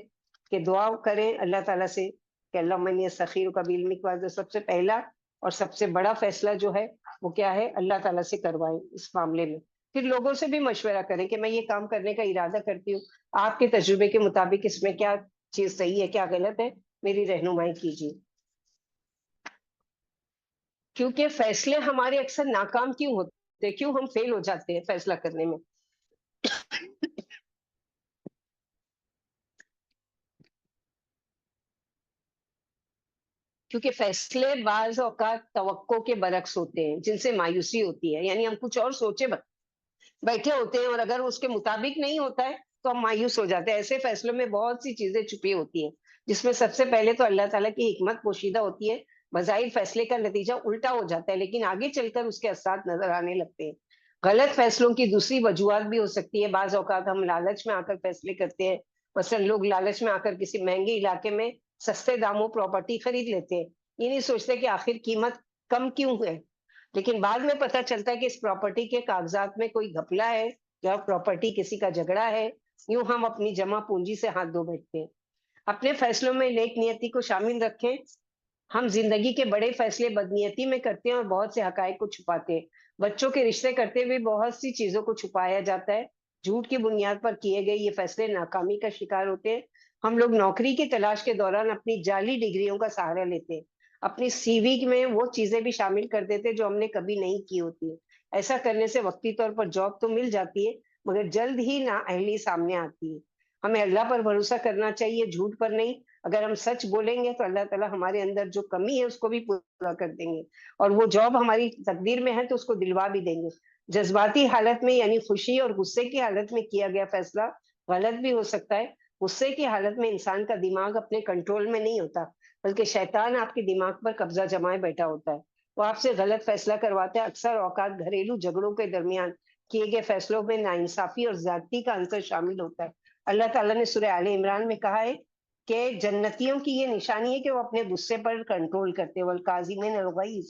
کہ دعا کریں اللہ تعالیٰ سے کہ اللہم انی استخیرک بعلمک، سب سے پہلا اور سب سے بڑا فیصلہ جو ہے وہ کیا ہے؟ اللہ تعالیٰ سے کروائیں اس معاملے میں۔ پھر لوگوں سے بھی مشورہ کریں کہ میں یہ کام کرنے کا ارادہ کرتی ہوں، آپ کے تجربے کے مطابق اس میں کیا چیز صحیح ہے کیا غلط ہے، میری رہنمائی کیجیے۔ کیونکہ فیصلے ہمارے اکثر ناکام کیوں ہوتے ہیں، کیوں ہم فیل ہو جاتے ہیں فیصلہ کرنے میں؟ کیونکہ فیصلے بعض اوقات توقع کے برعکس ہوتے ہیں جن سے مایوسی ہوتی ہے، یعنی ہم کچھ اور سوچے بیٹھے ہوتے ہیں اور اگر اس کے مطابق نہیں ہوتا ہے تو ہم مایوس ہو جاتے ہیں۔ ایسے فیصلوں میں بہت سی چیزیں چھپی ہوتی ہیں، جس میں سب سے پہلے تو اللہ تعالیٰ کی حکمت پوشیدہ ہوتی ہے۔ بظاہر فیصلے کا نتیجہ الٹا ہو جاتا ہے لیکن آگے چل کر اس کے اثرات نظر آنے لگتے ہیں۔ غلط فیصلوں کی دوسری وجوہات بھی ہو سکتی ہے۔ بعض اوقات ہم لالچ میں آ کر فیصلے کرتے ہیں، مثلا لوگ لالچ میں آ کر کسی مہنگے علاقے میں سستے داموں پراپرٹی خرید لیتے ہیں، یہ نہیں سوچتے کہ آخر قیمت کم کیوں ہے، لیکن بعد میں پتہ چلتا ہے کہ اس پراپرٹی کے کاغذات میں کوئی گھپلا ہے یا پراپرٹی کسی کا جھگڑا ہے۔ یوں ہم اپنی جمع پونجی سے ہاتھ دھو بیٹھتے ہیں۔ اپنے فیصلوں میں نیک نیتی کو شامل رکھیں۔ ہم زندگی کے بڑے فیصلے بدنیتی میں کرتے ہیں اور بہت سے حقائق کو چھپاتے ہیں۔ بچوں کے رشتے کرتے ہوئے بہت سی چیزوں کو چھپایا جاتا ہے۔ جھوٹ کی بنیاد پر کیے گئے یہ فیصلے ناکامی کا شکار ہوتے ہیں۔ ہم لوگ نوکری کی تلاش کے دوران اپنی جعلی ڈگریوں کا سہارا لیتے ہیں، اپنی سی وی میں وہ چیزیں بھی شامل کر دیتے جو ہم نے کبھی نہیں کی ہوتی ہیں۔ ایسا کرنے سے وقتی طور پر جاب تو مل جاتی ہے مگر جلد ہی نااہلی سامنے آتی ہے۔ ہمیں اللہ پر بھروسہ کرنا چاہیے، جھوٹ پر نہیں۔ اگر ہم سچ بولیں گے تو اللہ تعالیٰ ہمارے اندر جو کمی ہے اس کو بھی پورا کر دیں گے، اور وہ جاب ہماری تقدیر میں ہے تو اس کو دلوا بھی دیں گے۔ جذباتی حالت میں یعنی خوشی اور غصے کی حالت میں کیا گیا فیصلہ غلط بھی ہو سکتا ہے۔ غصے کی حالت میں انسان کا دماغ اپنے کنٹرول میں نہیں ہوتا، بلکہ شیطان آپ کے دماغ پر قبضہ جمائے بیٹھا ہوتا ہے، وہ آپ سے غلط فیصلہ کرواتا ہے۔ اکثر اوقات گھریلو جھگڑوں کے درمیان کیے گئے فیصلوں میں ناانصافی اور زیادتی کا عنصر شامل ہوتا ہے۔ اللہ تعالیٰ نے سورہ آل عمران میں کہا ہے کہ جنتیوں کی یہ نشانی ہے کہ وہ اپنے غصے پر کنٹرول کرتے ہیں، والکاظمین الغیظ۔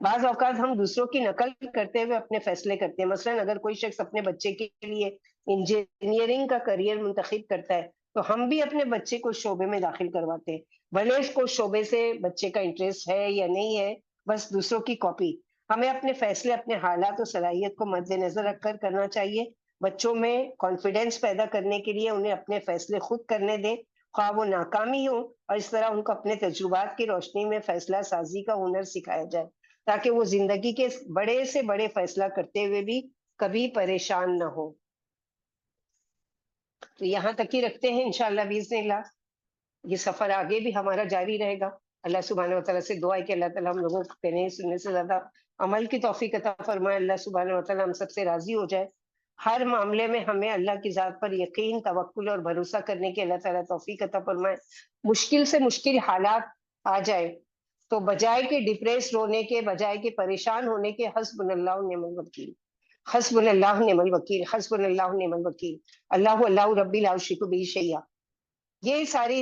بعض اوقات ہم دوسروں کی نقل کرتے ہوئے اپنے فیصلے کرتے ہیں۔ مثلا اگر کوئی شخص اپنے بچے کے لیے انجینئرنگ کا کریئر منتخب کرتا ہے تو ہم بھی اپنے بچے کو شعبے میں داخل کرواتے ہیں، بھلے اس کو شعبے سے بچے کا انٹرسٹ ہے یا نہیں ہے، بس دوسروں کی کاپی۔ ہمیں اپنے فیصلے اپنے حالات و صلاحیت کو مد نظر رکھ کر کرنا چاہیے۔ بچوں میں کانفیڈینس پیدا کرنے کے لیے انہیں اپنے فیصلے خود کرنے دیں، خواہ وہ ناکامی ہو، اور اس طرح ان کو اپنے تجربات کی روشنی میں فیصلہ سازی کا ہنر سکھایا جائے تاکہ وہ زندگی کے بڑے سے بڑے فیصلہ کرتے ہوئے بھی کبھی پریشان نہ ہو۔ تو یہاں تک ہی رکھتے ہیں انشاءاللہ باذن اللہ. یہ سفر آگے بھی ہمارا جاری رہے گا. اللہ سبحانہ و تعالیٰ سے دعا ہے کہ اللہ تعالیٰ ہم لوگوں کو کہنے سننے سے زیادہ عمل کی توفیق عطا فرمائے. اللہ سبحانہ و تعالیٰ ہم سب سے راضی ہو جائے. ہر معاملے میں ہمیں اللہ کی ذات پر یقین، توکل اور بھروسہ کرنے کی اللہ تعالیٰ توفیق عطا فرمائے. مشکل سے مشکل حالات آ جائے تو بجائے کہ ڈپریس رونے کے، بجائے کہ پریشان ہونے کے، حسبنا اللہ و نعم الوکیل، حسبنا اللہ و نعم الوکیل، حسبنا اللہ و نعم الوکیل، اللہ ربی لا اشرک بہ شیئا. یہ ساری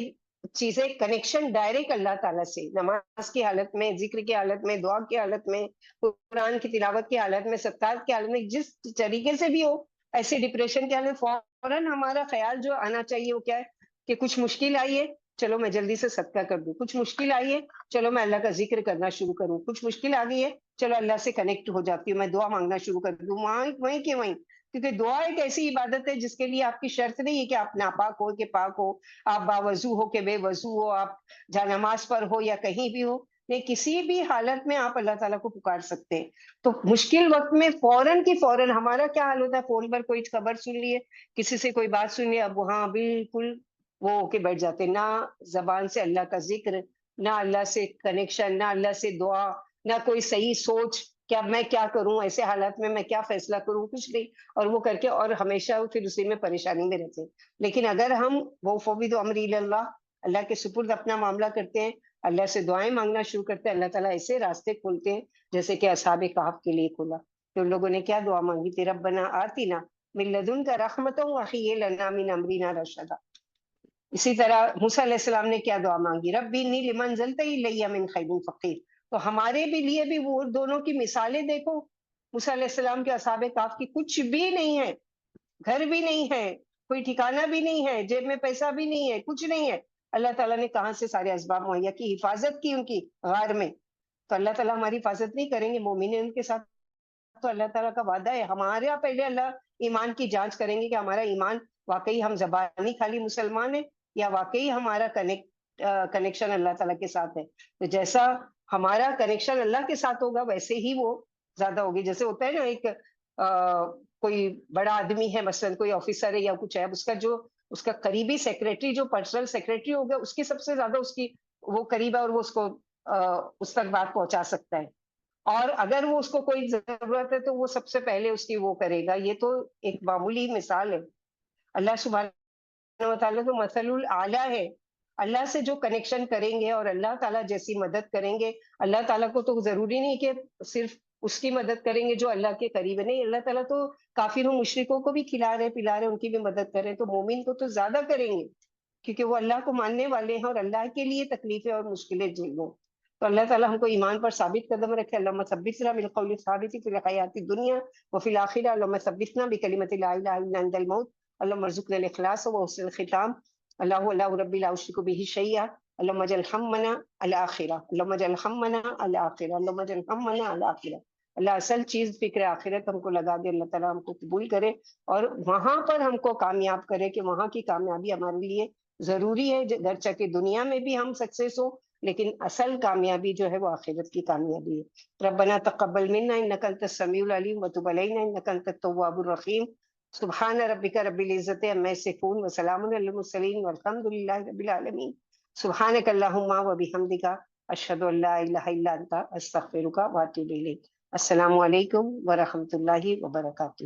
چیزیں کنیکشن ڈائریکٹ اللہ تعالیٰ سے، نماز کی حالت میں، ذکر کی حالت میں، دعا کی حالت میں، قرآن کی تلاوت کی حالت میں، صدقات کی حالت میں، جس طریقے سے بھی ہو، ایسے ڈپریشن کی حالت میں فوراً ہمارا خیال جو آنا چاہیے وہ کیا ہے کہ کچھ مشکل آئی ہے، چلو میں جلدی سے صدقہ کر دوں. کچھ مشکل آئی ہے، چلو میں اللہ کا ذکر کرنا شروع کروں. کچھ مشکل آ گئی ہے، چلو اللہ سے کنیکٹ ہو جاتی ہوں، میں دعا مانگنا شروع کر دوں وہیں کے وہیں. کیونکہ دعا ایک ایسی عبادت ہے جس کے لیے آپ کی شرط نہیں ہے کہ آپ ناپاک ہو کہ پاک ہو، آپ باوضو ہو کہ بے وضو ہو، آپ جا نماز پر ہو یا کہیں بھی ہو، نہیں کسی بھی حالت میں آپ اللہ تعالیٰ کو پکار سکتے ہیں. تو مشکل وقت میں فوراً کی فوراً ہمارا کیا حال ہوتا ہے، فون پر کوئی خبر سن لیے، کسی سے کوئی بات سن لی، اب وہاں بالکل وہ ہو کے بیٹھ جاتے، نہ زبان سے اللہ کا ذکر، نہ اللہ سے کنیکشن، نہ اللہ سے دعا، نہ کوئی صحیح سوچ کہ اب میں کیا کروں، ایسے حالات میں کیا فیصلہ کروں، کچھ نہیں. اور وہ کر کے اور ہمیشہ پھر اسی میں پریشانی میں رہتے ہیں. لیکن اگر ہم وہ فوض امری اللہ، اللہ کے سپرد اپنا معاملہ کرتے ہیں، اللہ سے دعائیں مانگنا شروع کرتے ہیں، اللہ تعالیٰ ایسے راستے کھولتے ہیں جیسے کہ اصحاب کہف کے لیے کھولا. تو لوگوں نے کیا دعا مانگی تھی، ربنا آتنا من لدنک رحمتا وہیئ لنا من امرنا رشدا. اسی طرح موسیٰ علیہ السلام نے کیا دعا مانگی، ربی انی لما انزلت الی من خیر فقیر. تو ہمارے بھی لیے بھی وہ دونوں کی مثالیں دیکھو. موسیٰ علیہ السلام کے اصحاب کہف کی کچھ بھی نہیں ہے، گھر بھی نہیں ہے، کوئی ٹھکانہ بھی نہیں ہے، جیب میں پیسہ بھی نہیں ہے، کچھ نہیں ہے. اللہ تعالیٰ نے کہاں سے سارے اسباب مہیا کی، حفاظت کی ان کی غار میں. تو اللہ تعالیٰ ہماری حفاظت نہیں کریں گے؟ مومن ان کے ساتھ تو اللہ تعالیٰ کا وعدہ ہے. ہمارا پہلے اللہ ایمان کی جانچ کریں گے کہ ہمارا ایمان واقعی ہم زبانی خالی مسلمان ہیں یا واقعی ہمارا کنیکشن اللہ تعالیٰ کے ساتھ ہے. تو جیسا ہمارا کنیکشن اللہ کے ساتھ ہوگا ویسے ہی وہ زیادہ ہوگی. جیسے ہوتا ہے نا، ایک کوئی بڑا آدمی ہے، مثلاً کوئی آفیسر ہے یا کچھ ہے، اس کا قریبی سیکریٹری جو پرسنل سیکریٹری ہوگا، اس کی سب سے زیادہ اس کی وہ قریب ہے اور وہ اس کو اس تک بات پہنچا سکتا ہے. اور اگر وہ اس کو کوئی ضرورت ہے تو وہ سب سے پہلے اس کی وہ کرے گا. یہ تو ایک معمولی مثال ہے. اللہ سبحانہ و تعالیٰ تو مثل الاعلیٰ ہے. اللہ سے جو کنیکشن کریں گے اور اللہ تعالیٰ جیسی مدد کریں گے، اللہ تعالیٰ کو تو ضروری نہیں کہ صرف اس کی مدد کریں گے جو اللہ کے قریب ہے، نہیں، اللہ تعالیٰ تو کافروں مشرکوں کو بھی کھلا رہے پلا رہے، ان کی بھی مدد کریں، تو مومن کو تو زیادہ کریں گے کیونکہ وہ اللہ کو ماننے والے ہیں اور اللہ کے لیے تکلیفیں اور مشکلیں جھیلیں. تو اللہ تعالیٰ ہم کو ایمان پر ثابت قدم رکھے. اللہم ثبتنا بالقول الثابت فی الحیاۃ الدنیا وفی الآخرہ. اللہم ثبتنا بکلمۃ لا الہ الا انت الموت. اللہم ارزقنا الاخلاص وحسن الختام. اللہ ربی لا اشرک بہ شیئا. اللہم اجعل ہمنا الآخرہ، اللہم اجعل ہمنا الآخرہ، اللہم اجعل ہمنا الآخرہ. اللہ اصل چیز فکر آخرت ہم کو لگا دے. اللہ تعالیٰ ہم کو قبول کرے اور وہاں پر ہم کو کامیاب کرے کہ وہاں کی کامیابی ہمارے لیے ضروری ہے. گرچہ کہ دنیا میں بھی ہم سکسیس ہو، لیکن اصل کامیابی جو ہے وہ آخرت کی کامیابی ہے. ربنا تقبل منا انک انت السمیع العلیم وتب علینا انک انت التواب الرحیم. سبحان ربک رب العزۃ عما یصفون وسلام علی المرسلین والحمد للہ رب العالمین. سبحانک اللہم وبحمدک اشہد ان لا الہ الا انت استغفرک واتوب الیک. السلام علیکم ورحمۃ اللہ وبرکاتہ.